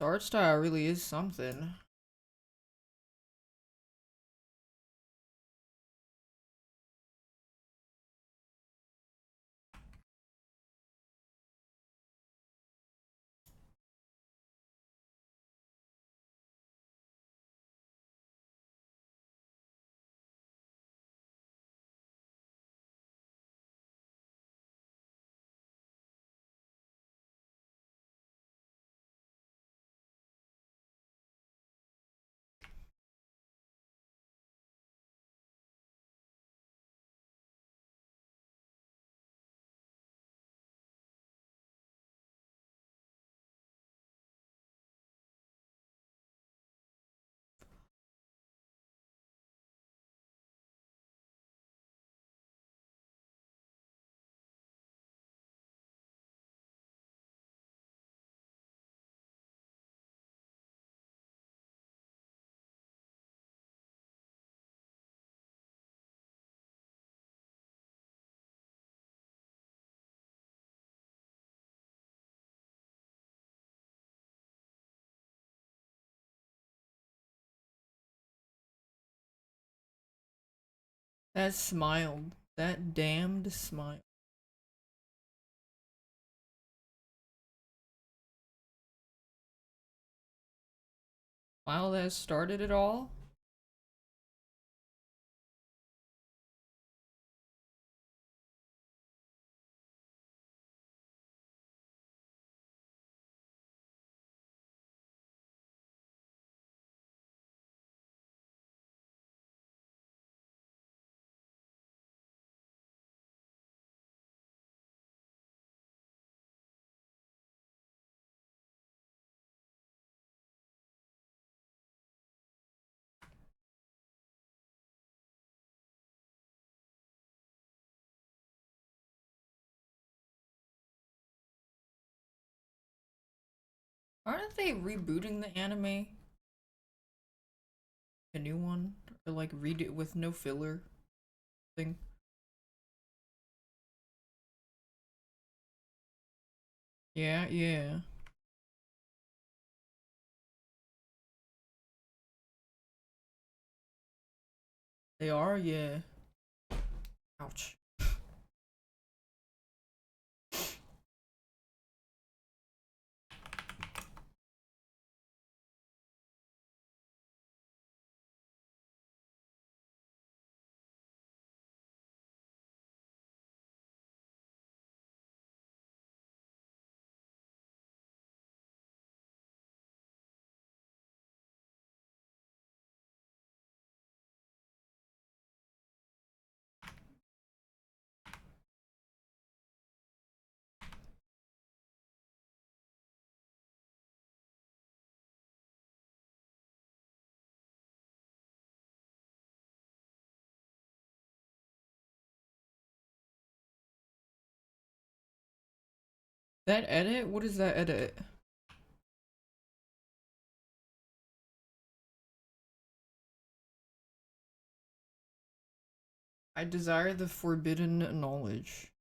The art style really is something. That smiled. That damned smile. Smile that started it all? Aren't they rebooting the anime? A new one? Or like read it with no filler thing? Yeah, yeah. They are, yeah. Ouch. That edit? What is that edit? I desire the forbidden knowledge.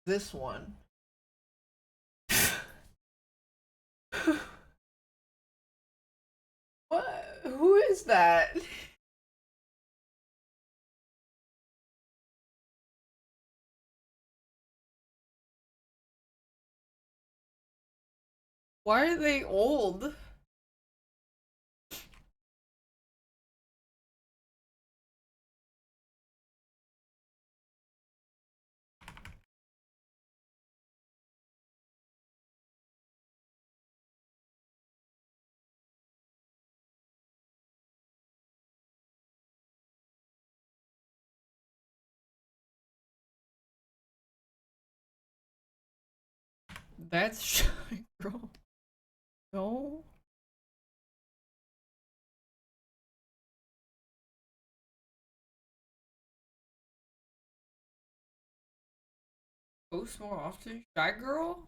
This one. What? Who is that? Why are they old? That's shy girl. No. Post more often. Shy girl?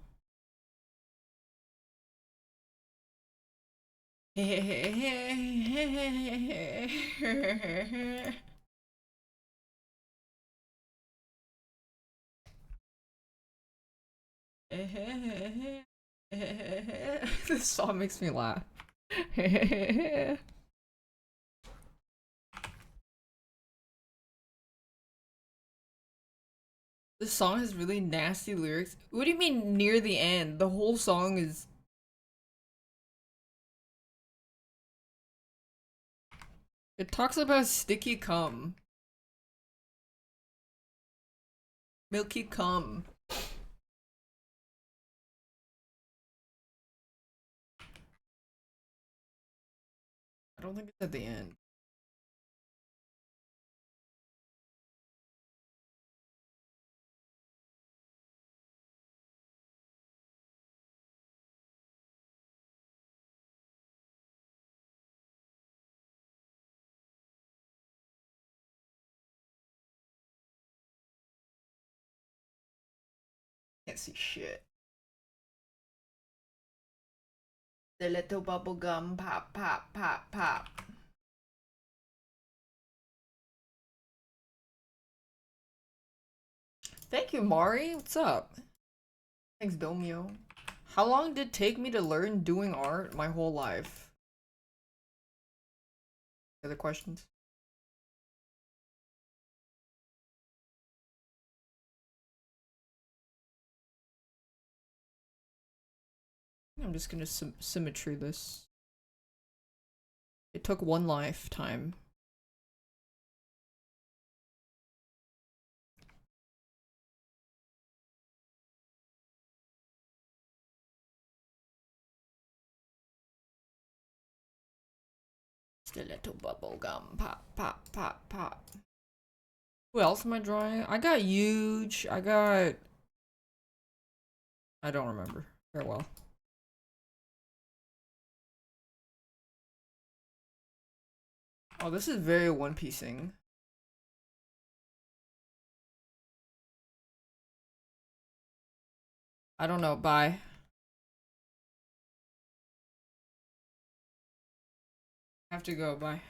This song makes me laugh. This song has really nasty lyrics. What do you mean near the end? The whole song is. It talks about sticky cum. Milky cum. I don't think it's at the end. Can't see shit. The little bubble gum pop, pop, pop, pop. Thank you, Mari. What's up? Thanks, Domio. How long did it take me to learn doing art? My whole life. Other questions? I'm just gonna symmetry this. It took one lifetime. Just a little bubble gum. Pop, pop, pop, pop. Who else am I drawing? I got huge. I got. I don't remember very well. Oh, this is very One Piecing. I don't know. Bye. I have to go. Bye.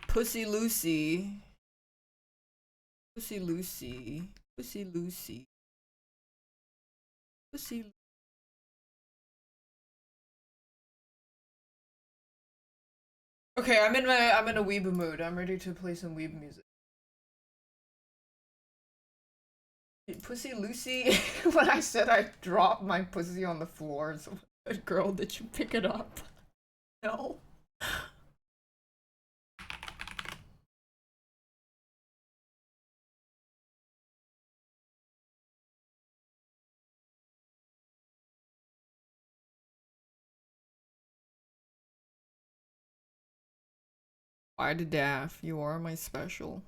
Pussy Lucy. Pussy Lucy. Pussy Lucy. Pussy. Okay, I'm in a weeb mood. I'm ready to play some weeb music. Pussy Lucy. When I said I dropped my pussy on the floor, so girl, did you pick it up? No. Why did daph? You are my special.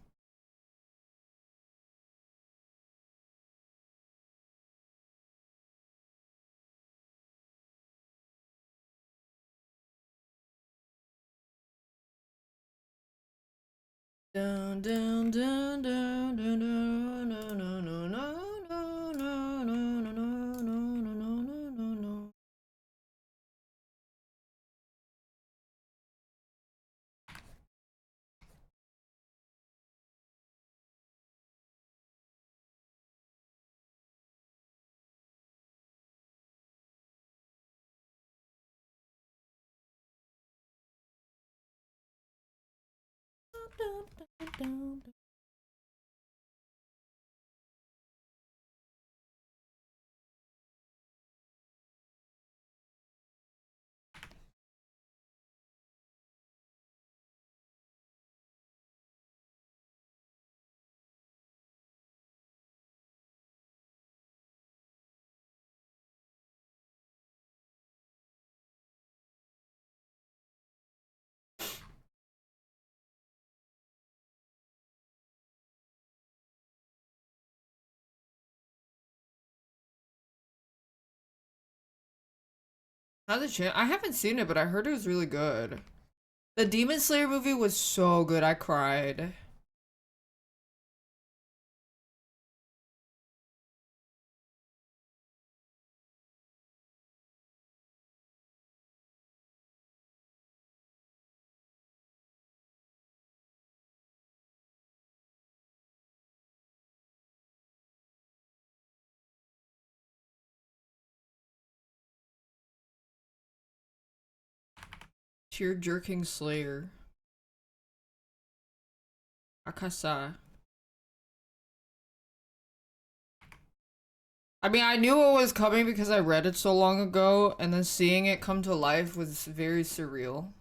Dun, dun, dun, dun, dun, dun, no, no, no, no, no, no, no, no, no, no, no, no. How's it change? I haven't seen it, but I heard it was really good. The Demon Slayer movie was so good, I cried. Tear jerking Slayer. Akasa. I mean, I knew it was coming because I read it so long ago, and then seeing it come to life was very surreal.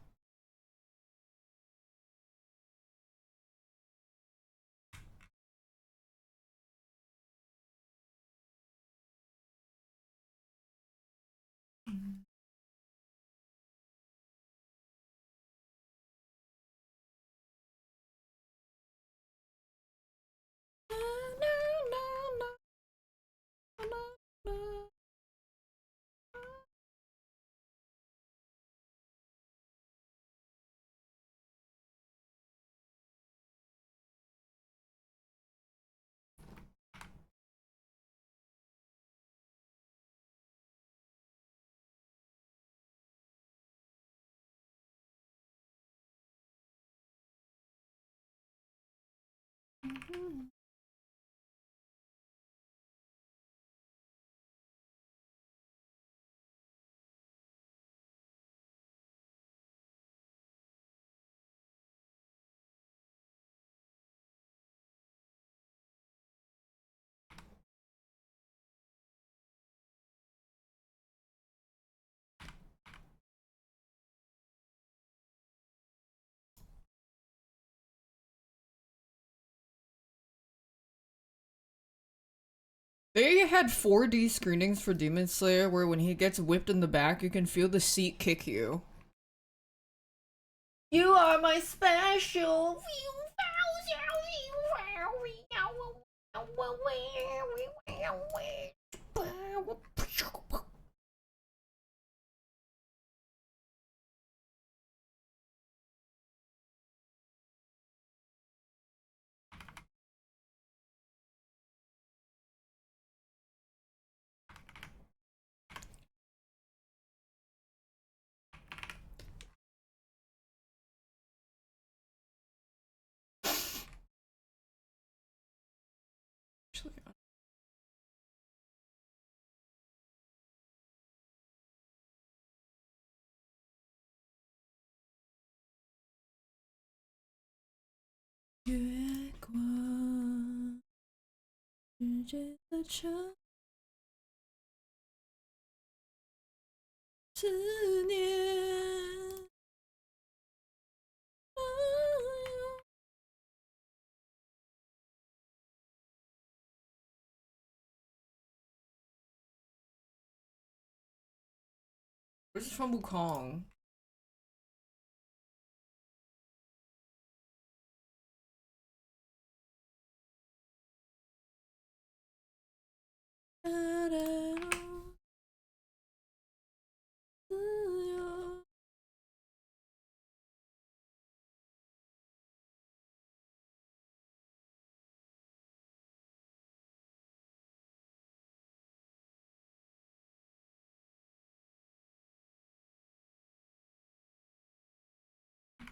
They had 4D screenings for Demon Slayer where when he gets whipped in the back, you can feel the seat kick you. You are my special. This is from Wukong.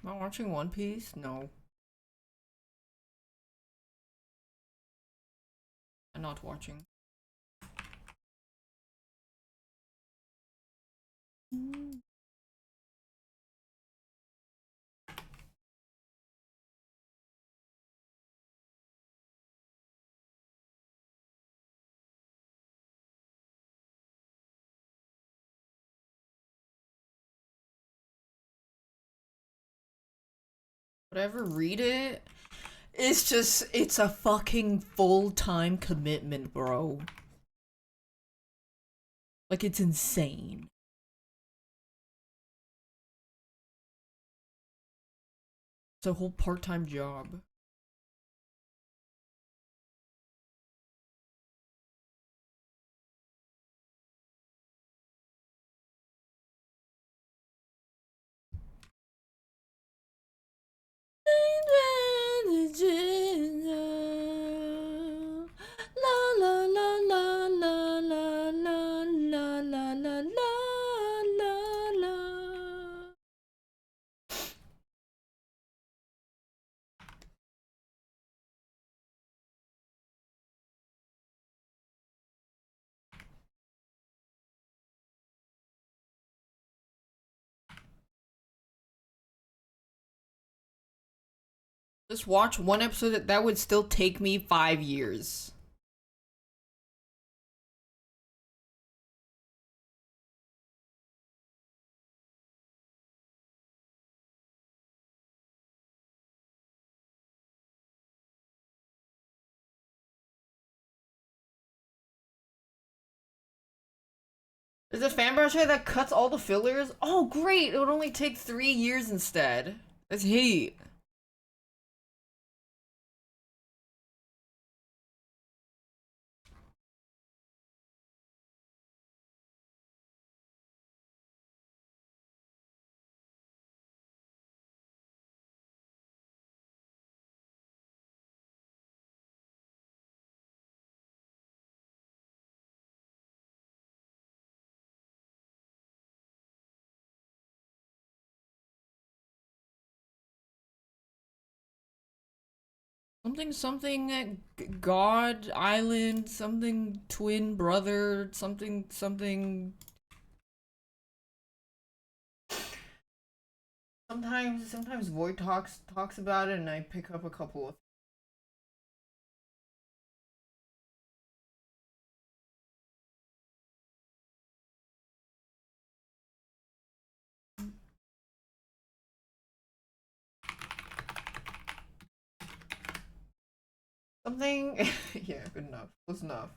Am I watching One Piece? No. I'm not watching. Whatever, read it. It's just, it's a fucking full-time commitment, bro. Like, it's insane. It's a whole part-time job. La la la la la la la la la la la la. Just watch one episode that would still take me 5 years. There's a fan brush that cuts all the fillers. Oh, great! It would only take 3 years instead. That's heat. Something something God Island, something twin brother, something something. Sometimes Void talks about it, and I pick up a couple of. Something. Yeah, good enough. Close enough.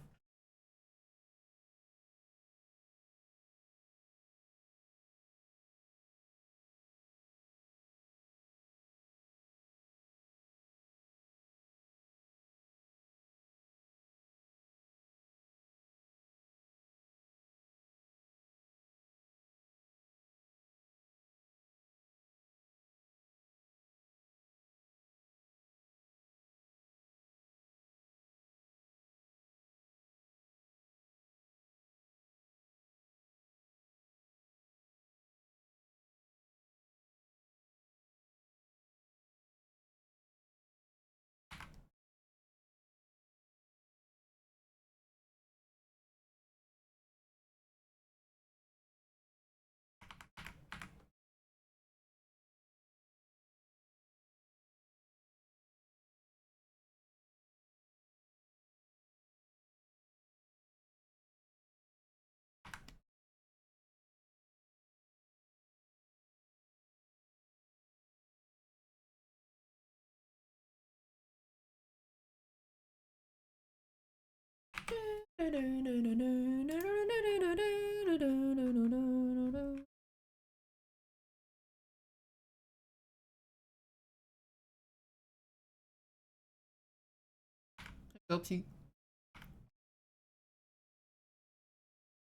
Guilty.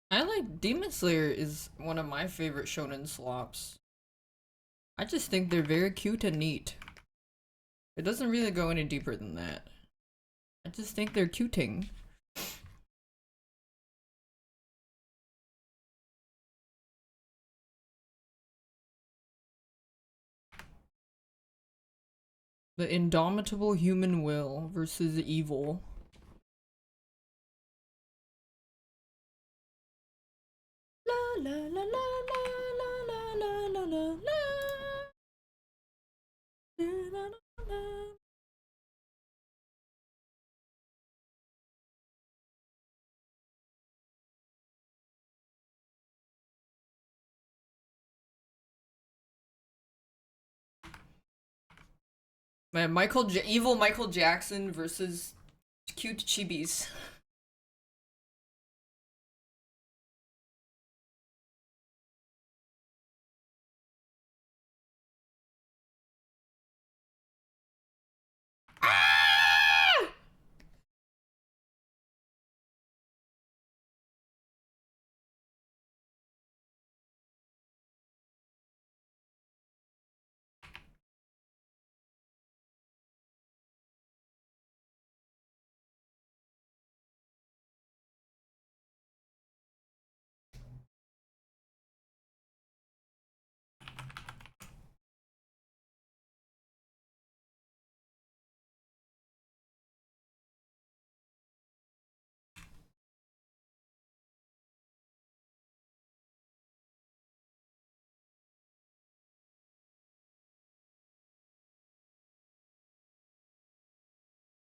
I like Demon Slayer is one of my favorite shonen slops. I just think they're very cute and neat. It doesn't really go any deeper than that. I just think they're cuting. The indomitable human will versus evil. La la la la la la la la la la. Man, evil Michael Jackson versus cute chibis. Ah!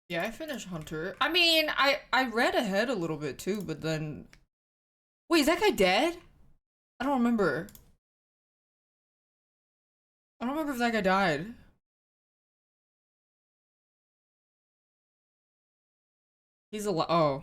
Yeah, I finished Hunter. I mean, I read ahead a little bit too, but then wait, is that guy dead? I don't remember. I don't remember if that guy died. He's alive. Oh.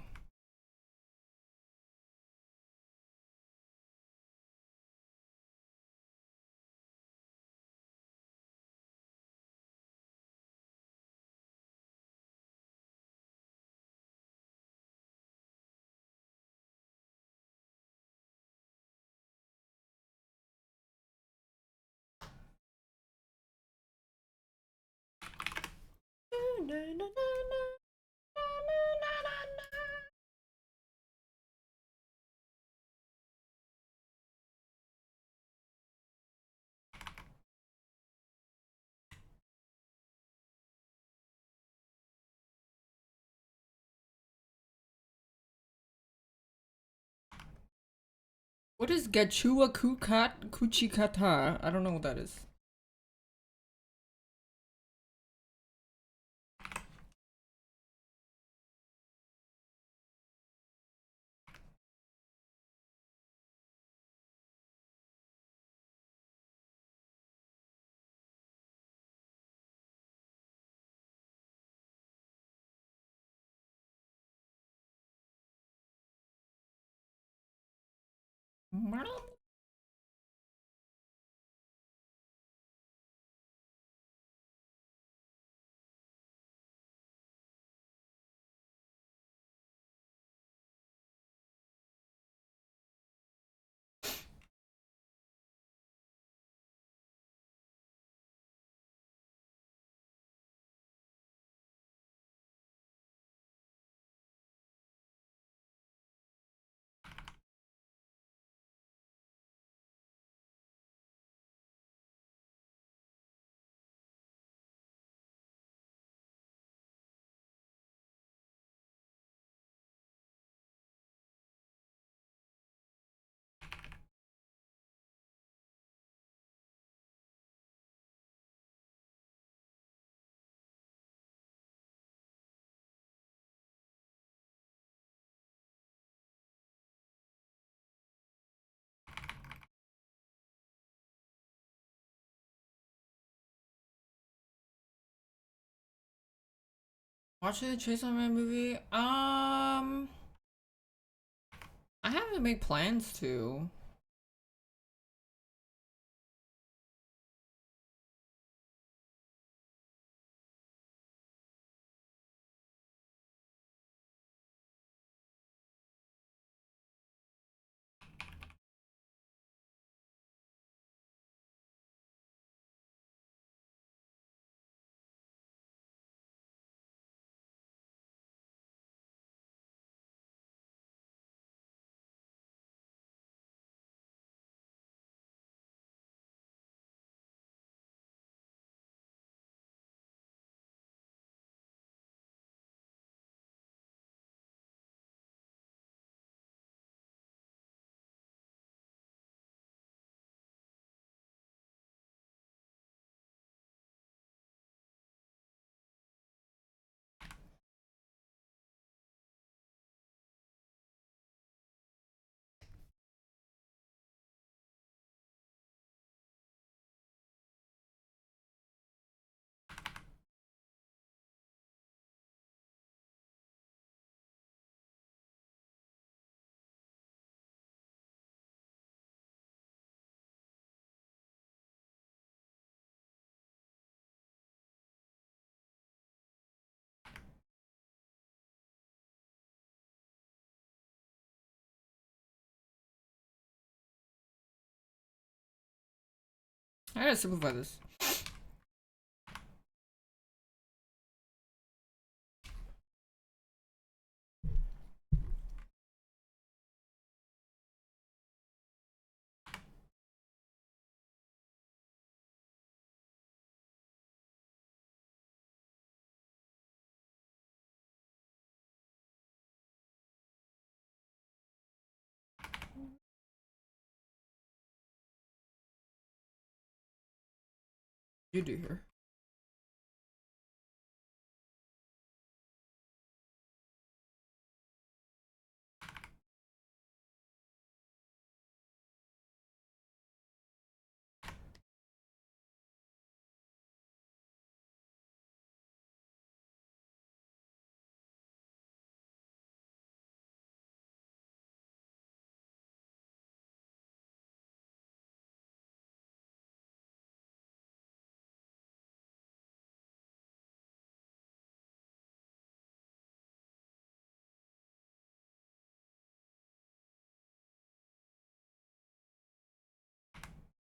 What is Gachua Kukat Kuchikata? I don't know what that is. Watching the Chainsaw Man movie? I haven't made plans to. I gotta simplify this. You do here.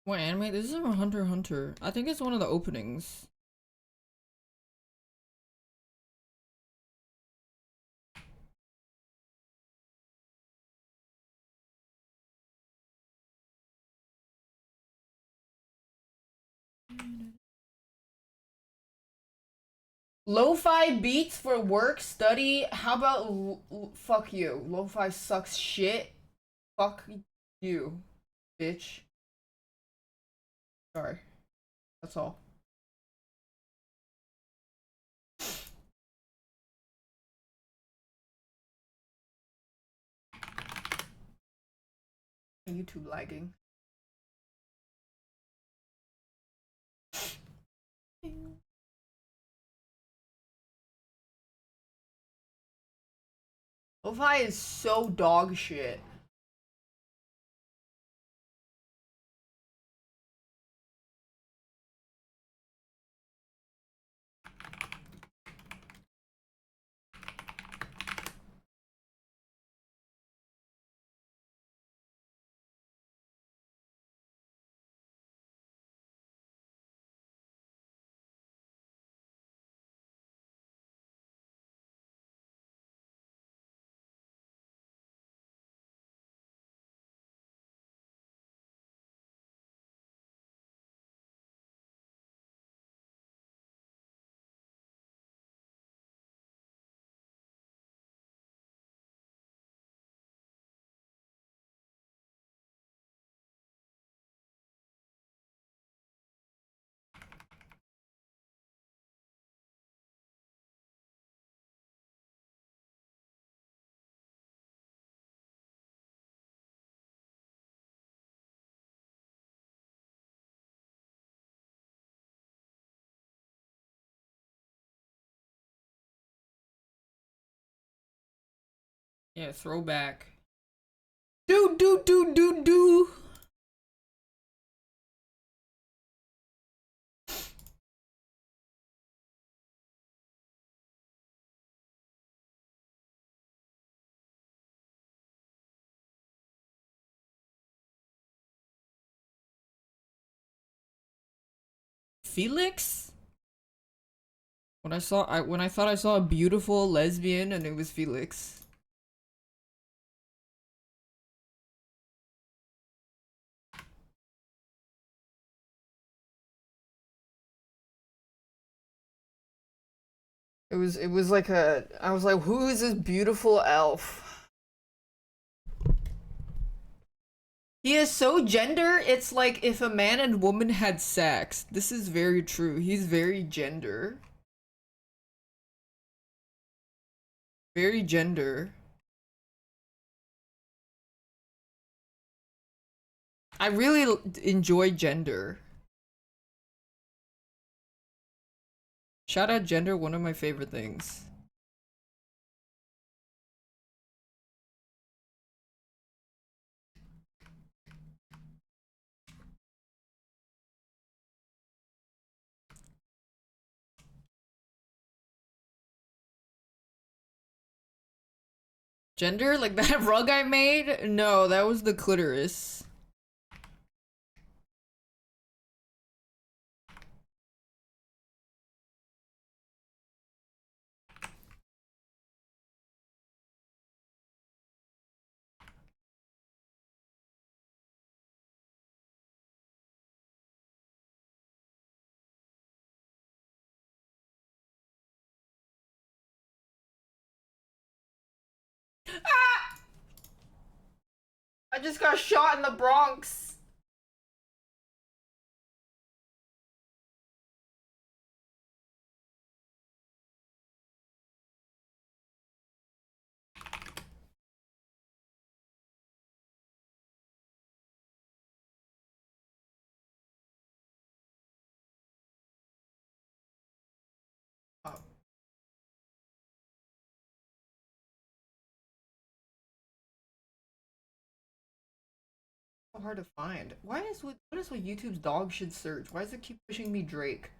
What anime? This is from Hunter x Hunter. I think it's one of the openings. Lo-fi beats for work, study. How about fuck you? Lo-fi sucks shit. Fuck you, bitch. Sorry. That's all. YouTube lagging. Lo-fi is so dog shit. Yeah, throwback. Do. Felix? When I thought I saw a beautiful lesbian and it was Felix. It was like I was like, who is this beautiful elf? He is so gender, it's like if a man and woman had sex. This is very true. He's very gender. Very gender. I really enjoy gender. Shout out gender, one of my favorite things. Gender? Like that rug I made? No, that was the clitoris. Ah! I just got shot in the Bronx. Oh, so hard to find. What is what YouTube's dog should search? Why does it keep pushing me Drake?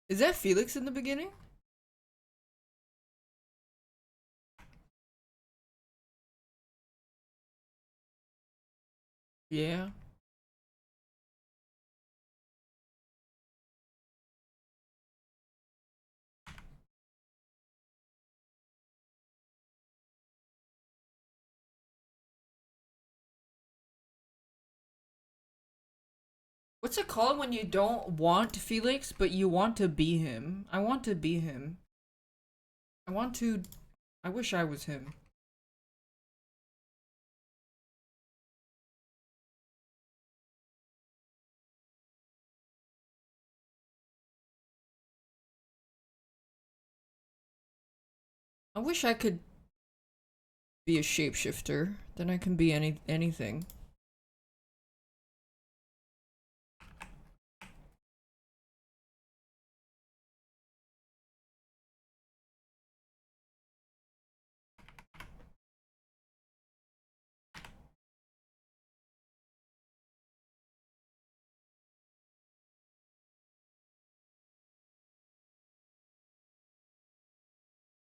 Is that Felix in the beginning? Yeah. What's it called when you don't want Felix, but you want to be him? I want to be him. I want to. I wish I was him. I wish I could be a shapeshifter. Then I can be anything.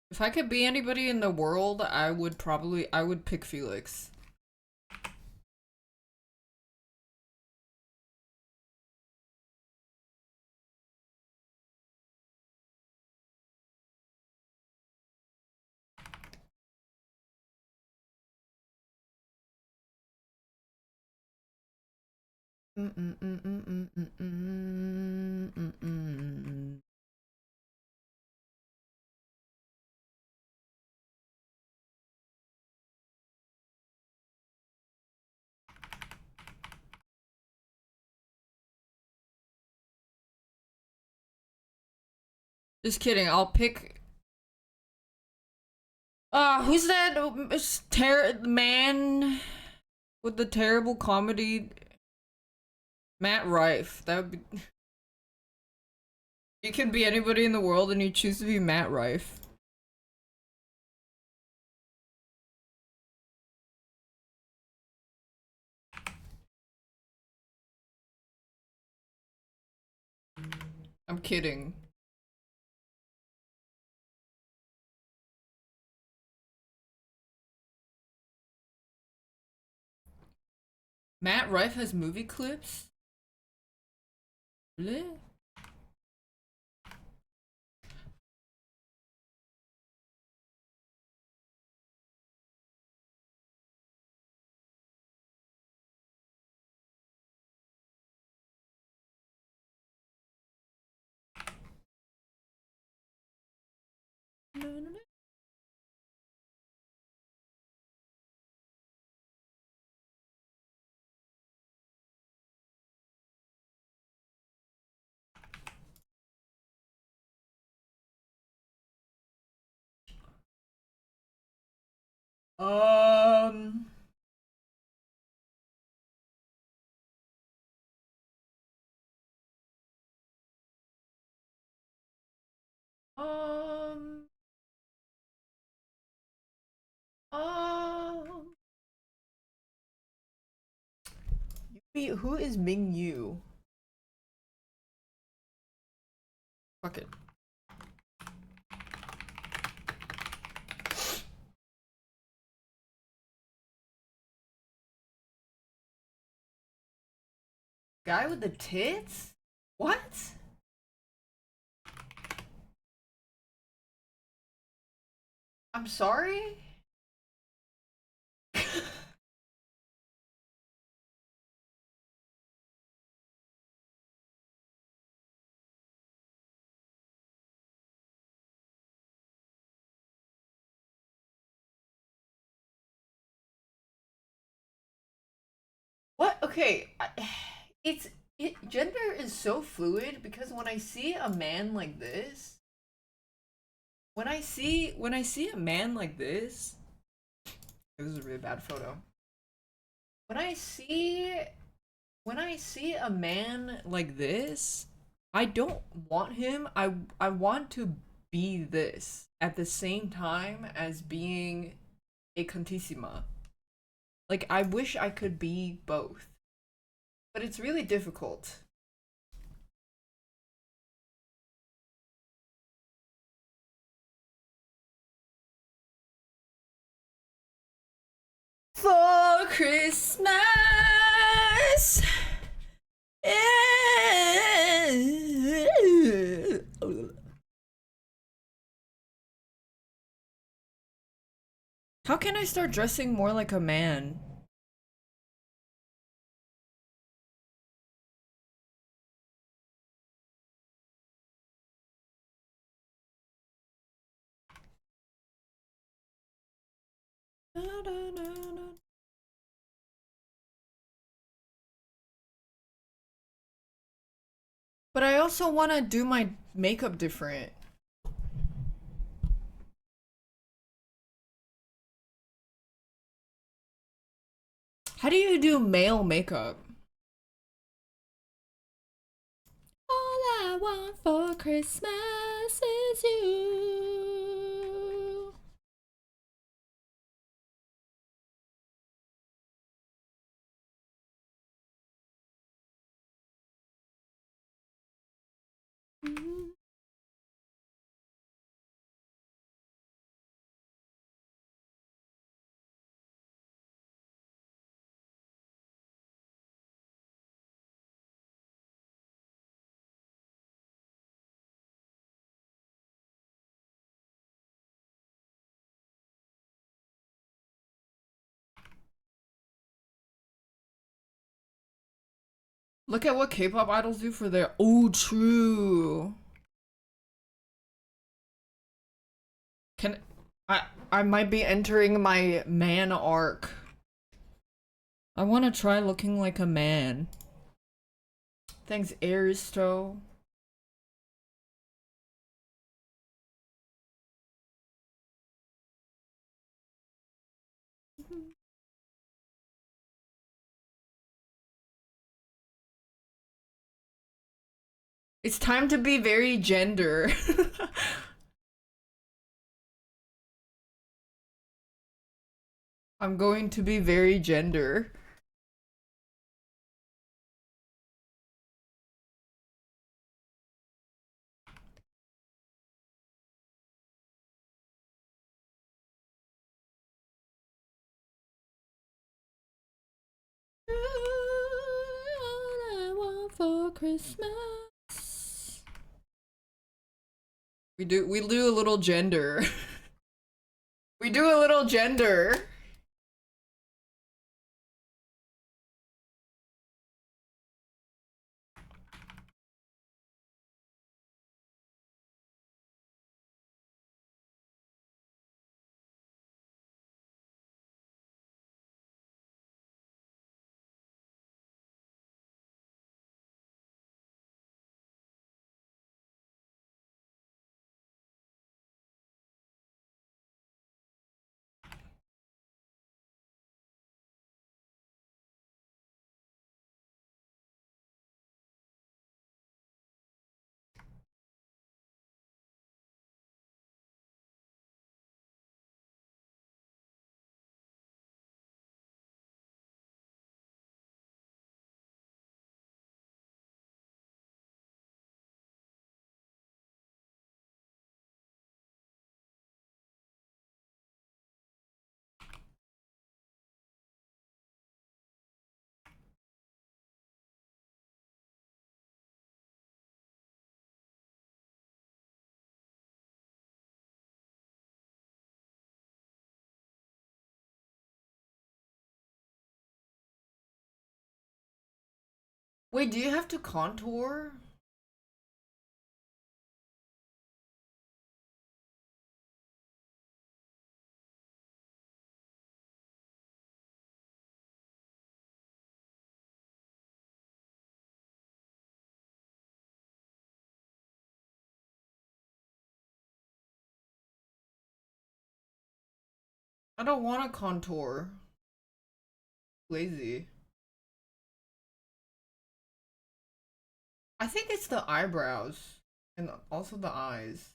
If I could be anybody in the world, I would pick Felix. Just kidding. I'll pick. Who's that man with the terrible comedy? Matt Rife. That would be. You can be anybody in the world, and you choose to be Matt Rife. I'm kidding. Matt Rife has movie clips? Really? Um. Um. Um. Who is Ming Yu? Fuck it. Guy with the tits? What? I'm sorry? What? Okay, it's gender is so fluid because when I see a man like this, when I see a man like this is a really bad photo. When I see when I see a man like this, I don't want him. I want to be this at the same time as being a contissima. Like I wish I could be both, but it's really difficult. For Christmas. How can I start dressing more like a man? But I also want to do my makeup different. How do you do male makeup? All I want for Christmas is you. Look at what K-pop idols do for their. Oh, true. Can I might be entering my man arc. I want to try looking like a man. Thanks, Aristo. It's time to be very gender. I'm going to be very gender. All I want for Christmas. We do a little gender. We do a little gender. Wait, do you have to contour? I don't want to contour. Lazy. I think it's the eyebrows and also the eyes.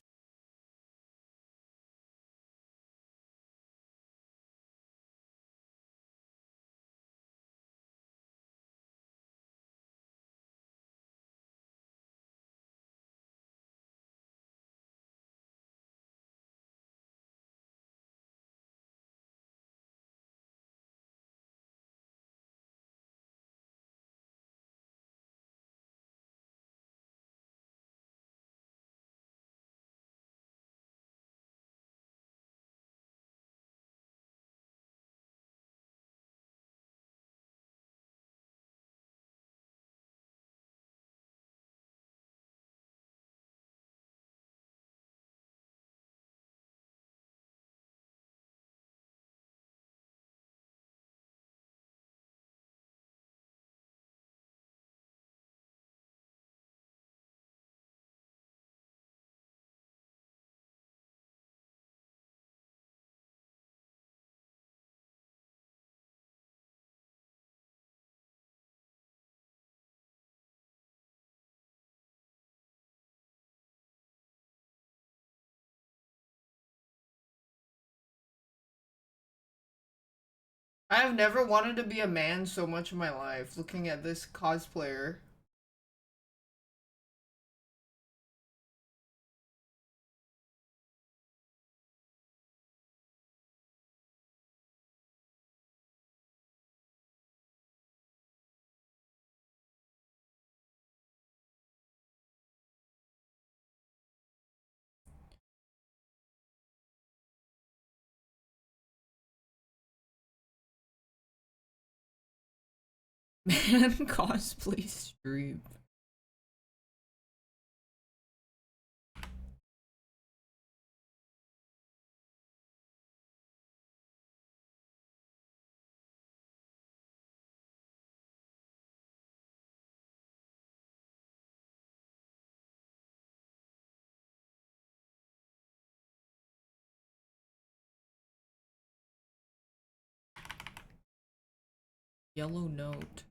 I have never wanted to be a man so much in my life, looking at this cosplayer. Man cosplay stream. Yellow note.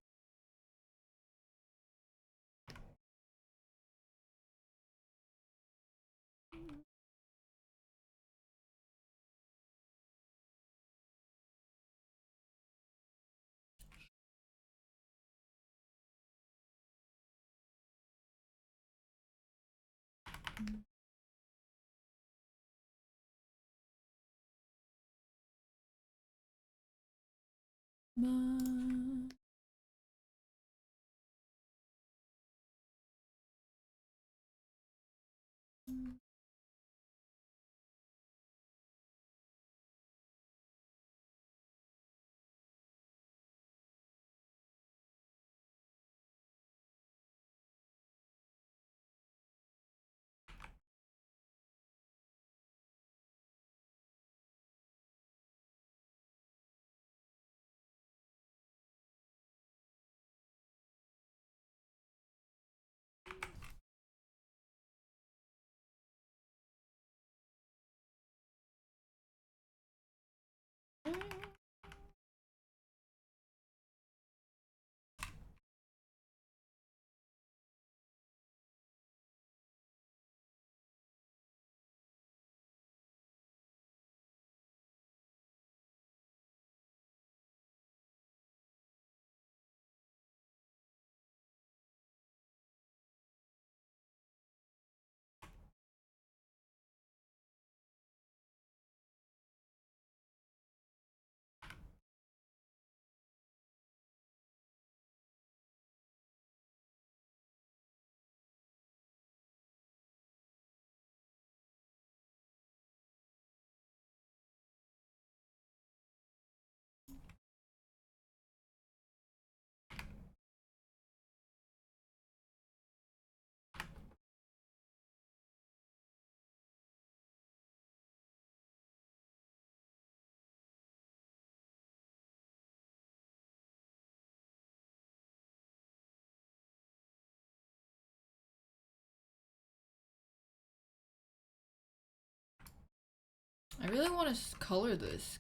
I really want to color this.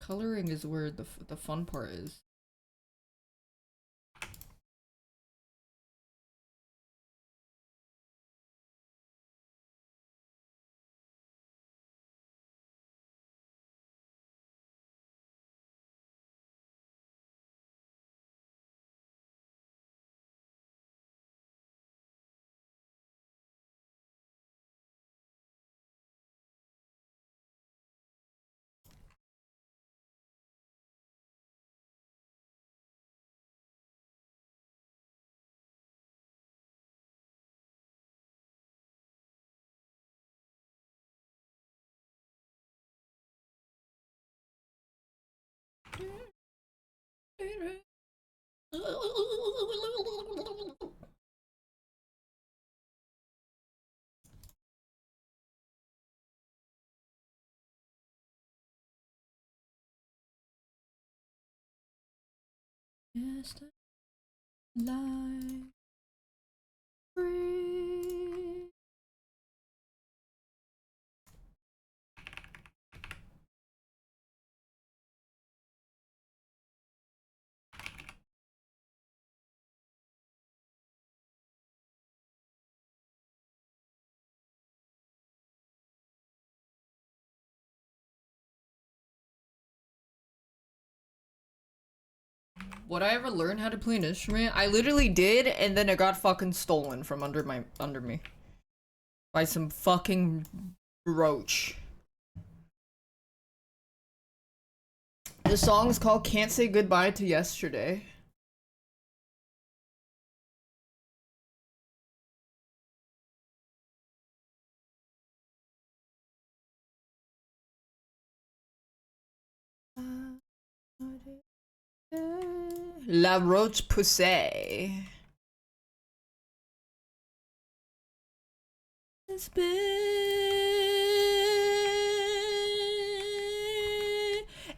Coloring is where the fun part is. Just like free. Would I ever learn how to play an instrument? I literally did, and then it got fucking stolen from under me by some fucking roach. The song is called "Can't Say Goodbye to Yesterday." La Roche Poussée. It's been...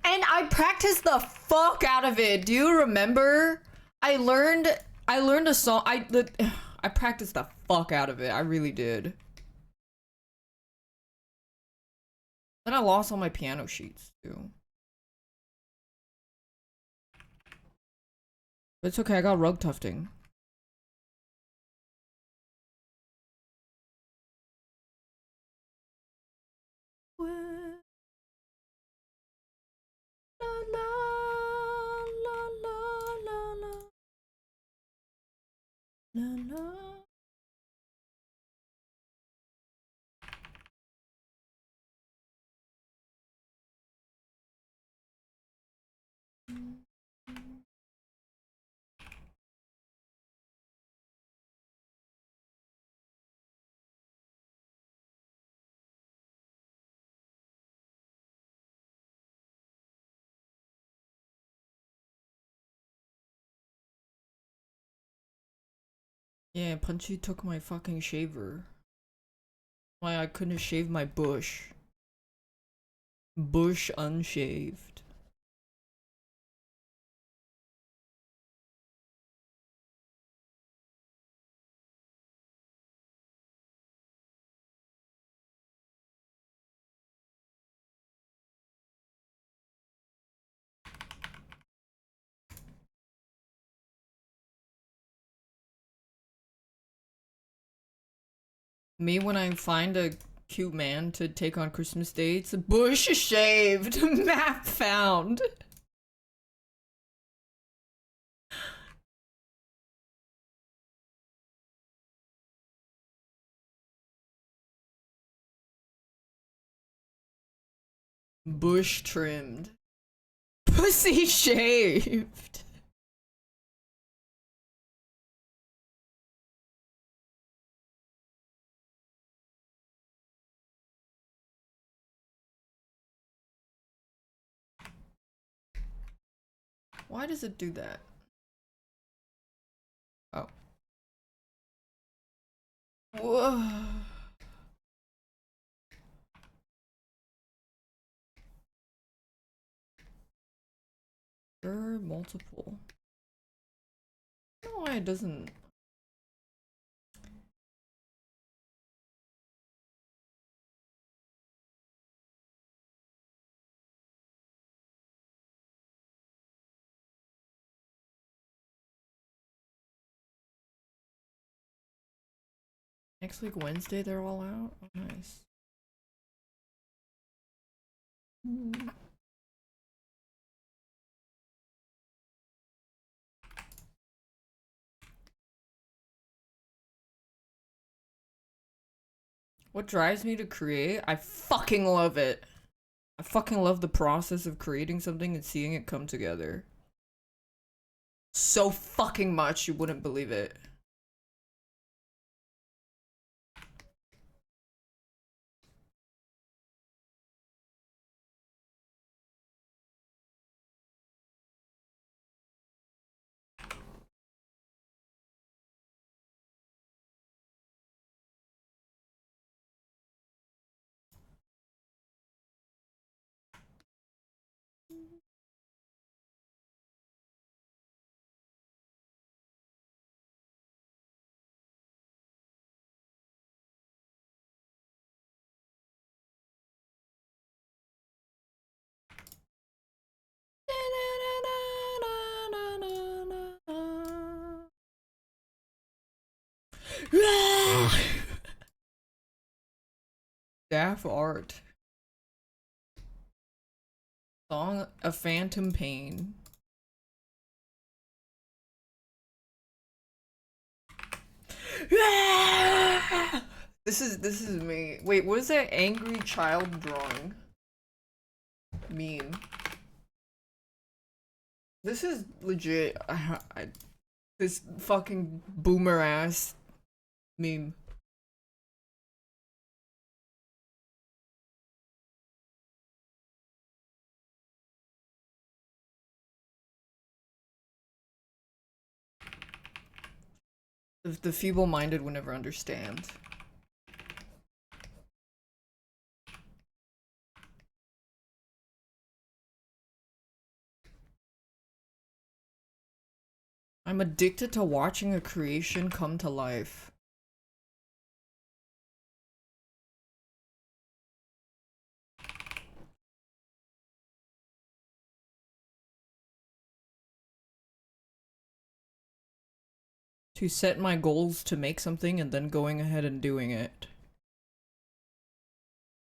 And I practiced the fuck out of it. Do you remember? I learned a song. I practiced the fuck out of it. I really did. Then I lost all my piano sheets too. But it's okay, I got rug tufting. La la la la la la la la. Yeah, Punchy took my fucking shaver. Why I couldn't shave my bush. Bush unshaved. Me when I find a cute man to take on Christmas dates, bush shaved, map found. Bush trimmed. Pussy shaved. Why does it do that? Oh. Whoa. Sure, multiple. I don't know why it doesn't. Next week, Wednesday, they're all out? Oh, nice. What drives me to create? I fucking love it. I fucking love the process of creating something and seeing it come together. So fucking much, you wouldn't believe it. Daph art. Song A Phantom Pain. This is me. Wait, what is that angry child drawing? Meme. This is legit. This fucking boomer ass meme. The feeble-minded would never understand. I'm addicted to watching a creation come to life. To set my goals to make something and then going ahead and doing it.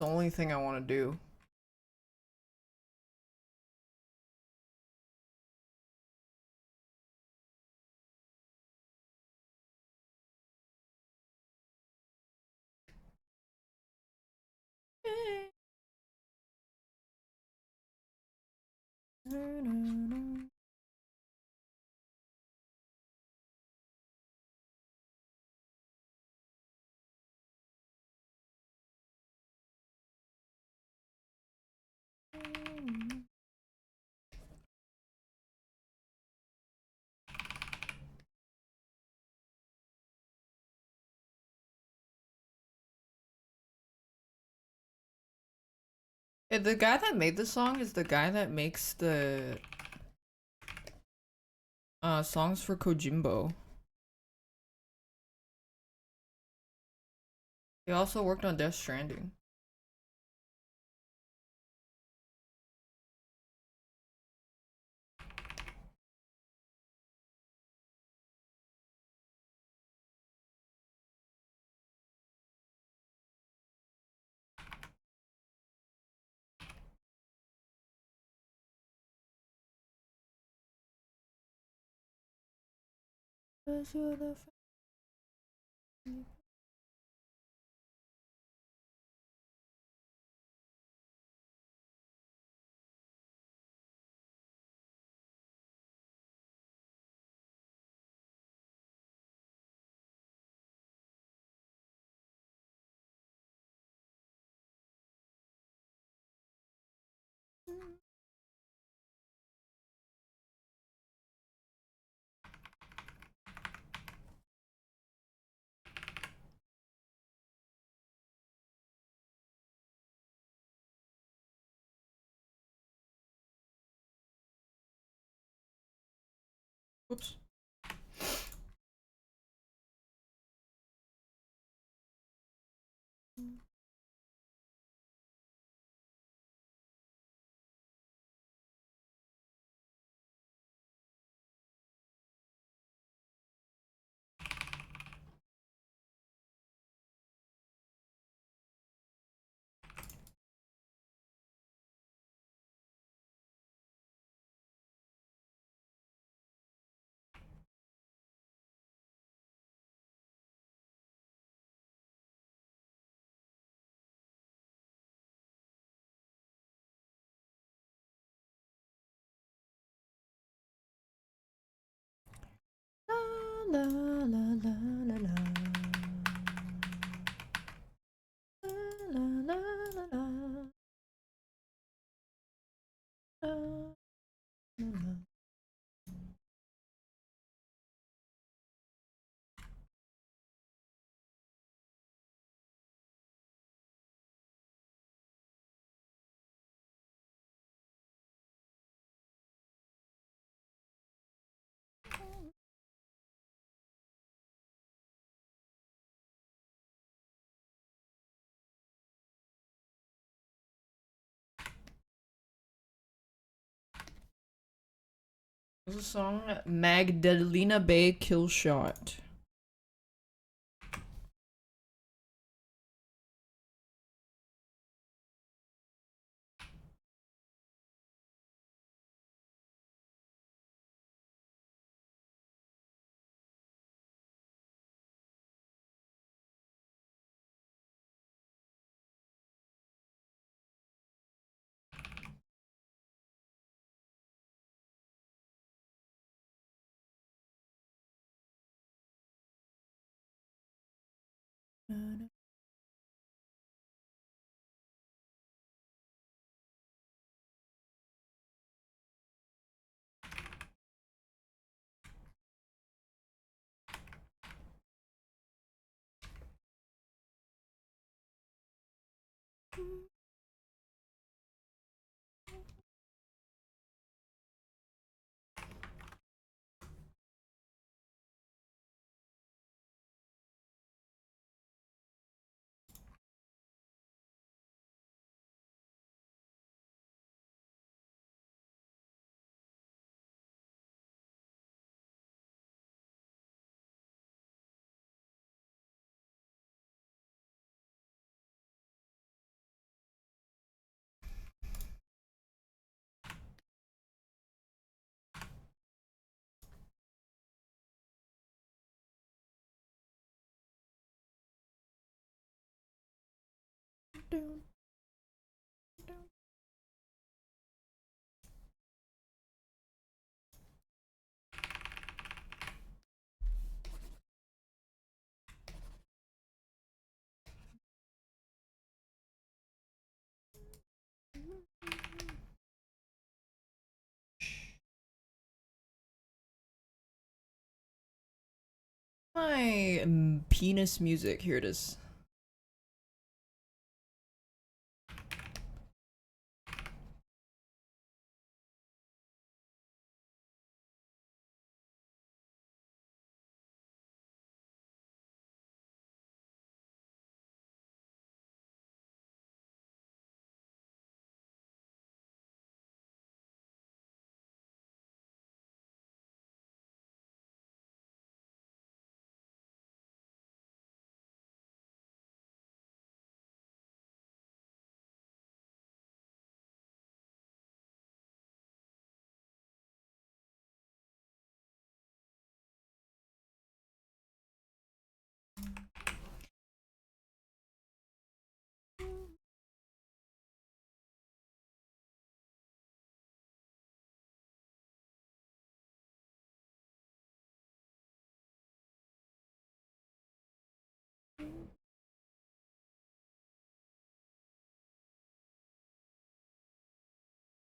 The only thing I want to do. The guy that made the song is the guy that makes the songs for Kojimbo. He also worked on Death Stranding. Oops. la la la la la. La la la la la. La la. What's the song? Magdalena Bay Kill Shot. My penis music. Here it is.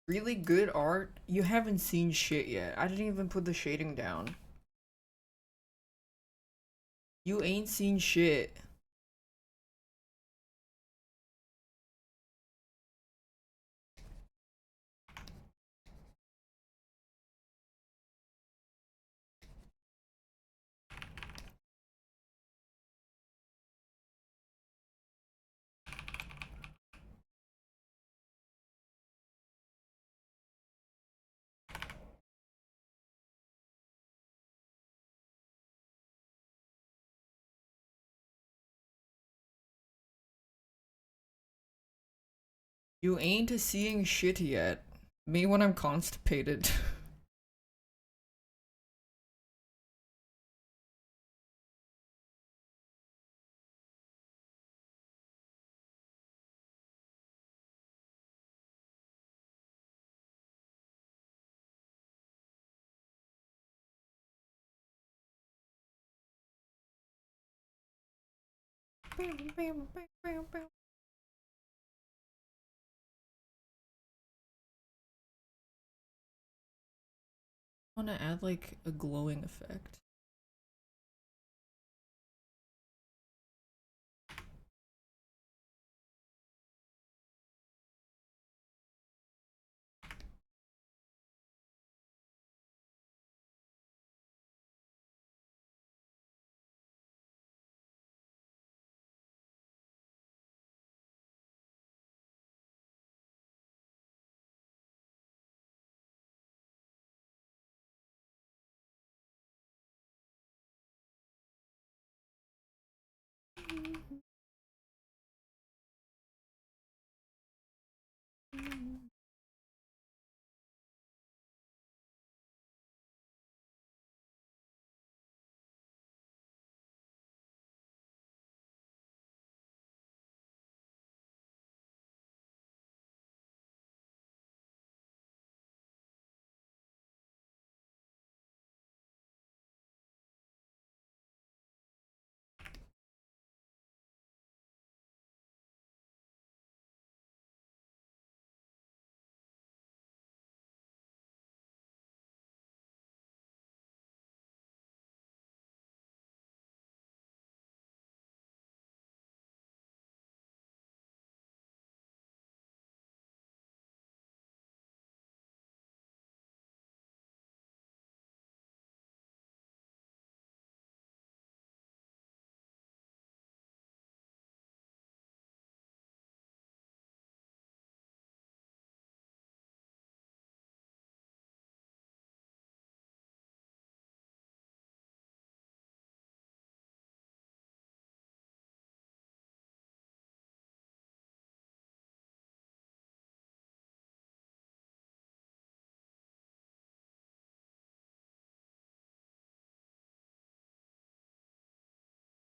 Really good art? You haven't seen shit yet. I didn't even put the shading down. You ain't seen shit. You ain't seeing shit yet. Me when I'm constipated. Want to add like a glowing effect.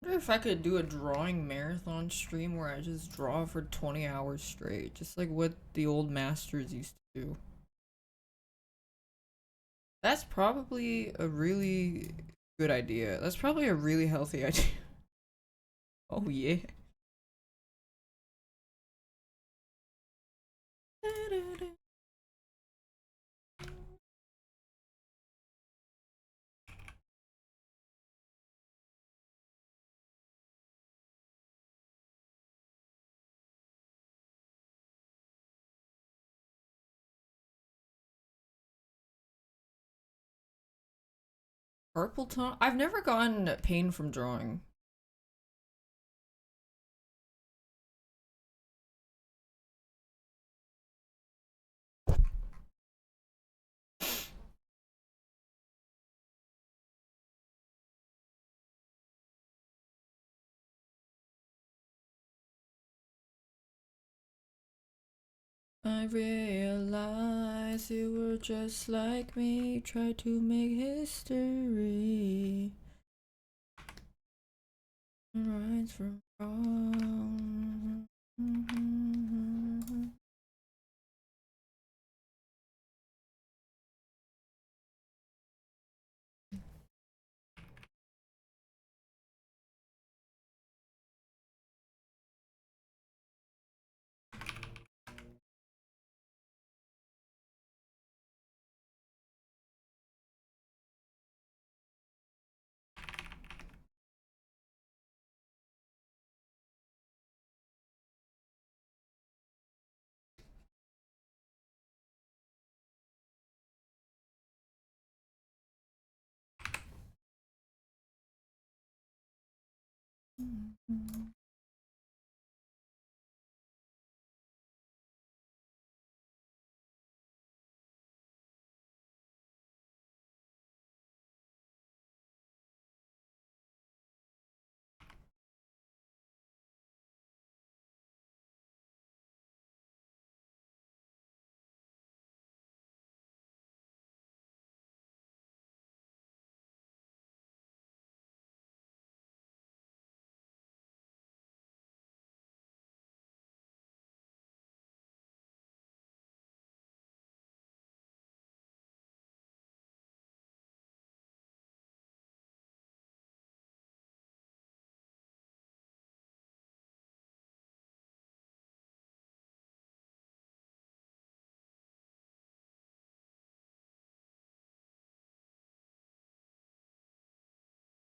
I wonder if I could do a drawing marathon stream where I just draw for 20 hours straight, just like what the old masters used to do. That's probably a really good idea. That's probably a really healthy idea. Oh yeah. Purple tone? I've never gotten pain from drawing. I realize you were just like me, try to make history. Right from wrong.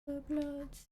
The bloods.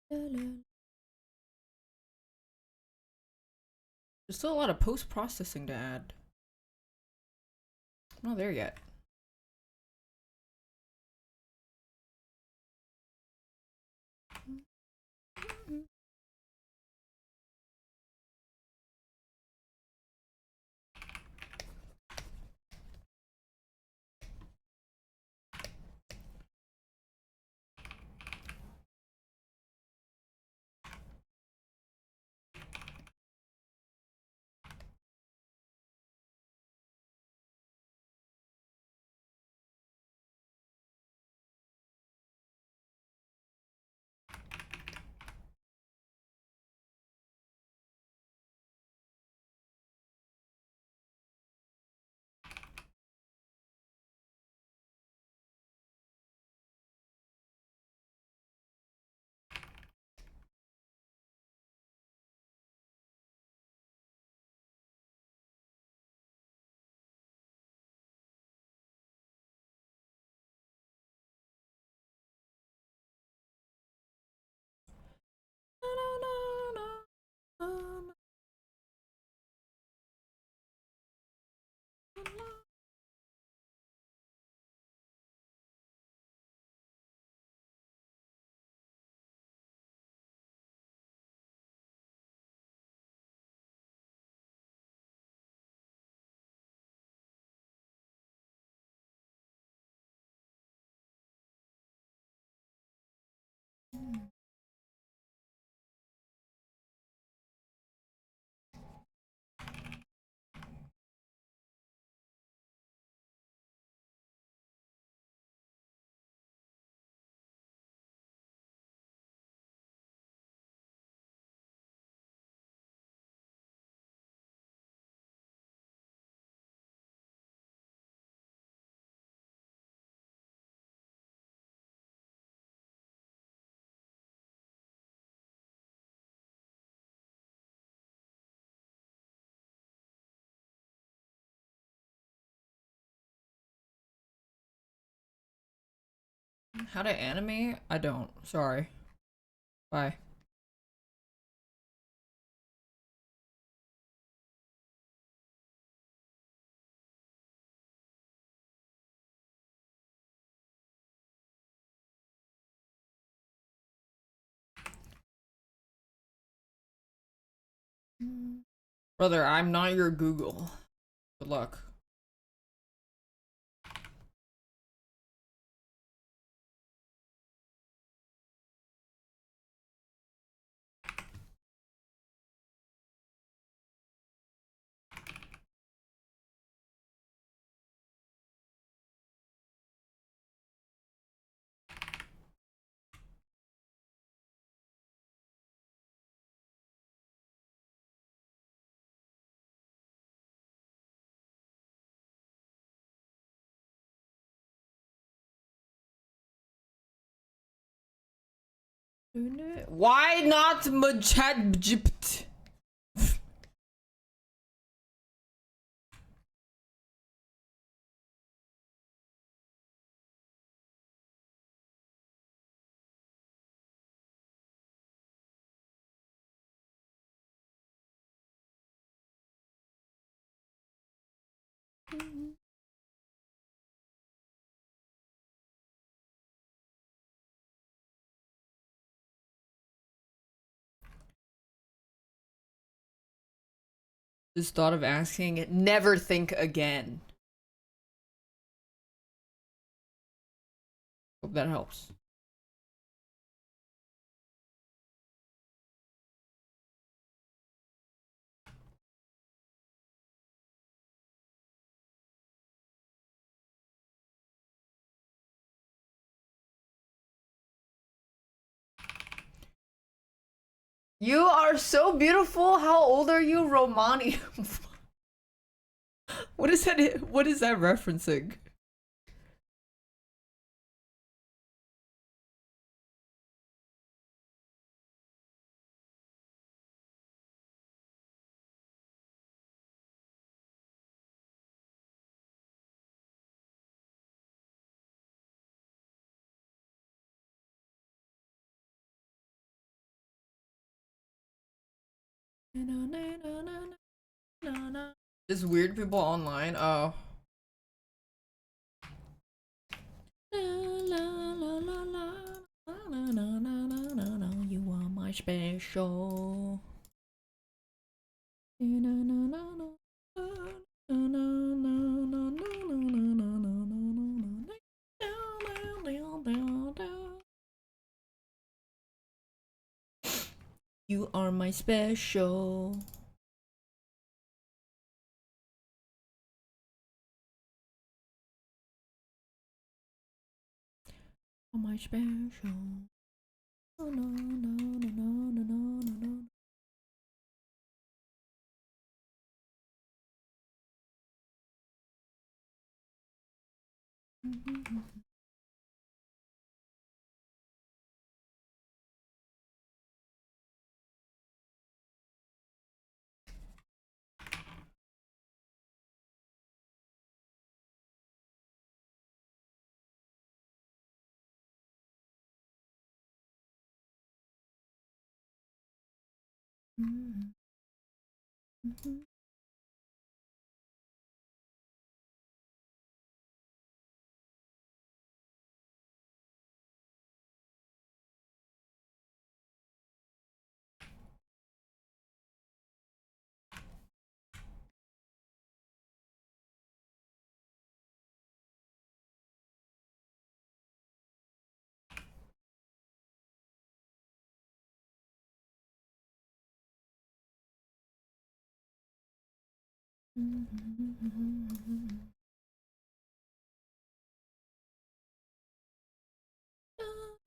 There's still a lot of post-processing to add. I'm not there yet. How to animate? I don't. Sorry. Bye. Brother, I'm not your Google. Good luck. Why not Majad? Just thought of asking, never think again. Hope that helps. You are so beautiful. How old are you, Romani? What is that? What is that referencing? Just weird people online. Oh. You are my special. You are my special. My special. No, no, no, no, no, no, no, no.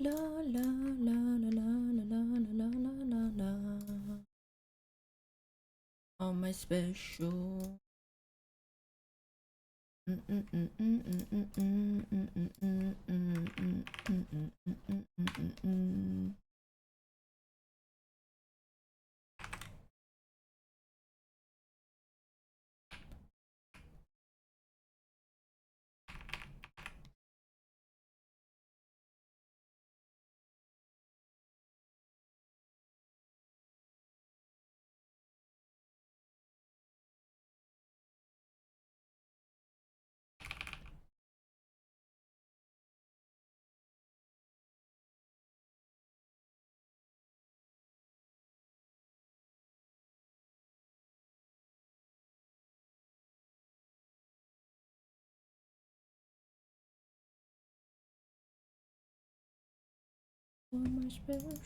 La la la la la la la la la la. Oh, my special. my special.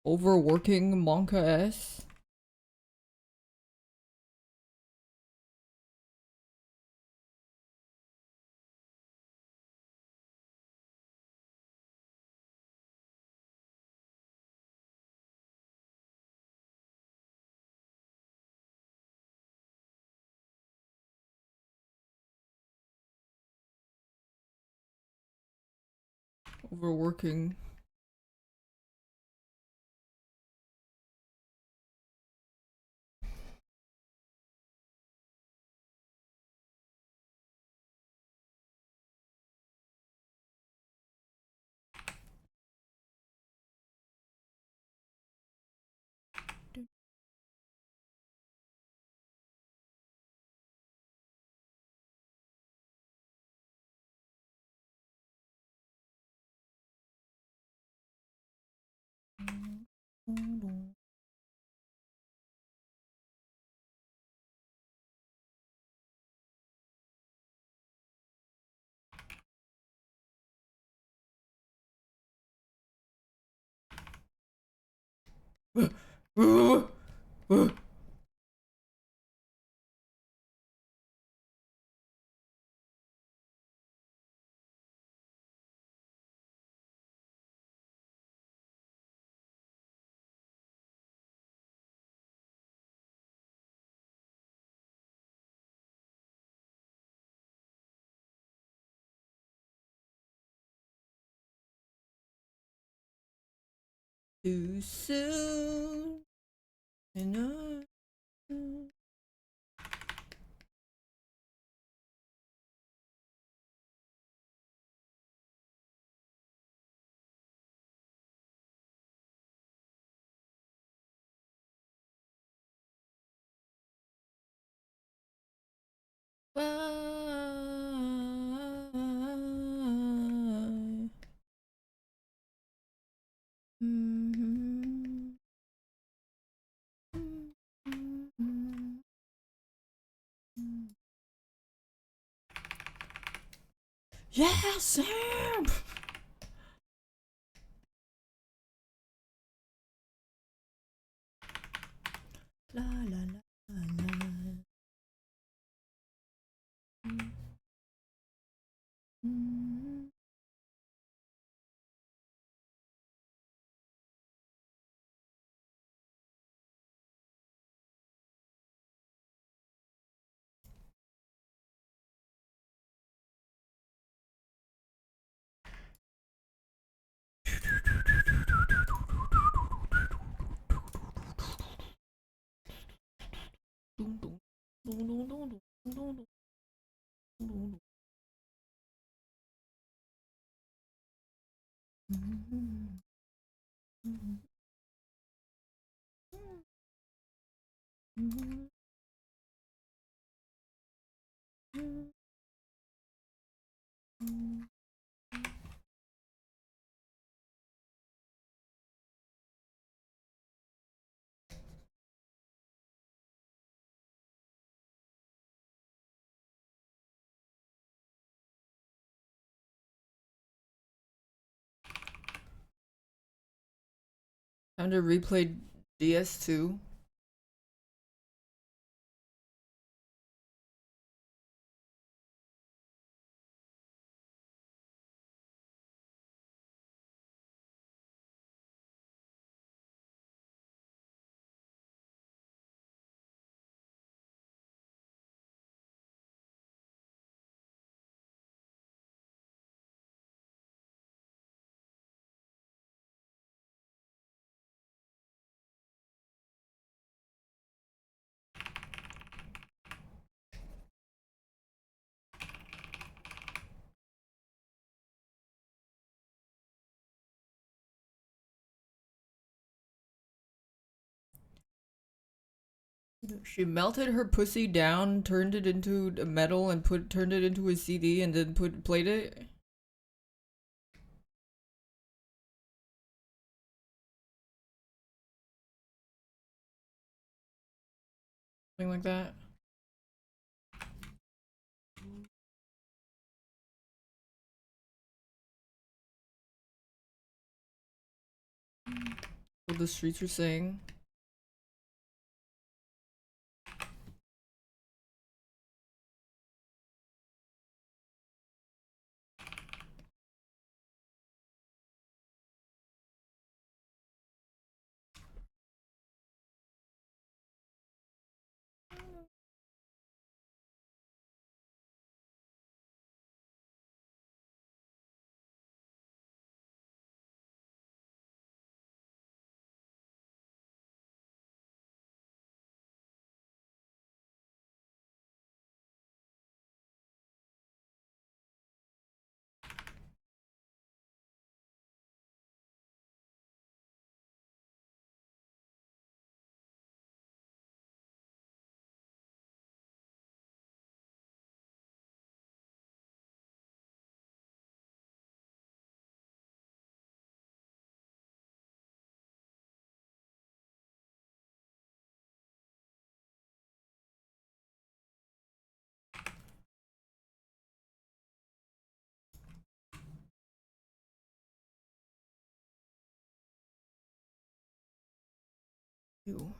Overworking Monka S. Overworking. Too soon. And bye. Yeah, Sam. La la la la. Time to replay DS2. She melted her pussy down, turned it into a metal, and turned it into a CD, and then played it. Something like that. What the streets are saying. Ew.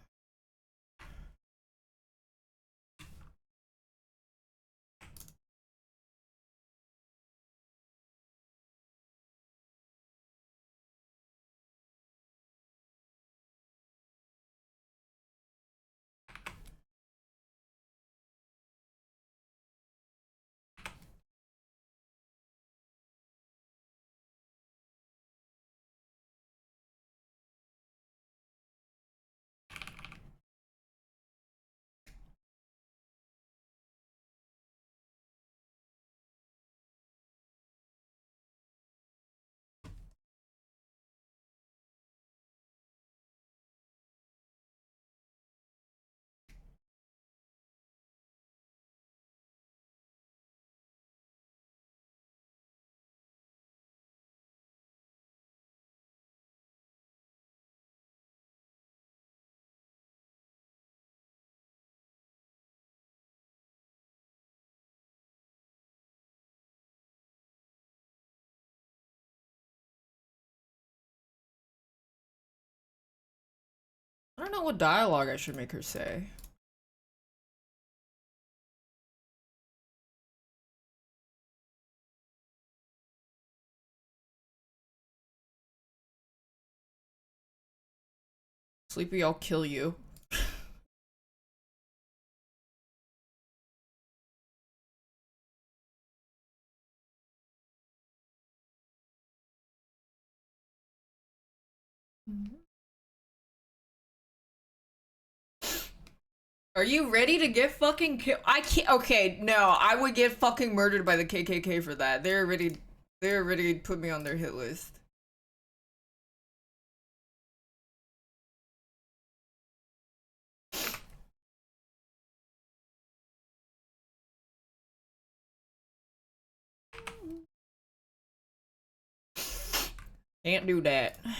I don't know what dialogue I should make her say. Sleepy, I'll kill you. Are you ready to get fucking killed? I can't. Okay, no, I would get fucking murdered by the KKK for that. They already put me on their hit list. Can't do that. I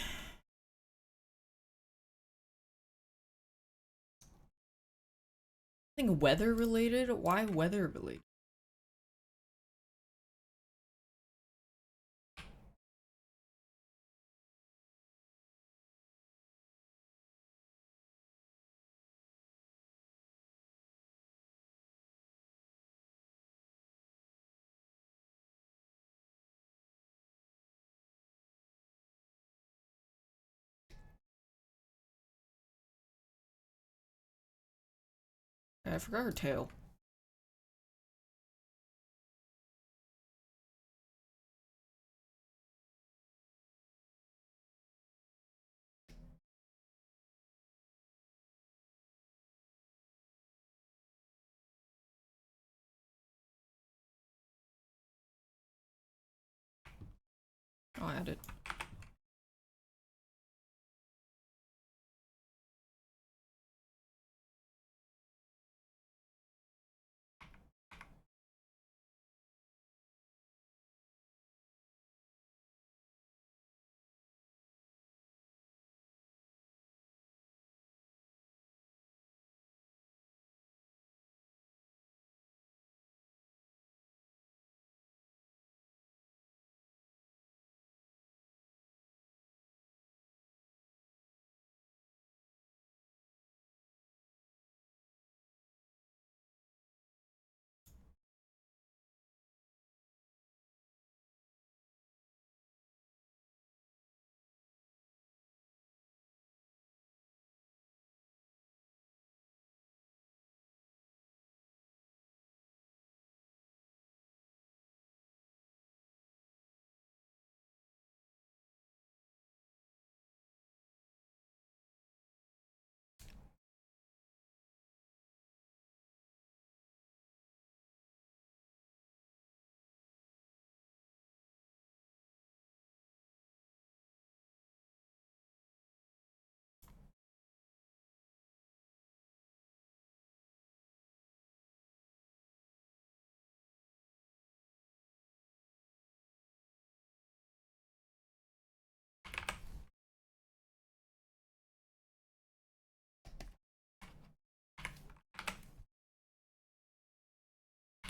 think weather related? Why weather related? I forgot her tail. I'll add it.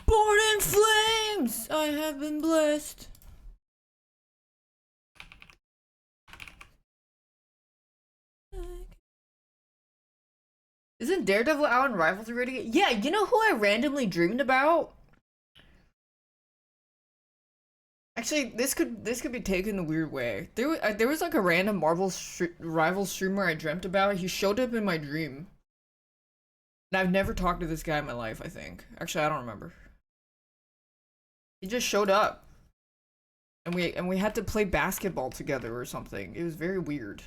Born in flames! I have been blessed. Isn't Daredevil out in Rival 3 already? Yeah, you know who I randomly dreamed about? Actually, this could be taken a weird way. There was like a random Rival streamer I dreamt about. He showed up in my dream. And I've never talked to this guy in my life, I think. Actually, I don't remember. He just showed up. And we had to play basketball together or something. It was very weird.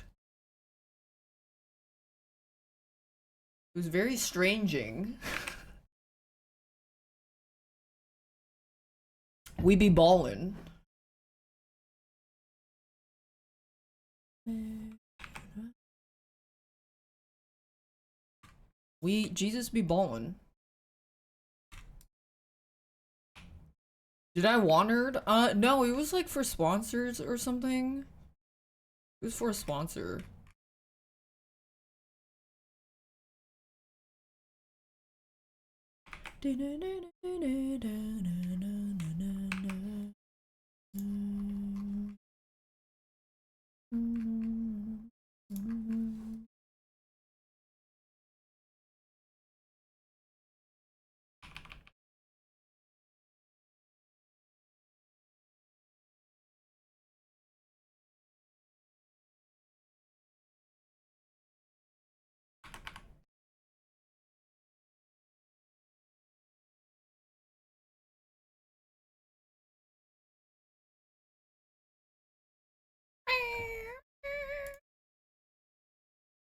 It was very stranging. We be ballin'. We Jesus be ballin'. Did I wandered? No, it was like for sponsors or something. It was for a sponsor.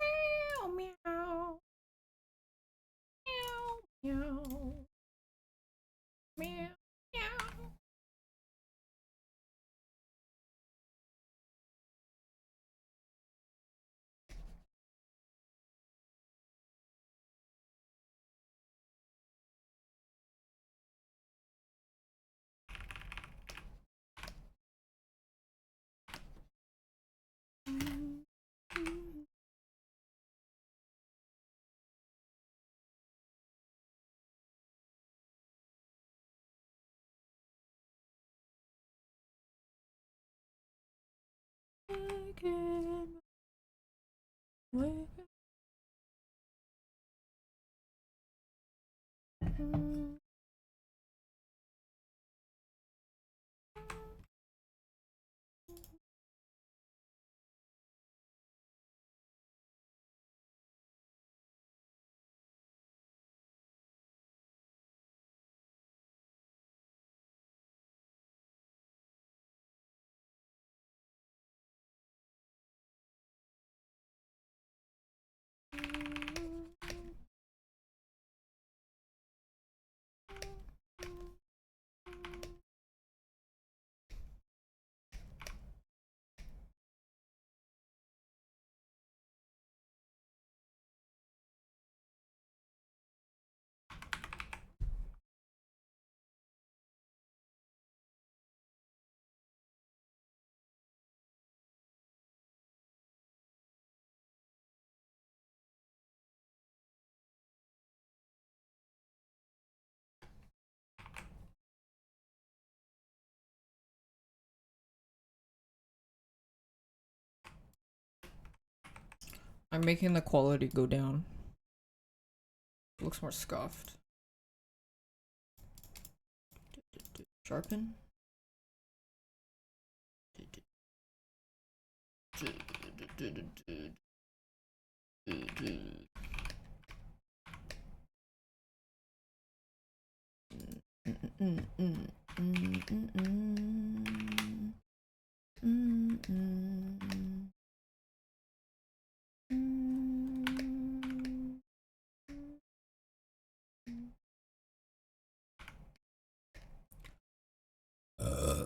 Meow, meow, meow, meow. I'm making the quality go down. It looks more scuffed. Sharpen.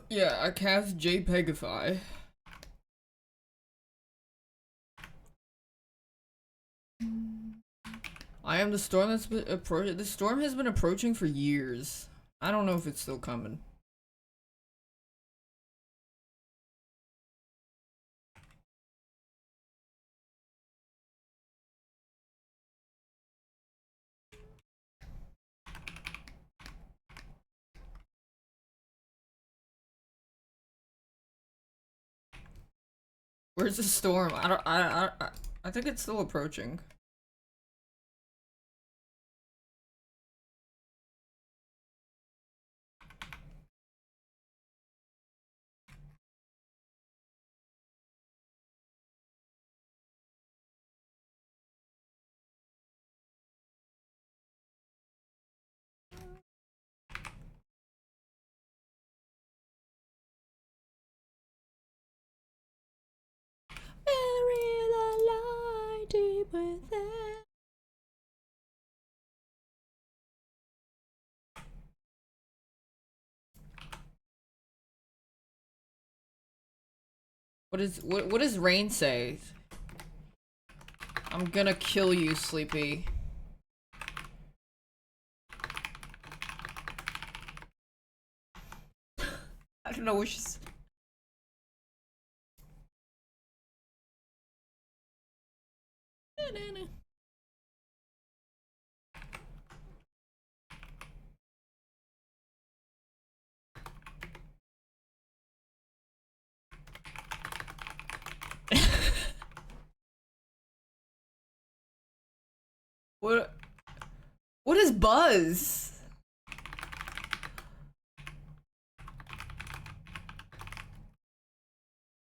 Yeah, I cast JPEGify. I am the storm that's been approaching. The storm has been approaching for years. I don't know if it's still coming. Where's the storm? I think it's still approaching. Bury the light deep within. What does Rain say? I'm gonna kill you, Sleepy. I don't know what she's. What? What is Buzz?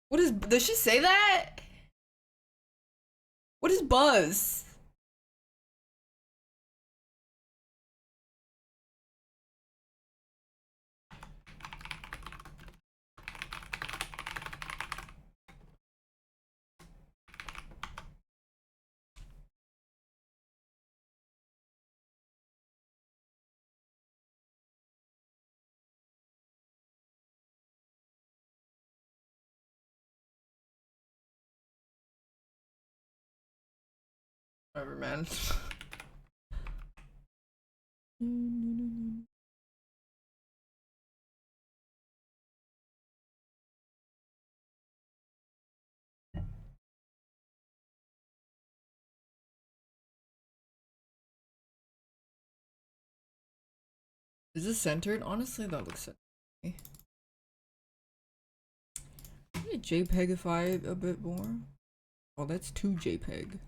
What is? Does she say that? What is Buzz? Whatever, man. Is this centered? Honestly, that looks centered. JPEGify it a bit more. Oh, that's 2 JPEG.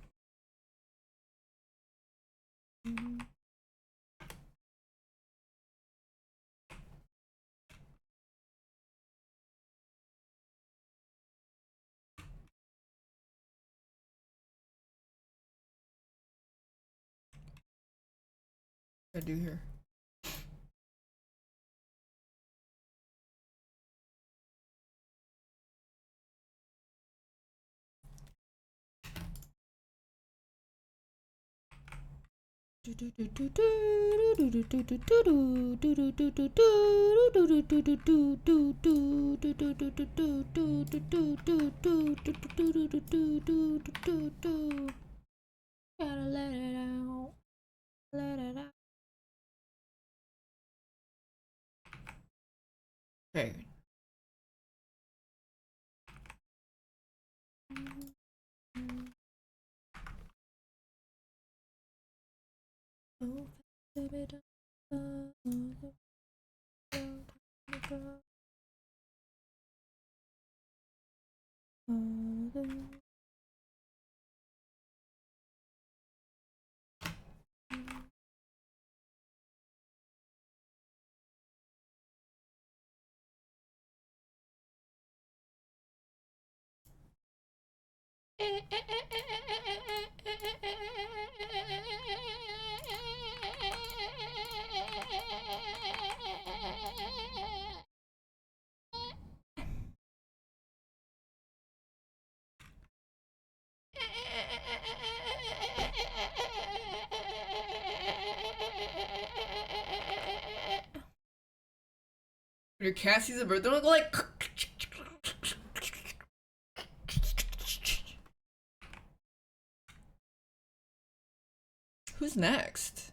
What do I do here? Gotta let it out. Let it out. Okay. When your cat sees a bird, they'll go like. Who's next?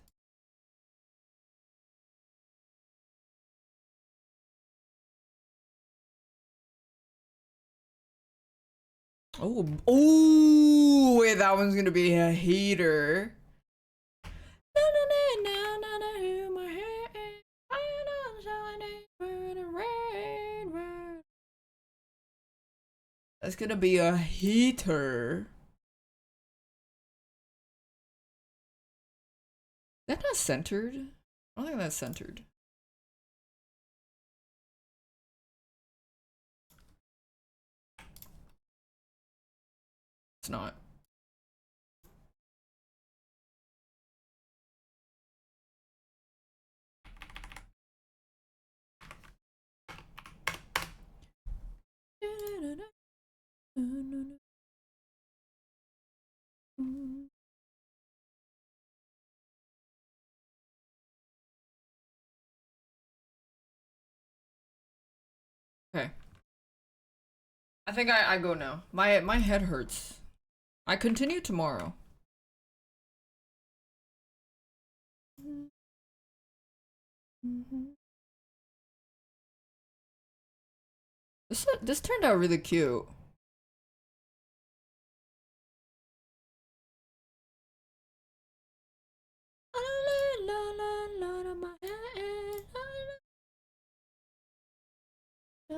Oh, oh, wait, that one's gonna be a heater. That's gonna be a heater. That's not centered. I don't think that's centered. It's not. Okay. I think I go now. My head hurts. I continue tomorrow. This turned out really cute.